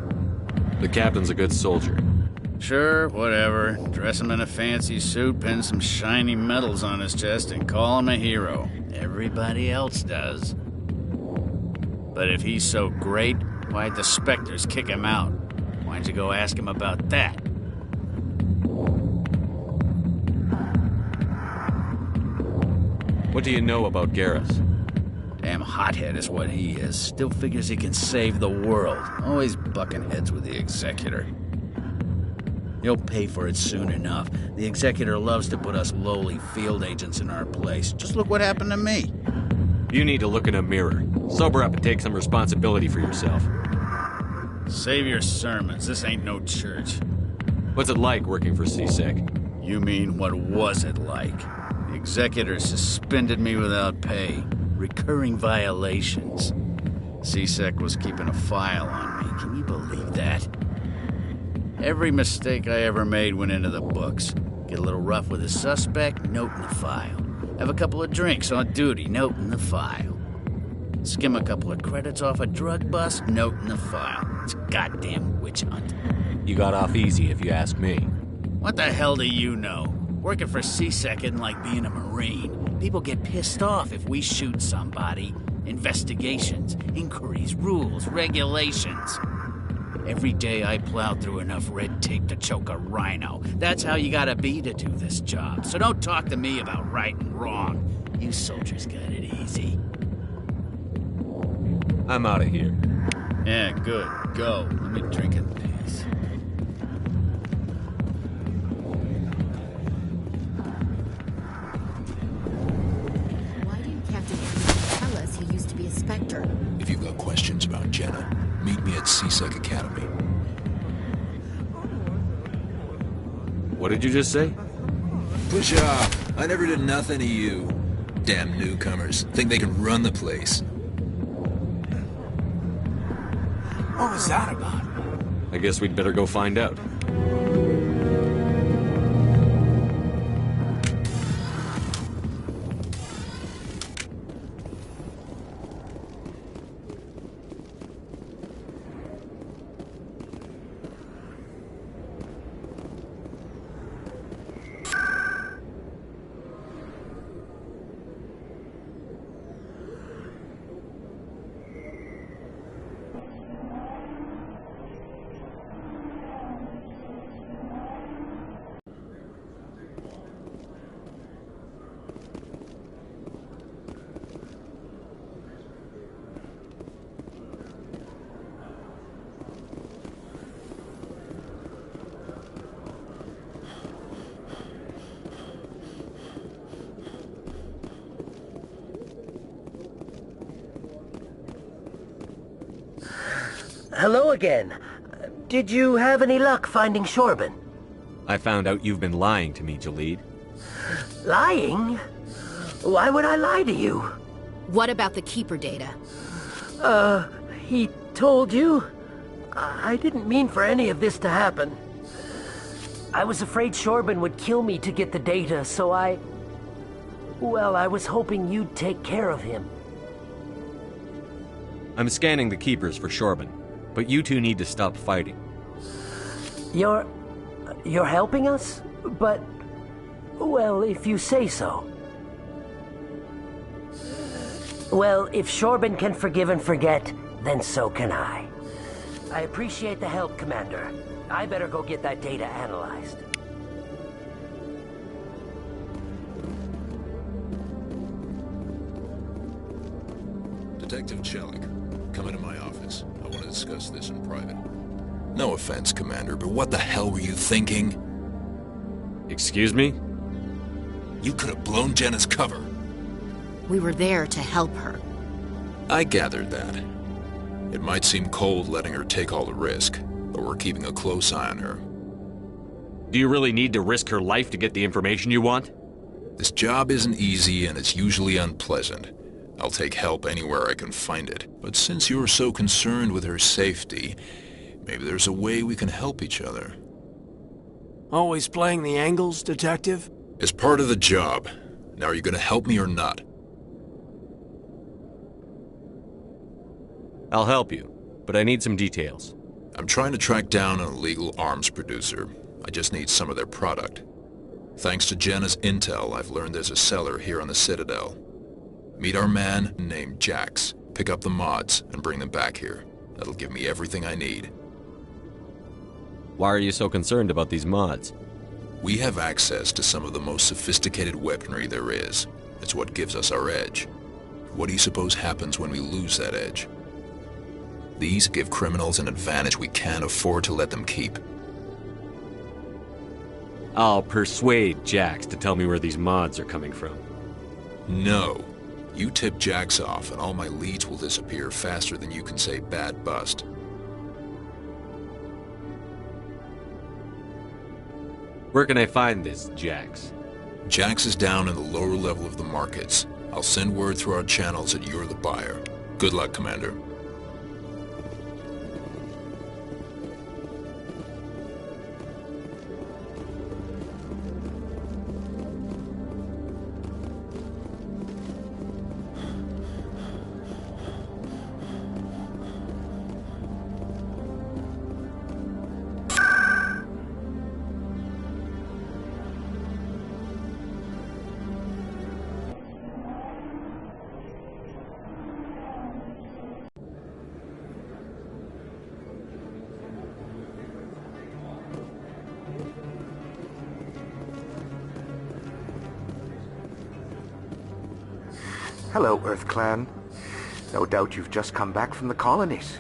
The captain's a good soldier.
Sure, whatever. Dress him in a fancy suit, pin some shiny medals on his chest, and call him a hero. Everybody else does. But if he's so great, why'd the Spectres kick him out? Why'd you go ask him about that?
What do you know about Garrus?
Damn hothead is what he is. Still figures he can save the world. Always bucking heads with the Executor. He'll pay for it soon enough. The Executor loves to put us lowly field agents in our place. Just look what happened to me.
You need to look in a mirror. Sober up and take some responsibility for yourself.
Save your sermons. This ain't no church.
What's it like working for CSEC?
You mean, what was it like? The Executor suspended me without pay. Recurring violations. CSEC was keeping a file on me. Can you believe that? Every mistake I ever made went into the books. Get a little rough with a suspect, note in the file. Have a couple of drinks on duty, note in the file. Skim a couple of credits off a drug bust, note in the file. It's a goddamn witch hunt.
You got off easy, if you ask me.
What the hell do you know? Working for CSEC isn't like being a Marine. People get pissed off if we shoot somebody. Investigations, inquiries, rules, regulations. Every day I plowed through enough red tape to choke a rhino. That's how you gotta be to do this job. So don't talk to me about right and wrong. You soldiers got it easy.
I'm out of here.
Yeah, good. Go. Let me drink in peace.
Why didn't Captain Anderson tell us he used to be a Spectre?
If you've got questions about Jenna, meet me at CSEC Academy.
What did you just say?
Push off. I never did nothing to you. Damn newcomers. Think they can run the place.
What was that about?
I guess we'd better go find out.
Hello again. Did you have any luck finding Shorben?
I found out you've been lying to me, Jalid.
Lying? Why would I lie to you?
What about the Keeper data?
He told you? I didn't mean for any of this to happen. I was afraid Shorben would kill me to get the data, so well, I was hoping you'd take care of him.
I'm scanning the Keepers for Shorben, but you two need to stop fighting.
You're helping us? But, well, if you say so. Well, if Shorben can forgive and forget, then so can I. I appreciate the help, Commander. I better go get that data analyzed.
Detective Chelik, come into my office. I want to discuss this in private. No offense, Commander, but what the hell were you thinking?
Excuse me?
You could have blown Jenna's cover.
We were there to help her.
I gathered that. It might seem cold letting her take all the risk, but we're keeping a close eye on her.
Do you really need to risk her life to get the information you want?
This job isn't easy and it's usually unpleasant. I'll take help anywhere I can find it. But since you're so concerned with her safety, maybe there's a way we can help each other.
Always playing the angles, Detective?
It's part of the job. Now are you gonna help me or not?
I'll help you, but I need some details.
I'm trying to track down an illegal arms producer. I just need some of their product. Thanks to Jenna's intel, I've learned there's a seller here on the Citadel. Meet our man named Jax. Pick up the mods and bring them back here. That'll give me everything I need.
Why are you so concerned about these mods?
We have access to some of the most sophisticated weaponry there is. It's what gives us our edge. What do you suppose happens when we lose that edge? These give criminals an advantage we can't afford to let them keep.
I'll persuade Jax to tell me where these mods are coming from.
No. You tip Jax off and all my leads will disappear faster than you can say bad bust.
Where can I find this Jax?
Jax is down in the lower level of the markets. I'll send word through our channels that you're the buyer. Good luck, Commander.
Hello, Earth Clan. No doubt you've just come back from the colonies.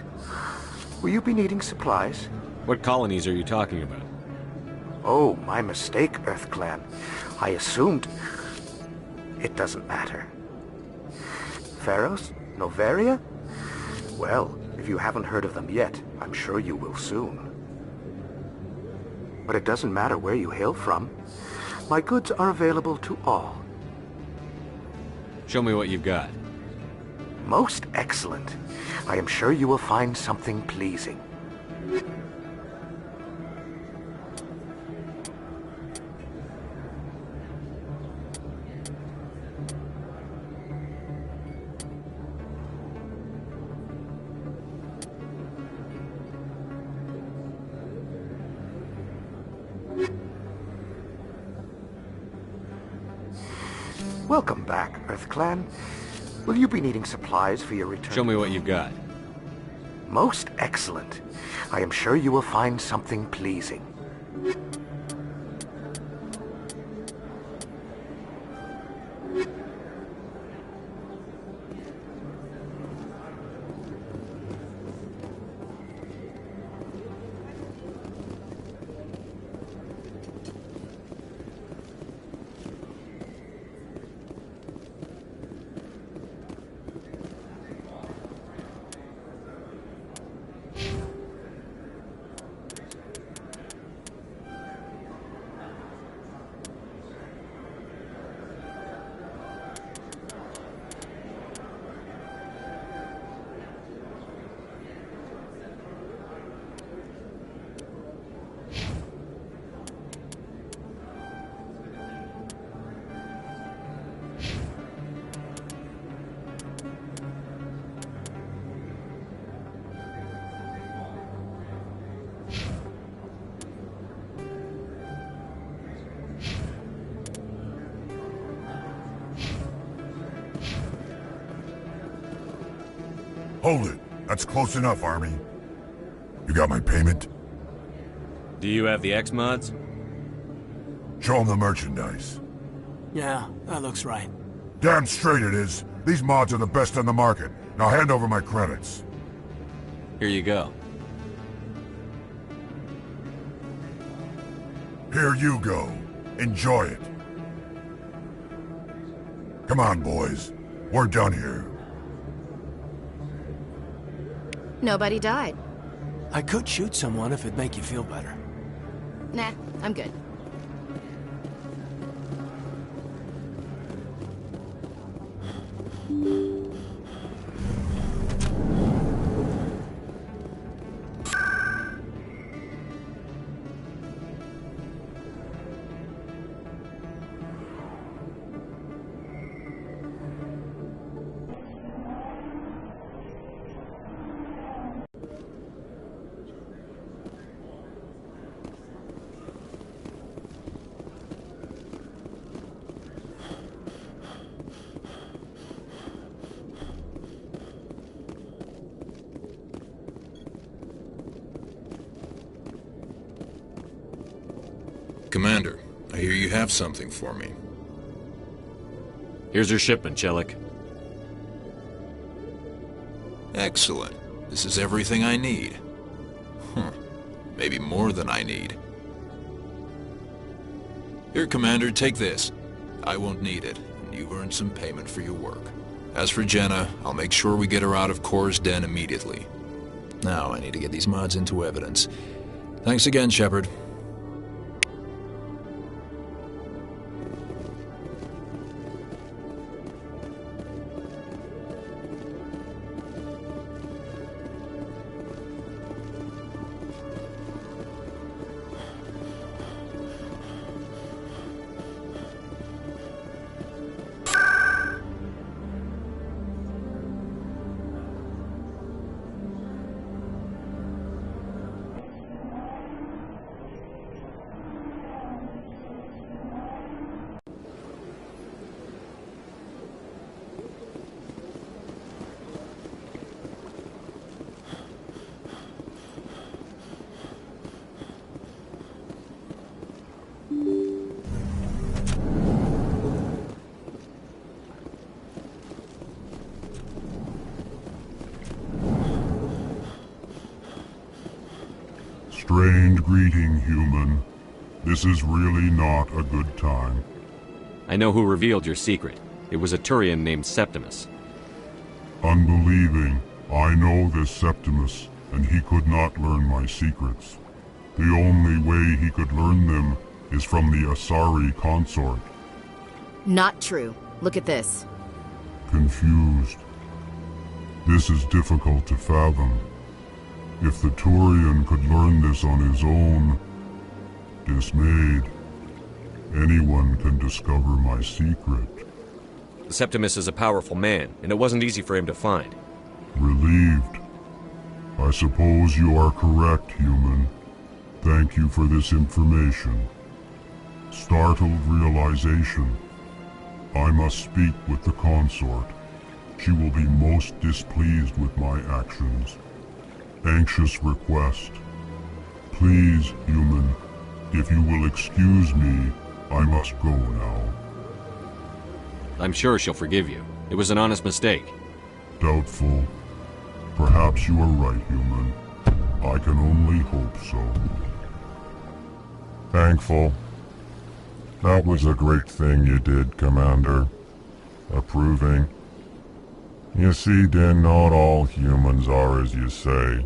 Will you be needing supplies?
What colonies are you talking about?
Oh, my mistake, Earth Clan. I assumed... It doesn't matter. Pharos? Novaria? Well, if you haven't heard of them yet, I'm sure you will soon. But it doesn't matter where you hail from. My goods are available to all.
Show me what you've got.
Most excellent. I am sure you will find something pleasing. Welcome back, Earth Clan. Will you be needing supplies for your return?
Show me what you've got.
Most excellent. I am sure you will find something pleasing.
Hold it. That's close enough, Army. You got my payment?
Do you have the X-Mods?
Show them the merchandise.
Yeah, that looks right.
Damn straight it is. These mods are the best on the market. Now hand over my credits.
Here you go.
Here you go. Enjoy it. Come on, boys. We're done here.
Nobody died.
I could shoot someone if it'd make you feel better.
Nah, I'm good.
Commander, I hear you have something for me.
Here's your shipment, Chelik.
Excellent. This is everything I need. Maybe more than I need. Here, Commander, take this. I won't need it, and you've earned some payment for your work. As for Jenna, I'll make sure we get her out of Core's den immediately. Now, I need to get these mods into evidence. Thanks again, Shepard.
Strange greeting, human. This is really not a good time.
I know who revealed your secret. It was a Turian named Septimus.
Unbelieving, I know this Septimus, and he could not learn my secrets. The only way he could learn them is from the Asari consort.
Not true. Look at this.
Confused. This is difficult to fathom. If the Turian could learn this on his own, dismayed, anyone can discover my secret.
Septimus is a powerful man, and it wasn't easy for him to find.
Relieved. I suppose you are correct, human. Thank you for this information. Startled realization. I must speak with the consort. She will be most displeased with my actions. Anxious request. Please, human, if you will excuse me, I must go now.
I'm sure she'll forgive you. It was an honest mistake.
Doubtful. Perhaps you are right, human. I can only hope so. Thankful. That was a great thing you did, Commander. Approving. You see, then not all humans are as you say.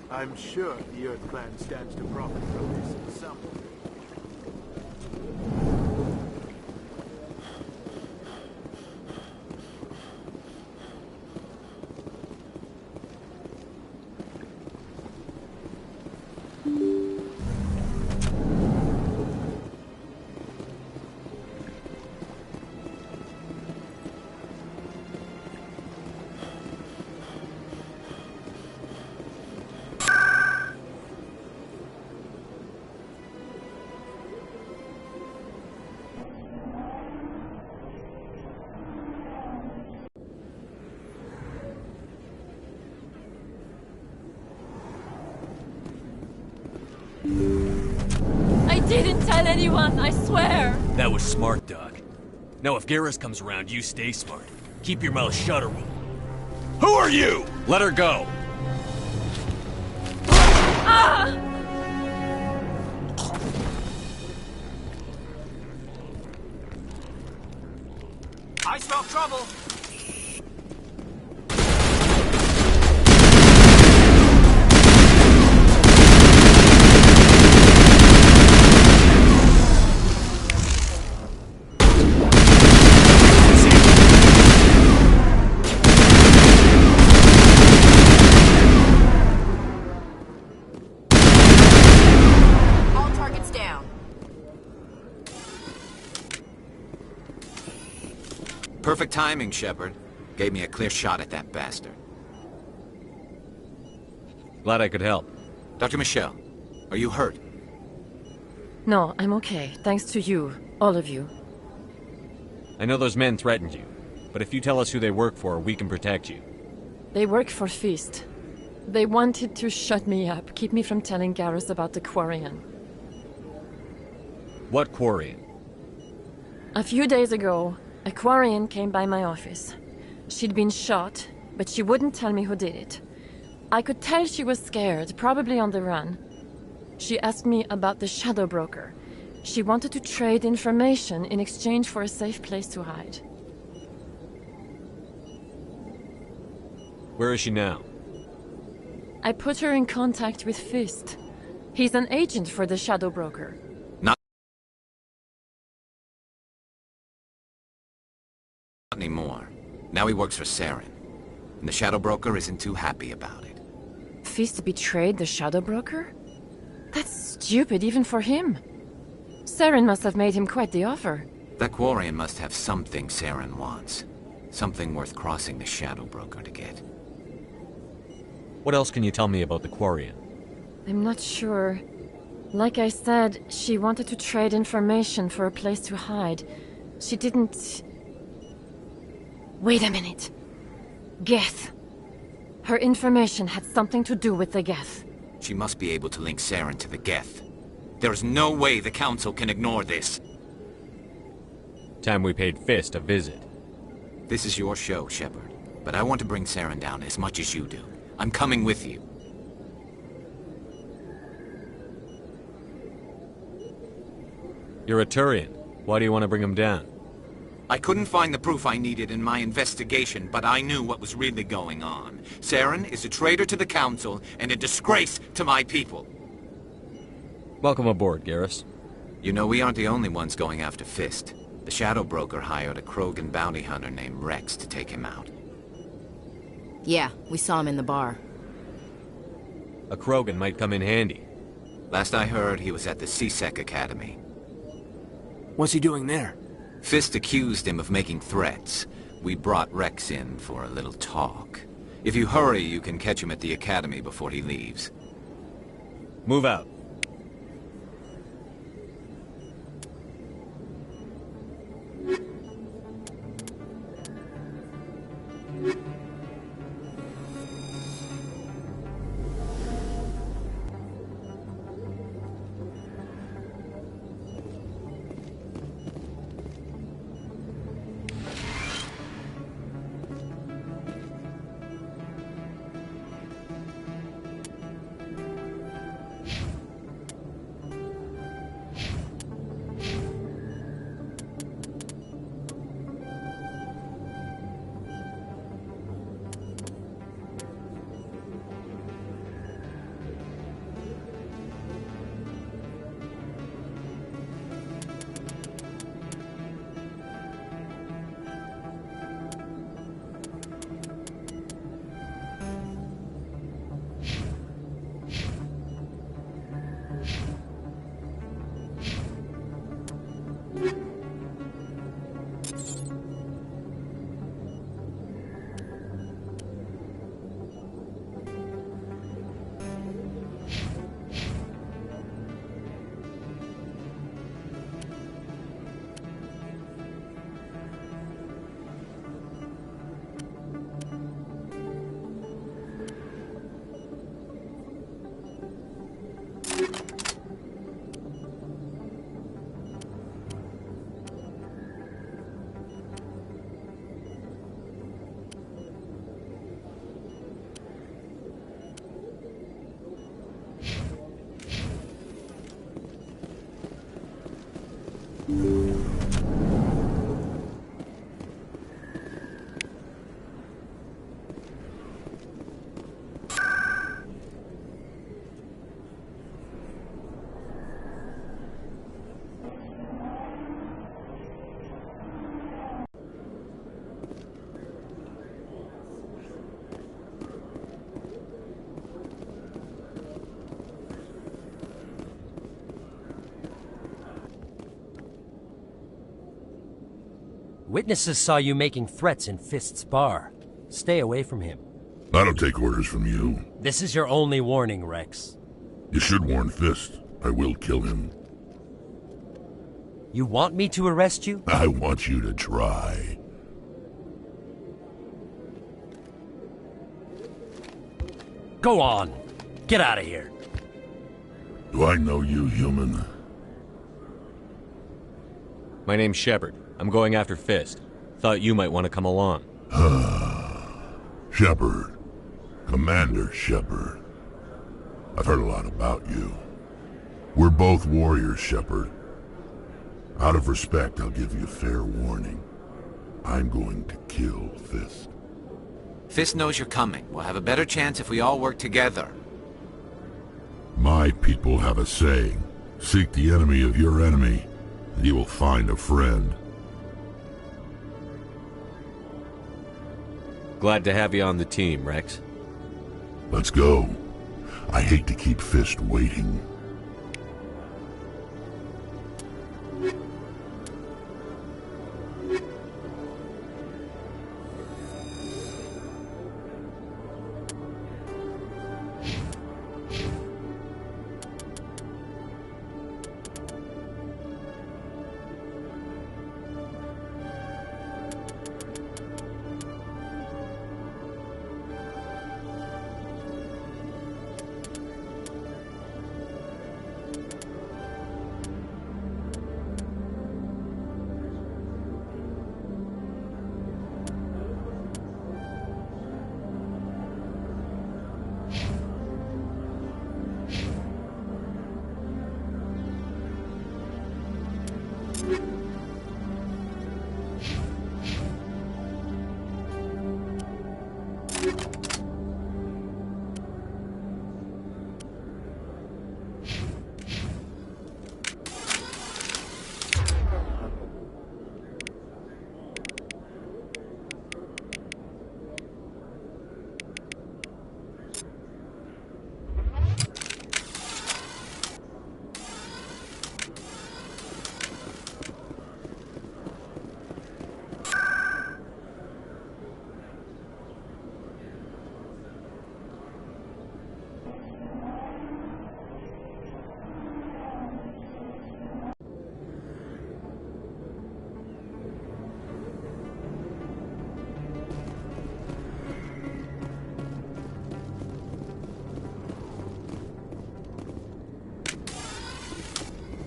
I'm sure the Earth Clan stands to profit from this in some way.
didn't tell anyone, I swear.
That was smart, Doc. Now if Garrus comes around, you stay smart. Keep your mouth shut or we'll... Who are you? Let her go.
Ah!
I smell trouble.
All targets down.
Perfect timing, Shepard. Gave me a clear shot at that bastard.
Glad I could help.
Dr. Michelle, are you hurt?
No, I'm okay. Thanks to you. All of you.
I know those men threatened you, but if you tell us who they work for, we can protect you.
They work for Feast. They wanted to shut me up, keep me from telling Garrus about the Quarian.
What Quarian?
A few days ago, a Quarian came by my office. She'd been shot, but she wouldn't tell me who did it. I could tell she was scared, probably on the run. She asked me about the Shadow Broker. She wanted to trade information in exchange for a safe place to hide.
Where is she now?
I put her in contact with Fist. He's an agent for the Shadow Broker.
Not anymore. Now he works for Saren. And the Shadow Broker isn't too happy about it.
Fist betrayed the Shadow Broker? That's stupid even for him. Saren must have made him quite the offer.
That Quarian must have something Saren wants. Something worth crossing the Shadow Broker to get.
What else can you tell me about the Quarian?
I'm not sure. Like I said, she wanted to trade information for a place to hide. She didn't... Wait a minute. Geth. Her information had something to do with the Geth.
She must be able to link Saren to the Geth. There is no way the Council can ignore this.
Time we paid Fist a visit.
This is your show, Shepard. But I want to bring Saren down as much as you do. I'm coming with you.
You're a Turian. Why do you want to bring him down?
I couldn't find the proof I needed in my investigation, but I knew what was really going on. Saren is a traitor to the Council and a disgrace to my people.
Welcome aboard, Garrus.
You know, we aren't the only ones going after Fist. The Shadow Broker hired a Krogan bounty hunter named Rex to take him out.
Yeah, we saw him in the bar.
A Krogan might come in handy.
Last I heard, he was at the CSEC Academy.
What's he doing there?
Fist accused him of making threats. We brought Rex in for a little talk. If you hurry, you can catch him at the Academy before he leaves.
Move out.
Witnesses saw you making threats in Fist's bar. Stay away from him.
I don't take orders from you.
This is your only warning, Rex.
You should warn Fist. I will kill him.
You want me to arrest you?
I want you to try.
Go on. Get out of here.
Do I know you, human?
My name's Shepard. I'm going after Fist. Thought you might want to come along.
Shepard. Commander Shepard. I've heard a lot about you. We're both warriors, Shepard. Out of respect, I'll give you a fair warning. I'm going to kill Fist.
Fist knows you're coming. We'll have a better chance if we all work together.
My people have a saying. Seek the enemy of your enemy, and you will find a friend.
Glad to have you on the team, Rex.
Let's go. I hate to keep Fist waiting.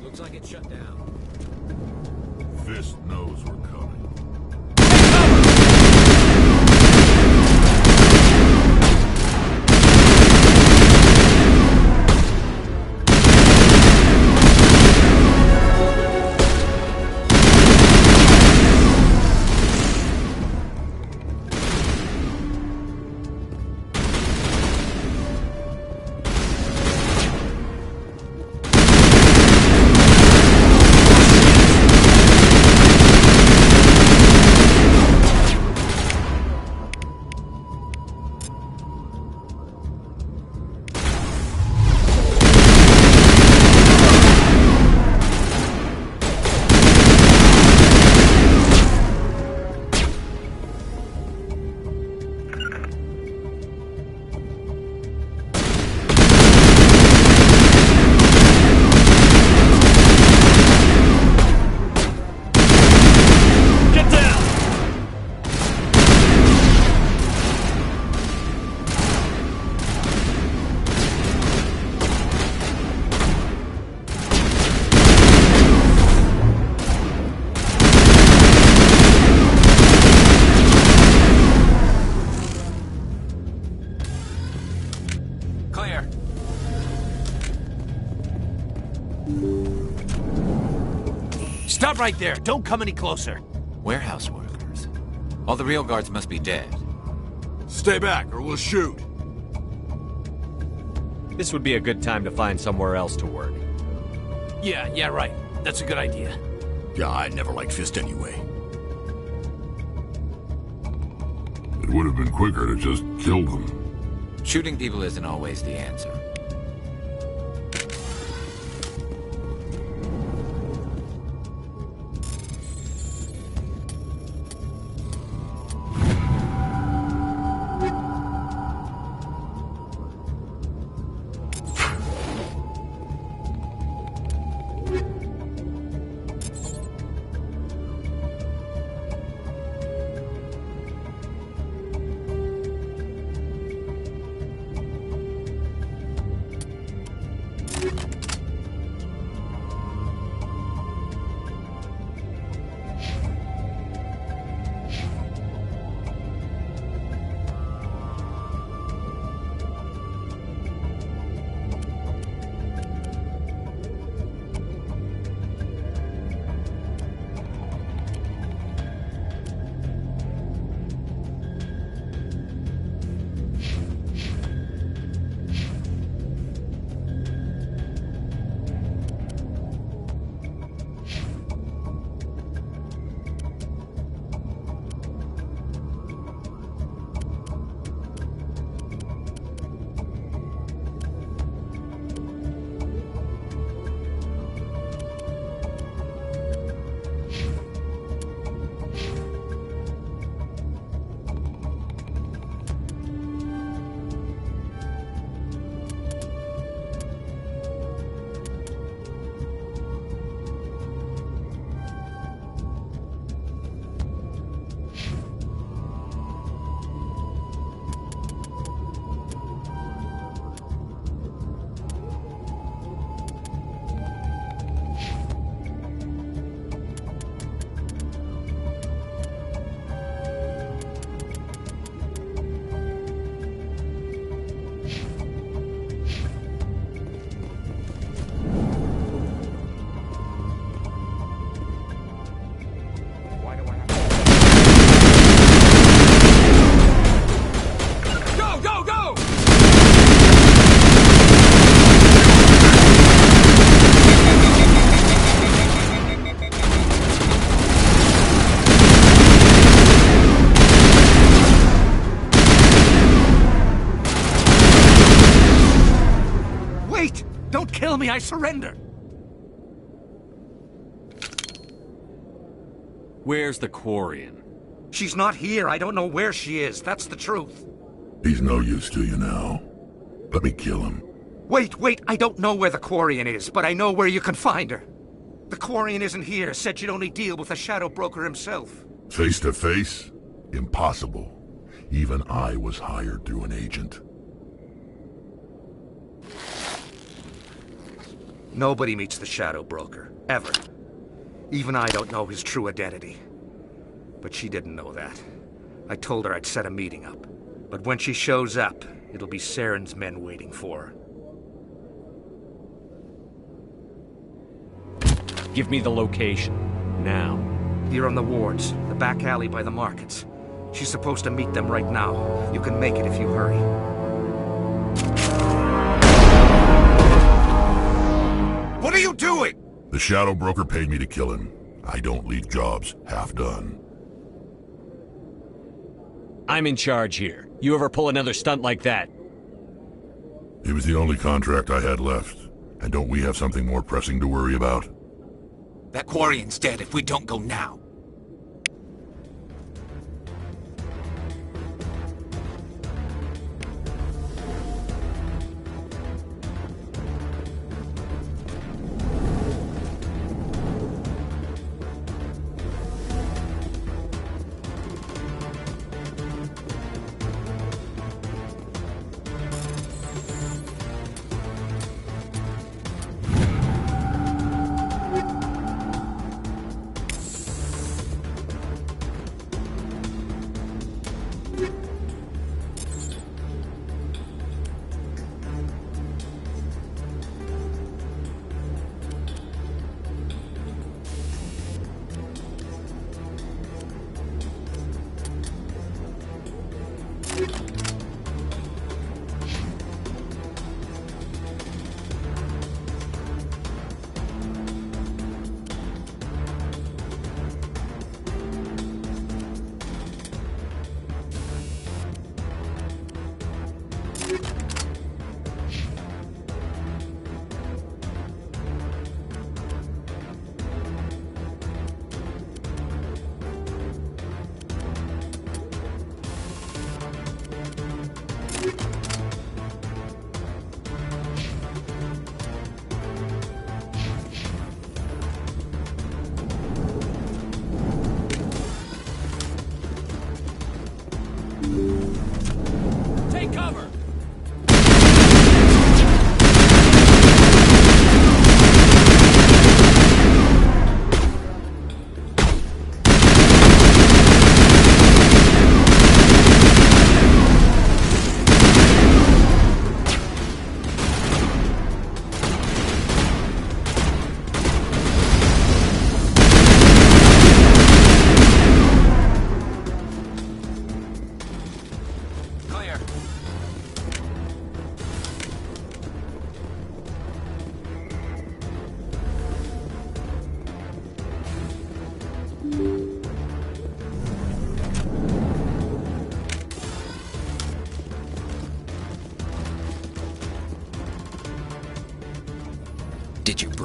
Looks like it's shut down.
Fist knows we're coming.
right there. Don't come any closer.
Warehouse workers. All the real guards must be dead.
Stay back, or we'll shoot.
This would be a good time to find somewhere else to work.
Yeah, right. That's a good idea.
Yeah, I never liked Fist anyway.
It would have been quicker to just kill them.
Shooting people isn't always the answer.
Kill me, I surrender!
Where's the Quarian?
She's not here. I don't know where she is. That's the truth.
He's no use to you now. Let me kill him.
Wait. I don't know where the Quarian is, but I know where you can find her. The Quarian isn't here. Said she'd only deal with the Shadow Broker himself.
Face to face? Impossible. Even I was hired through an agent.
Nobody meets the Shadow Broker, ever. Even I don't know his true identity. But she didn't know that. I told her I'd set a meeting up. But when she shows up, it'll be Saren's men waiting for her.
Give me the location. Now.
Here on the wards, the back alley by the markets. She's supposed to meet them right now. You can make it if you hurry.
What are you doing?
The Shadow Broker paid me to kill him. I don't leave jobs half done.
I'm in charge here. You ever pull another stunt like that?
It was the only contract I had left. And don't we have something more pressing to worry about?
That Quarian's dead if we don't go now.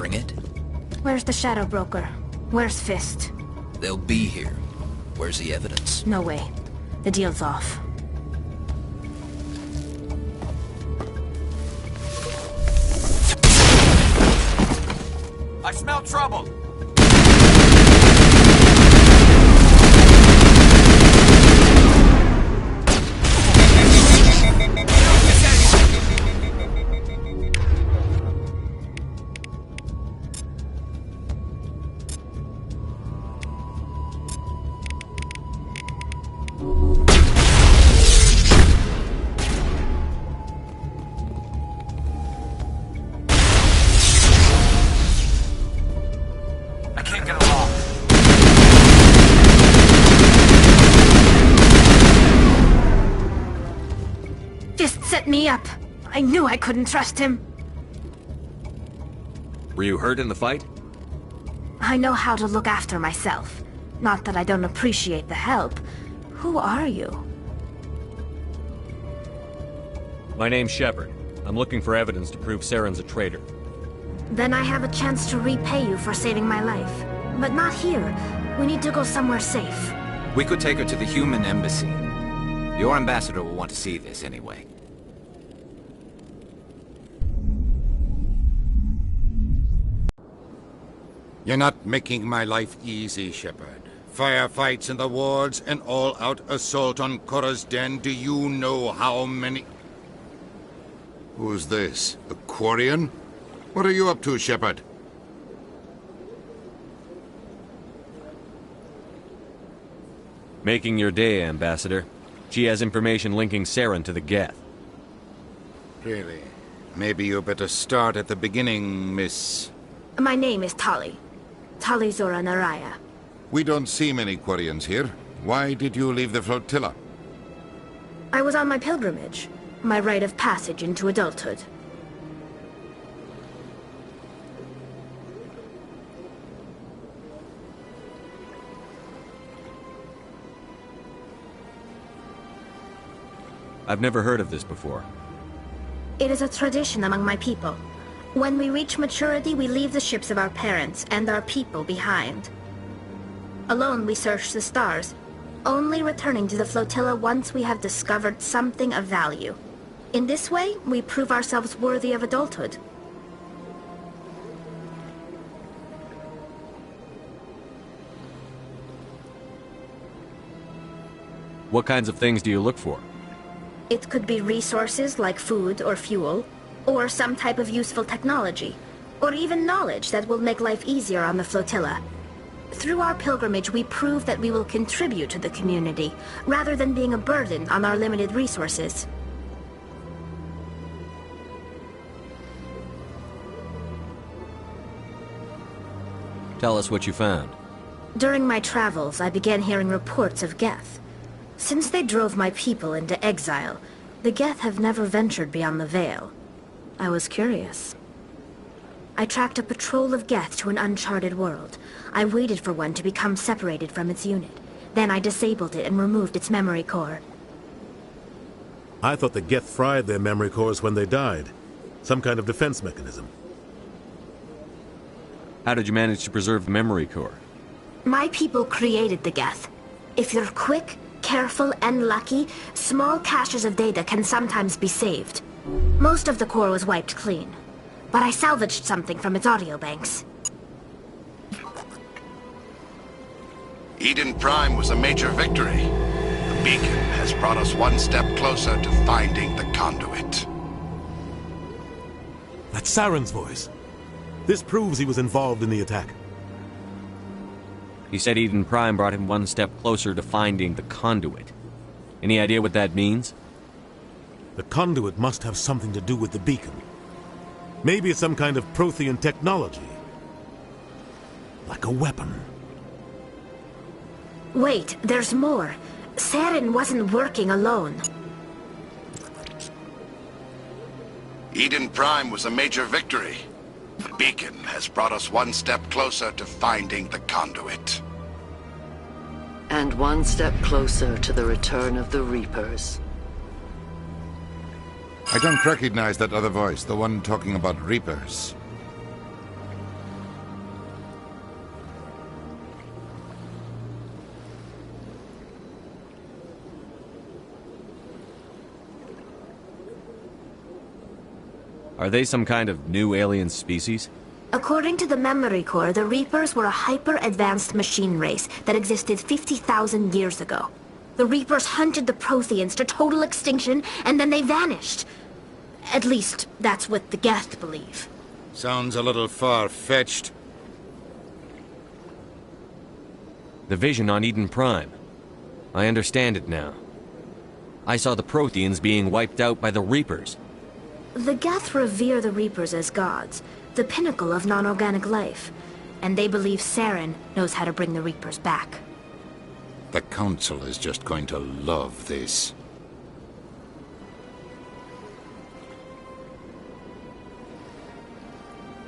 bring it?
Where's the Shadow Broker? Where's Fist?
They'll be here. Where's the evidence?
No way. The deal's off.
I smell trouble!
Set me up. I knew I couldn't trust him.
Were you hurt in the fight?
I know how to look after myself. Not that I don't appreciate the help. Who are you?
My name's Shepard. I'm looking for evidence to prove Saren's a traitor.
Then I have a chance to repay you for saving my life. But not here. We need to go somewhere safe.
We could take her to the human embassy. Your ambassador will want to see this anyway.
You're not making my life easy, Shepard. Firefights in the wards, an all-out assault on Korra's den. Do you know how many...
Who's this? A Quarian? What are you up to, Shepard?
Making your day, Ambassador. She has information linking Saren to the Geth.
Really? Maybe you better start at the beginning, Miss...
My name is Tali. Tali Zora Naraya.
We don't see many Quarians here. Why did you leave the flotilla?
I was on my pilgrimage. My rite of passage into adulthood.
I've never heard of this before.
It is a tradition among my people. When we reach maturity, we leave the ships of our parents and our people behind. Alone, we search the stars, only returning to the flotilla once we have discovered something of value. In this way, we prove ourselves worthy of adulthood.
What kinds of things do you look for?
It could be resources like food or fuel, or some type of useful technology, or even knowledge that will make life easier on the flotilla. Through our pilgrimage, we prove that we will contribute to the community, rather than being a burden on our limited resources.
Tell us what you found.
During my travels, I began hearing reports of Geth. Since they drove my people into exile, the Geth have never ventured beyond the Veil. I was curious. I tracked a patrol of Geth to an uncharted world. I waited for one to become separated from its unit. Then I disabled it and removed its memory core.
I thought the Geth fried their memory cores when they died. Some kind of defense mechanism.
How did you manage to preserve the memory core?
My people created the Geth. If you're quick, careful, and lucky, small caches of data can sometimes be saved. Most of the core was wiped clean, but I salvaged something from its audio banks.
Eden Prime was a major victory. The beacon has brought us one step closer to finding the conduit.
That's Saren's voice. This proves he was involved in the attack.
He said Eden Prime brought him one step closer to finding the conduit. Any idea what that means?
The conduit must have something to do with the beacon. Maybe it's some kind of Prothean technology. Like a weapon.
Wait, there's more. Saren wasn't working alone.
Eden Prime was a major victory. The beacon has brought us one step closer to finding the conduit.
And one step closer to the return of the Reapers.
I don't recognize that other voice, the one talking about Reapers.
Are they some kind of new alien species?
According to the Memory Core, the Reapers were a hyper-advanced machine race that existed 50,000 years ago. The Reapers hunted the Protheans to total extinction, and then they vanished. At least, that's what the Geth believe.
Sounds a little far-fetched.
The vision on Eden Prime. I understand it now. I saw the Protheans being wiped out by the Reapers.
The Geth revere the Reapers as gods, the pinnacle of non-organic life, and they believe Saren knows how to bring the Reapers back.
The Council is just going to love this.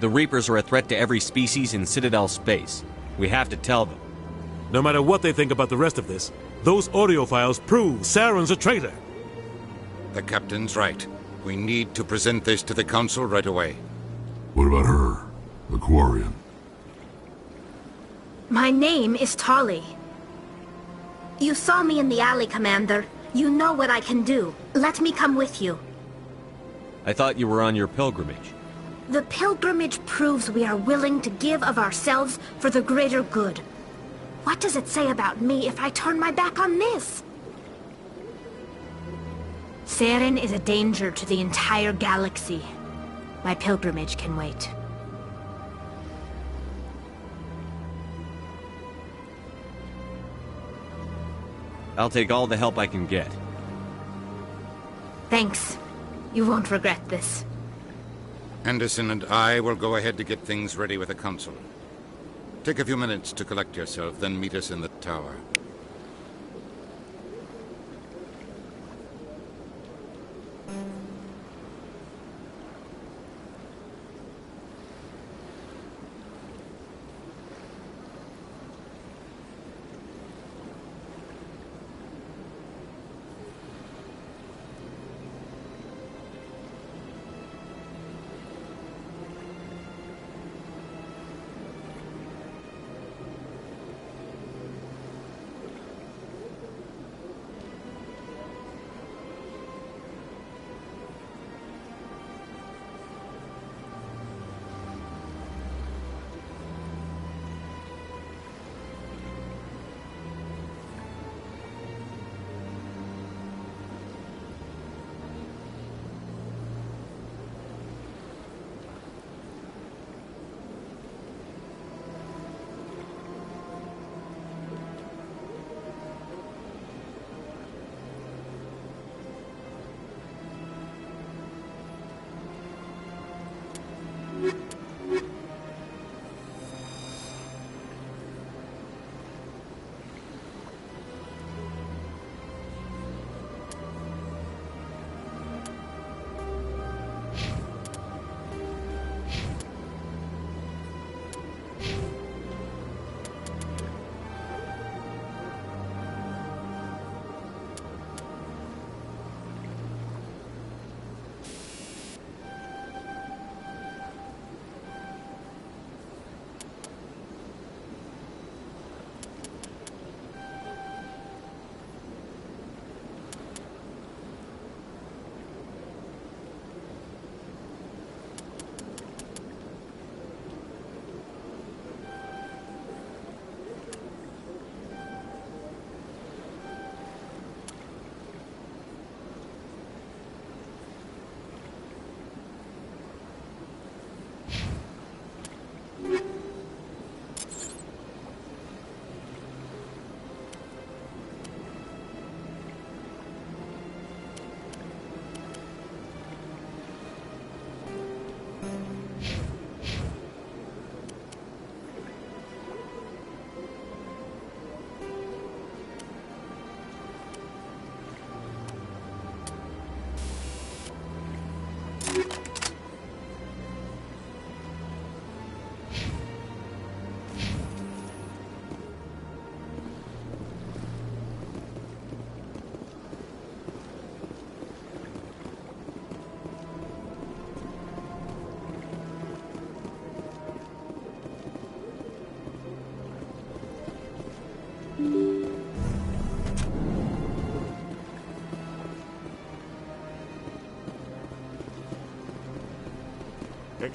The Reapers are a threat to every species in Citadel space. We have to tell them.
No matter what they think about the rest of this, those audio files prove Saren's a traitor.
The Captain's right. We need to present this to the Council right away.
What about her? The Quarian?
My name is Tali. You saw me in the alley, Commander. You know what I can do. Let me come with you.
I thought you were on your pilgrimage.
The pilgrimage proves we are willing to give of ourselves for the greater good. What does it say about me if I turn my back on this? Saren is a danger to the entire galaxy. My pilgrimage can wait.
I'll take all the help I can get.
Thanks. You won't regret this.
Anderson and I will go ahead to get things ready with the Council. Take a few minutes to collect yourself, then meet us in the tower.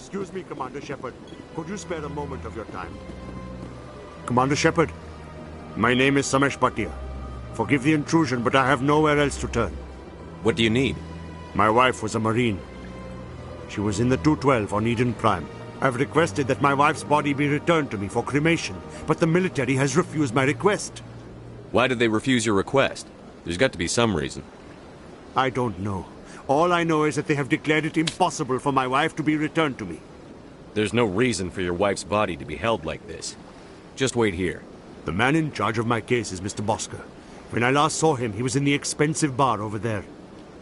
Excuse me, Commander Shepard. Could you spare a moment of your time? Commander Shepard, my name is Samesh Bhatia. Forgive the intrusion, but I have nowhere else to turn.
What do you need?
My wife was a Marine. She was in the 212 on Eden Prime. I've requested that my wife's body be returned to me for cremation, but the military has refused my request.
Why did they refuse your request? There's got to be some reason.
I don't know. All I know is that they have declared it impossible for my wife to be returned to me.
There's no reason for your wife's body to be held like this. Just wait here.
The man in charge of my case is Mr. Bosker. When I last saw him, he was in the expensive bar over there.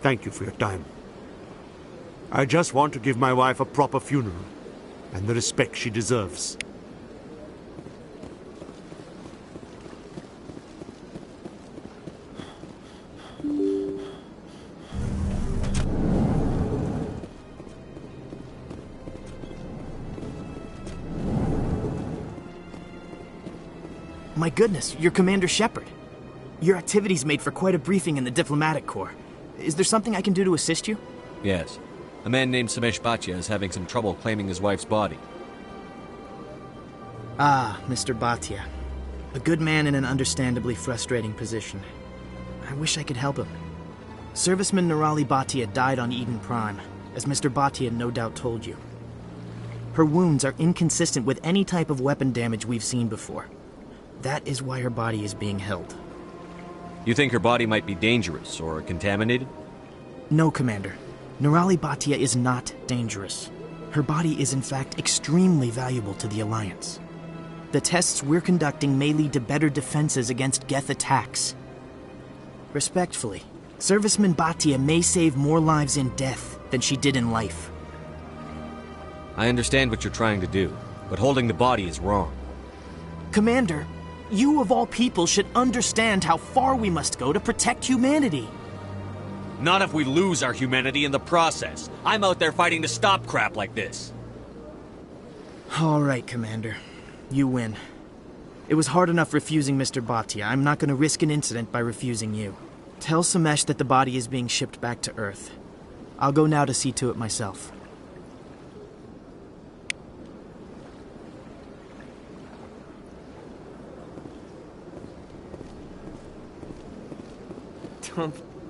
Thank you for your time. I just want to give my wife a proper funeral, and the respect she deserves.
My goodness, you're Commander Shepard. Your activities made for quite a briefing in the Diplomatic Corps. Is there something I can do to assist you?
Yes. A man named Samesh Bhatia is having some trouble claiming his wife's body.
Ah, Mr. Bhatia. A good man in an understandably frustrating position. I wish I could help him. Serviceman Nirali Bhatia died on Eden Prime, as Mr. Bhatia no doubt told you. Her wounds are inconsistent with any type of weapon damage we've seen before. That is why her body is being held.
You think her body might be dangerous or contaminated?
No, Commander. Nirali Bhatia is not dangerous. Her body is in fact extremely valuable to the Alliance. The tests we're conducting may lead to better defenses against Geth attacks. Respectfully, Serviceman Bhatia may save more lives in death than she did in life.
I understand what you're trying to do, but holding the body is wrong.
Commander, you of all people should understand how far we must go to protect humanity.
Not if we lose our humanity in the process. I'm out there fighting to stop crap like this.
All right, Commander. You win. It was hard enough refusing Mr. Bhatia. I'm not going to risk an incident by refusing you. Tell Samesh that the body is being shipped back to Earth. I'll go now to see to it myself.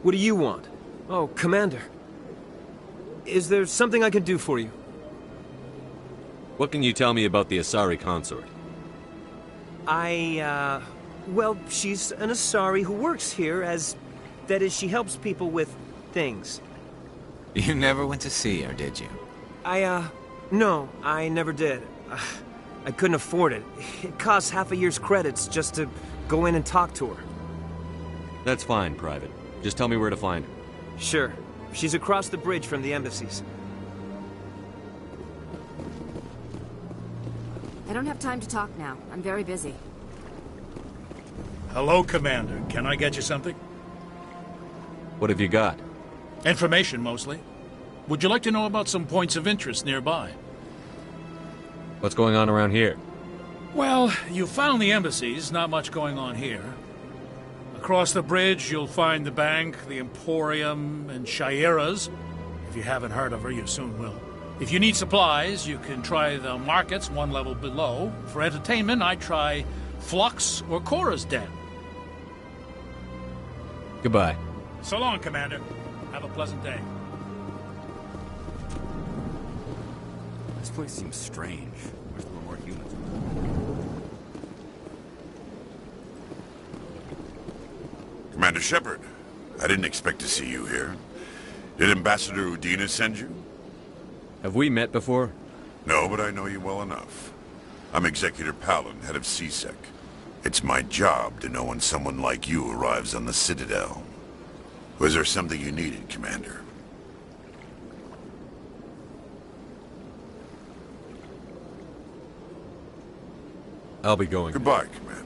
What do you want? Oh, Commander. Is there something I can do for you?
What can you tell me about the Asari consort?
Well, she's an Asari who works here as... That is, she helps people with things.
You never went to see her, did you?
No, I never did. I couldn't afford it. It costs half a year's credits just to go in and talk to her.
That's fine, Private. Just tell me where to find her.
Sure. She's across the bridge from the embassies.
I don't have time to talk now. I'm very busy.
Hello, Commander. Can I get you something?
What have you got?
Information, mostly. Would you like to know about some points of interest nearby?
What's going on around here?
Well, you found the embassies. Not much going on here. Across the bridge, you'll find the bank, the Emporium, and Shaira's. If you haven't heard of her, you soon will. If you need supplies, you can try the markets one level below. For entertainment, I'd try Flux or Cora's Den.
Goodbye.
So long, Commander. Have a pleasant day.
This place seems strange. Wish there were more humans.
Commander Shepard, I didn't expect to see you here. Did Ambassador Udina send you?
Have we met before?
No, but I know you well enough. I'm Executor Palin, head of CSEC. It's my job to know when someone like you arrives on the Citadel. Was there something you needed, Commander?
I'll be going.
Goodbye, Commander.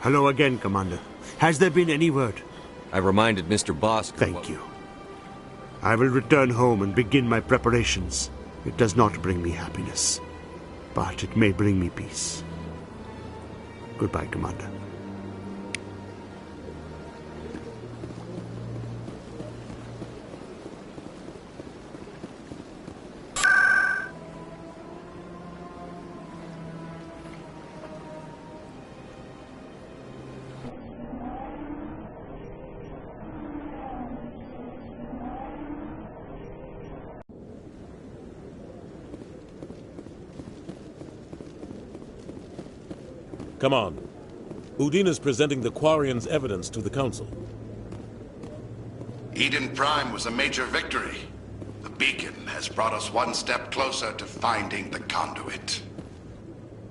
Hello again, Commander. Has there been any word?
I reminded Mr. Bosker.
Thank you. I will return home and begin my preparations. It does not bring me happiness, but it may bring me peace. Goodbye, Commander.
Come on. Udina's presenting the Quarians' evidence to the Council.
Eden Prime was a major victory. The beacon has brought us one step closer to finding the conduit.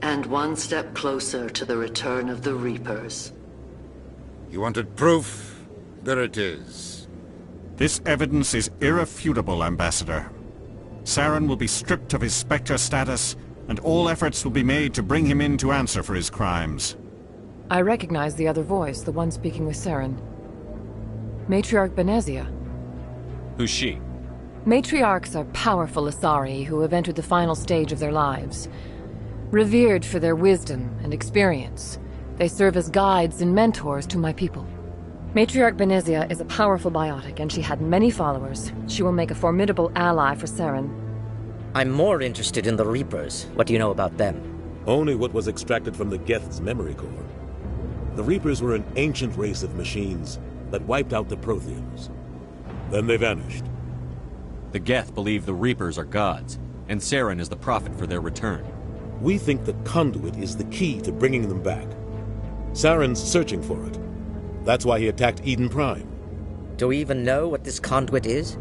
And one step closer to the return of the Reapers.
You wanted proof? There it is.
This evidence is irrefutable, Ambassador. Saren will be stripped of his Spectre status, and all efforts will be made to bring him in to answer for his crimes.
I recognize the other voice, the one speaking with Saren. Matriarch Benezia.
Who's she?
Matriarchs are powerful Asari who have entered the final stage of their lives. Revered for their wisdom and experience, they serve as guides and mentors to my people. Matriarch Benezia is a powerful biotic, and she had many followers. She will make a formidable ally for Saren.
I'm more interested in the Reapers. What do you know about them?
Only what was extracted from the Geth's memory core. The Reapers were an ancient race of machines that wiped out the Protheans. Then they vanished.
The Geth believe the Reapers are gods, and Saren is the prophet for their return.
We think the conduit is the key to bringing them back. Saren's searching for it. That's why he attacked Eden Prime.
Do we even know what this conduit is?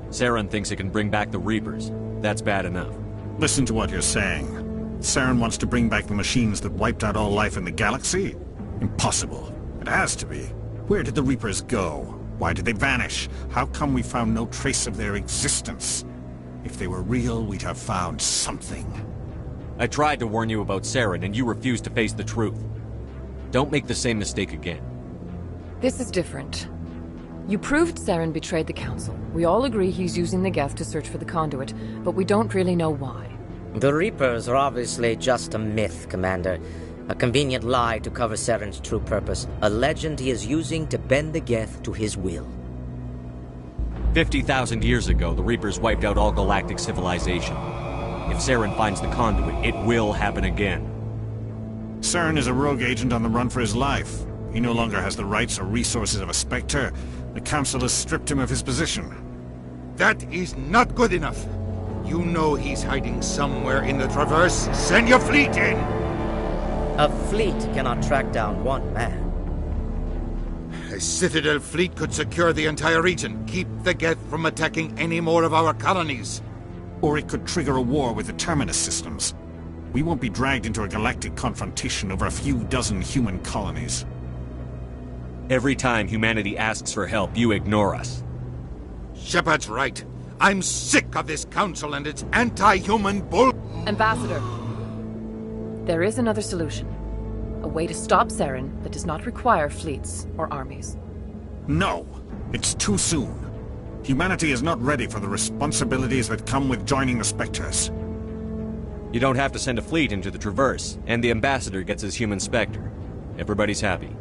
Saren thinks it can bring back the Reapers. That's bad enough.
Listen to what you're saying. Saren wants to bring back the machines that wiped out all life in the galaxy? Impossible. It has to be. Where did the Reapers go? Why did they vanish? How come we found no trace of their existence? If they were real, we'd have found something.
I tried to warn you about Saren, and you refused to face the truth. Don't make the same mistake again.
This is different. You proved Saren betrayed the Council. We all agree he's using the Geth to search for the conduit, but we don't really know why.
The Reapers are obviously just a myth, Commander. A convenient lie to cover Saren's true purpose. A legend he is using to bend the Geth to his will.
50,000 years ago, the Reapers wiped out all galactic civilization. If Saren finds the conduit, it will happen again.
Saren is a rogue agent on the run for his life. He no longer has the rights or resources of a Spectre. The Council has stripped him of his position.
That is not good enough. You know he's hiding somewhere in the Traverse. Send your fleet in!
A fleet cannot track down one man.
A Citadel fleet could secure the entire region, keep the Geth from attacking any more of our colonies.
Or it could trigger a war with the Terminus systems. We won't be dragged into a galactic confrontation over a few dozen human colonies.
Every time humanity asks for help, you ignore us.
Shepard's right. I'm sick of this council and its anti-human bull...
Ambassador, there is another solution. A way to stop Saren that does not require fleets or armies.
No! It's too soon. Humanity is not ready for the responsibilities that come with joining the Spectres.
You don't have to send a fleet into the Traverse, and the Ambassador gets his human Spectre. Everybody's happy.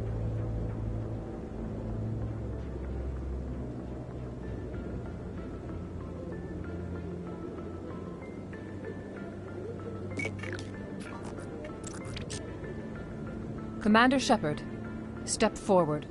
Commander Shepard, step forward.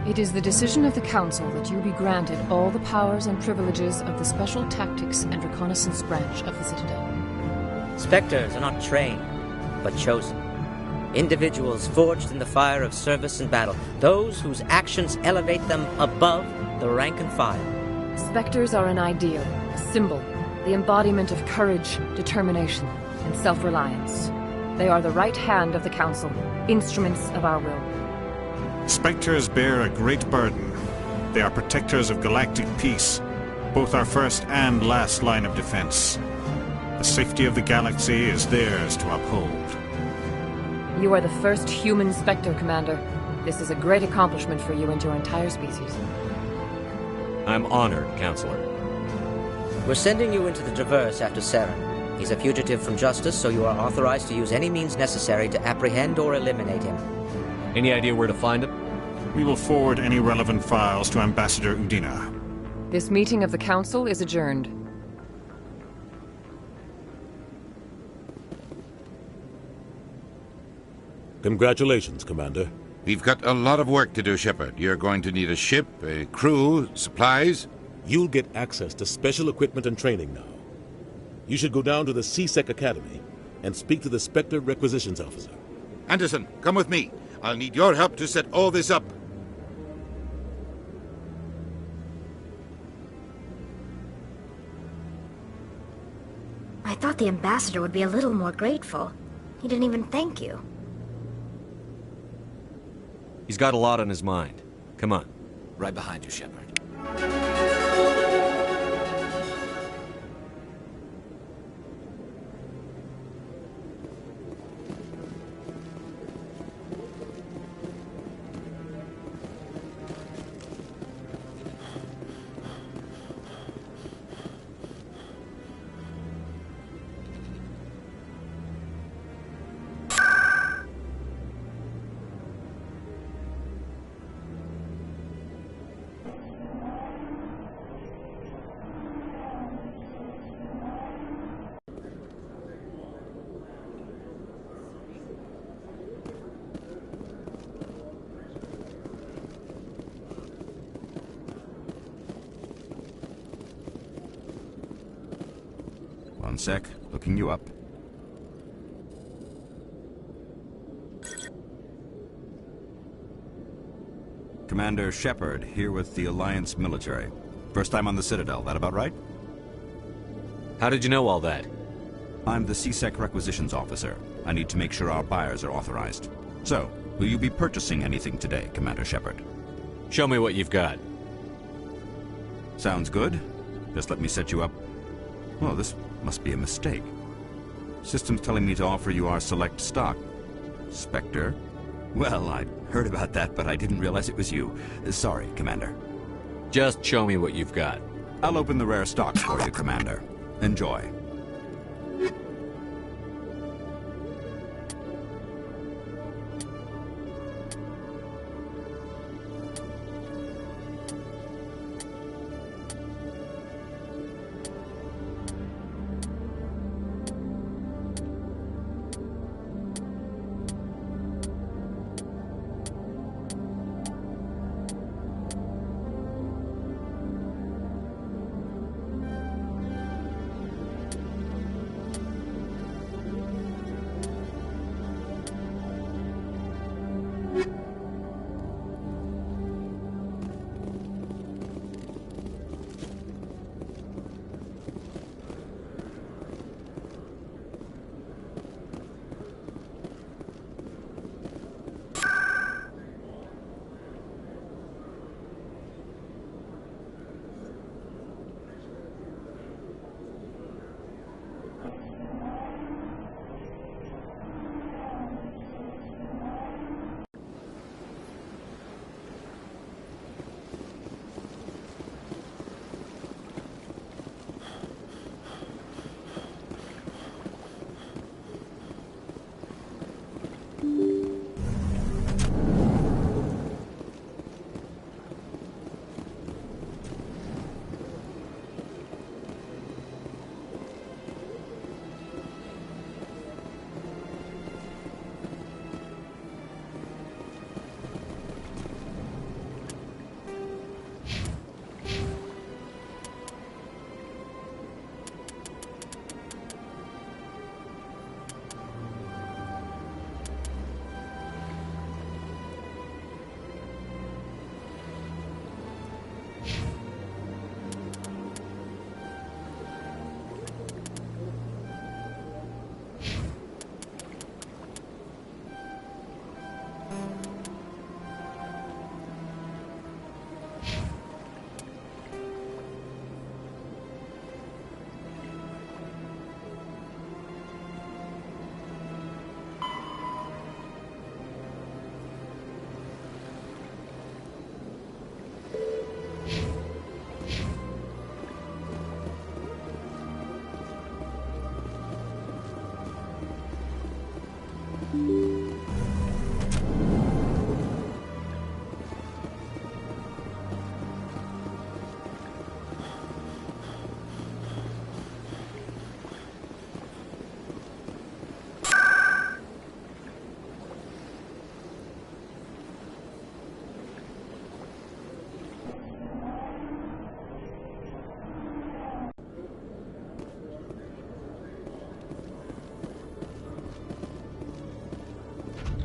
It is the decision of the Council that you be granted all the powers and privileges of the Special Tactics and Reconnaissance branch of the Citadel.
Spectres are not trained, but chosen. Individuals forged in the fire of service and battle. Those whose actions elevate them above the rank and file.
Spectres are an ideal, a symbol, the embodiment of courage, determination, and self-reliance. They are the right hand of the Council, instruments of our will.
Spectres bear a great burden. They are protectors of galactic peace, both our first and last line of defense. The safety of the galaxy is theirs to uphold.
You are the first human Spectre, Commander. This is a great accomplishment for you and your entire species.
I'm honored, Counselor.
We're sending you into the Traverse after Saren. He's a fugitive from justice, so you are authorized to use any means necessary to apprehend or eliminate him.
Any idea where to find him?
We will forward any relevant files to Ambassador Udina.
This meeting of the Council is adjourned.
Congratulations, Commander.
We've got a lot of work to do, Shepard. You're going to need a ship, a crew, supplies.
You'll get access to special equipment and training now. You should go down to the C-Sec Academy and speak to the Spectre Requisitions Officer.
Anderson, come with me. I'll need your help to set all this up.
I thought the ambassador would be a little more grateful. He didn't even thank you.
He's got a lot on his mind. Come on.
Right behind you, Shepard.
One sec, looking you up. Commander Shepard, here with the Alliance military. First time on the Citadel, that about right?
How did you know all that?
I'm the C-Sec Requisitions Officer. I need to make sure our buyers are authorized. So, will you be purchasing anything today, Commander Shepard?
Show me what you've got.
Sounds good. Just let me set you up. Oh, this must be a mistake. System's telling me to offer you our select stock. Spectre? Well, I'd heard about that, but I didn't realize it was you. Sorry, Commander.
Just show me what you've got.
I'll open the rare stocks for you, Commander. Enjoy.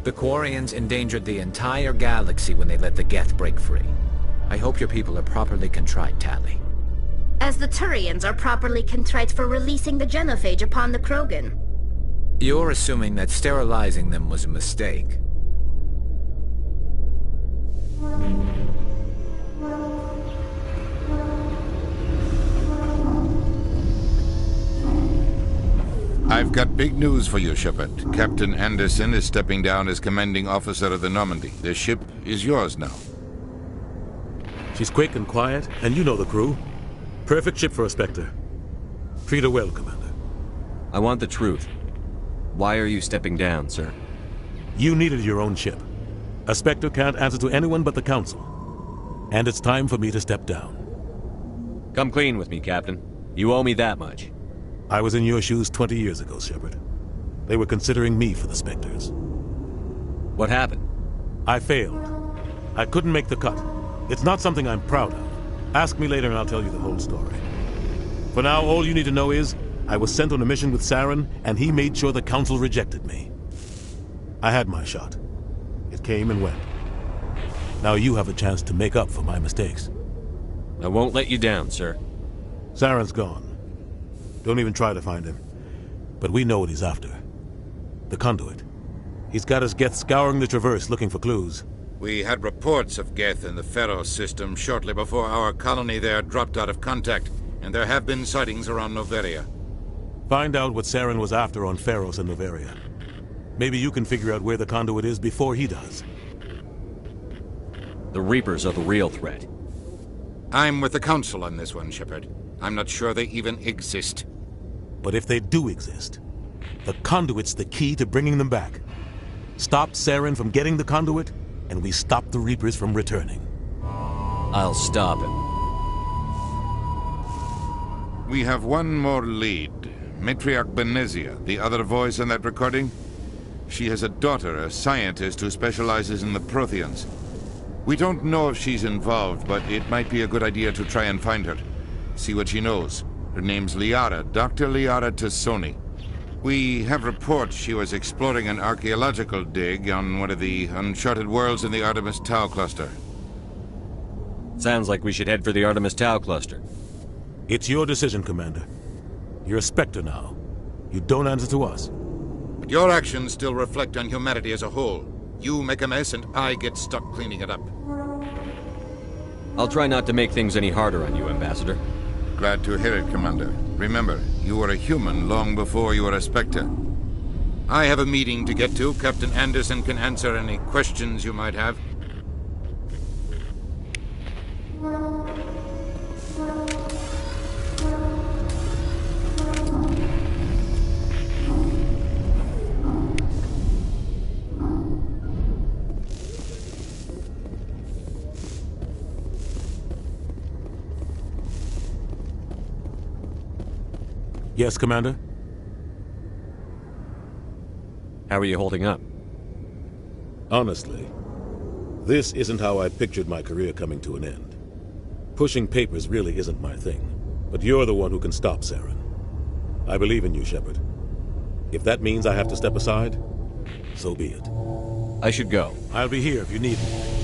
The Quarians endangered the entire galaxy when they let the Geth break free. I hope your people are properly contrite, Tali.
As the Turians are properly contrite for releasing the genophage upon the Krogan.
You're assuming that sterilizing them was a mistake.
I've got big news for you, Shepard. Captain Anderson is stepping down as commanding officer of the Normandy. The ship is yours now.
She's quick and quiet, and you know the crew. Perfect ship for a Spectre. Treat her well, Commander.
I want the truth. Why are you stepping down, sir?
You needed your own ship. A Spectre can't answer to anyone but the Council. And it's time for me to step down.
Come clean with me, Captain. You owe me that much.
I was in your shoes 20 years ago, Shepard. They were considering me for the Spectres.
What happened?
I failed. I couldn't make the cut. It's not something I'm proud of. Ask me later and I'll tell you the whole story. For now, all you need to know is, I was sent on a mission with Saren, and he made sure the Council rejected me. I had my shot. It came and went. Now you have a chance to make up for my mistakes.
I won't let you down, sir.
Saren's gone. Don't even try to find him. But we know what he's after. The conduit. He's got his Geth scouring the Traverse looking for clues.
We had reports of Geth in the Pharos system shortly before our colony there dropped out of contact, and there have been sightings around Noveria.
Find out what Saren was after on Pharos and Noveria. Maybe you can figure out where the conduit is before he does.
The Reapers are the real threat.
I'm with the Council on this one, Shepard. I'm not sure they even exist.
But if they do exist, the conduit's the key to bringing them back. Stop Saren from getting the conduit, and we stop the Reapers from returning.
I'll stop him.
We have one more lead. Matriarch Benezia, the other voice in that recording. She has a daughter, a scientist who specializes in the Protheans. We don't know if she's involved, but it might be a good idea to try and find her. See what she knows. Her name's Liara, Dr. Liara Tassoni. We have reports she was exploring an archaeological dig on one of the uncharted worlds in the Artemis Tau cluster.
Sounds like we should head for the Artemis Tau cluster.
It's your decision, Commander. You're a Spectre now. You don't answer to us.
But your actions still reflect on humanity as a whole. You make a mess and I get stuck cleaning it up.
I'll try not to make things any harder on you, Ambassador.
Glad to hear it, Commander. Remember, you were a human long before you were a Spectre. I have a meeting to get to. Captain Anderson can answer any questions you might have.
Yes, Commander?
How are you holding up?
Honestly, this isn't how I pictured my career coming to an end. Pushing papers really isn't my thing, but you're the one who can stop Saren. I believe in you, Shepard. If that means I have to step aside, so be it.
I should go.
I'll be here if you need me.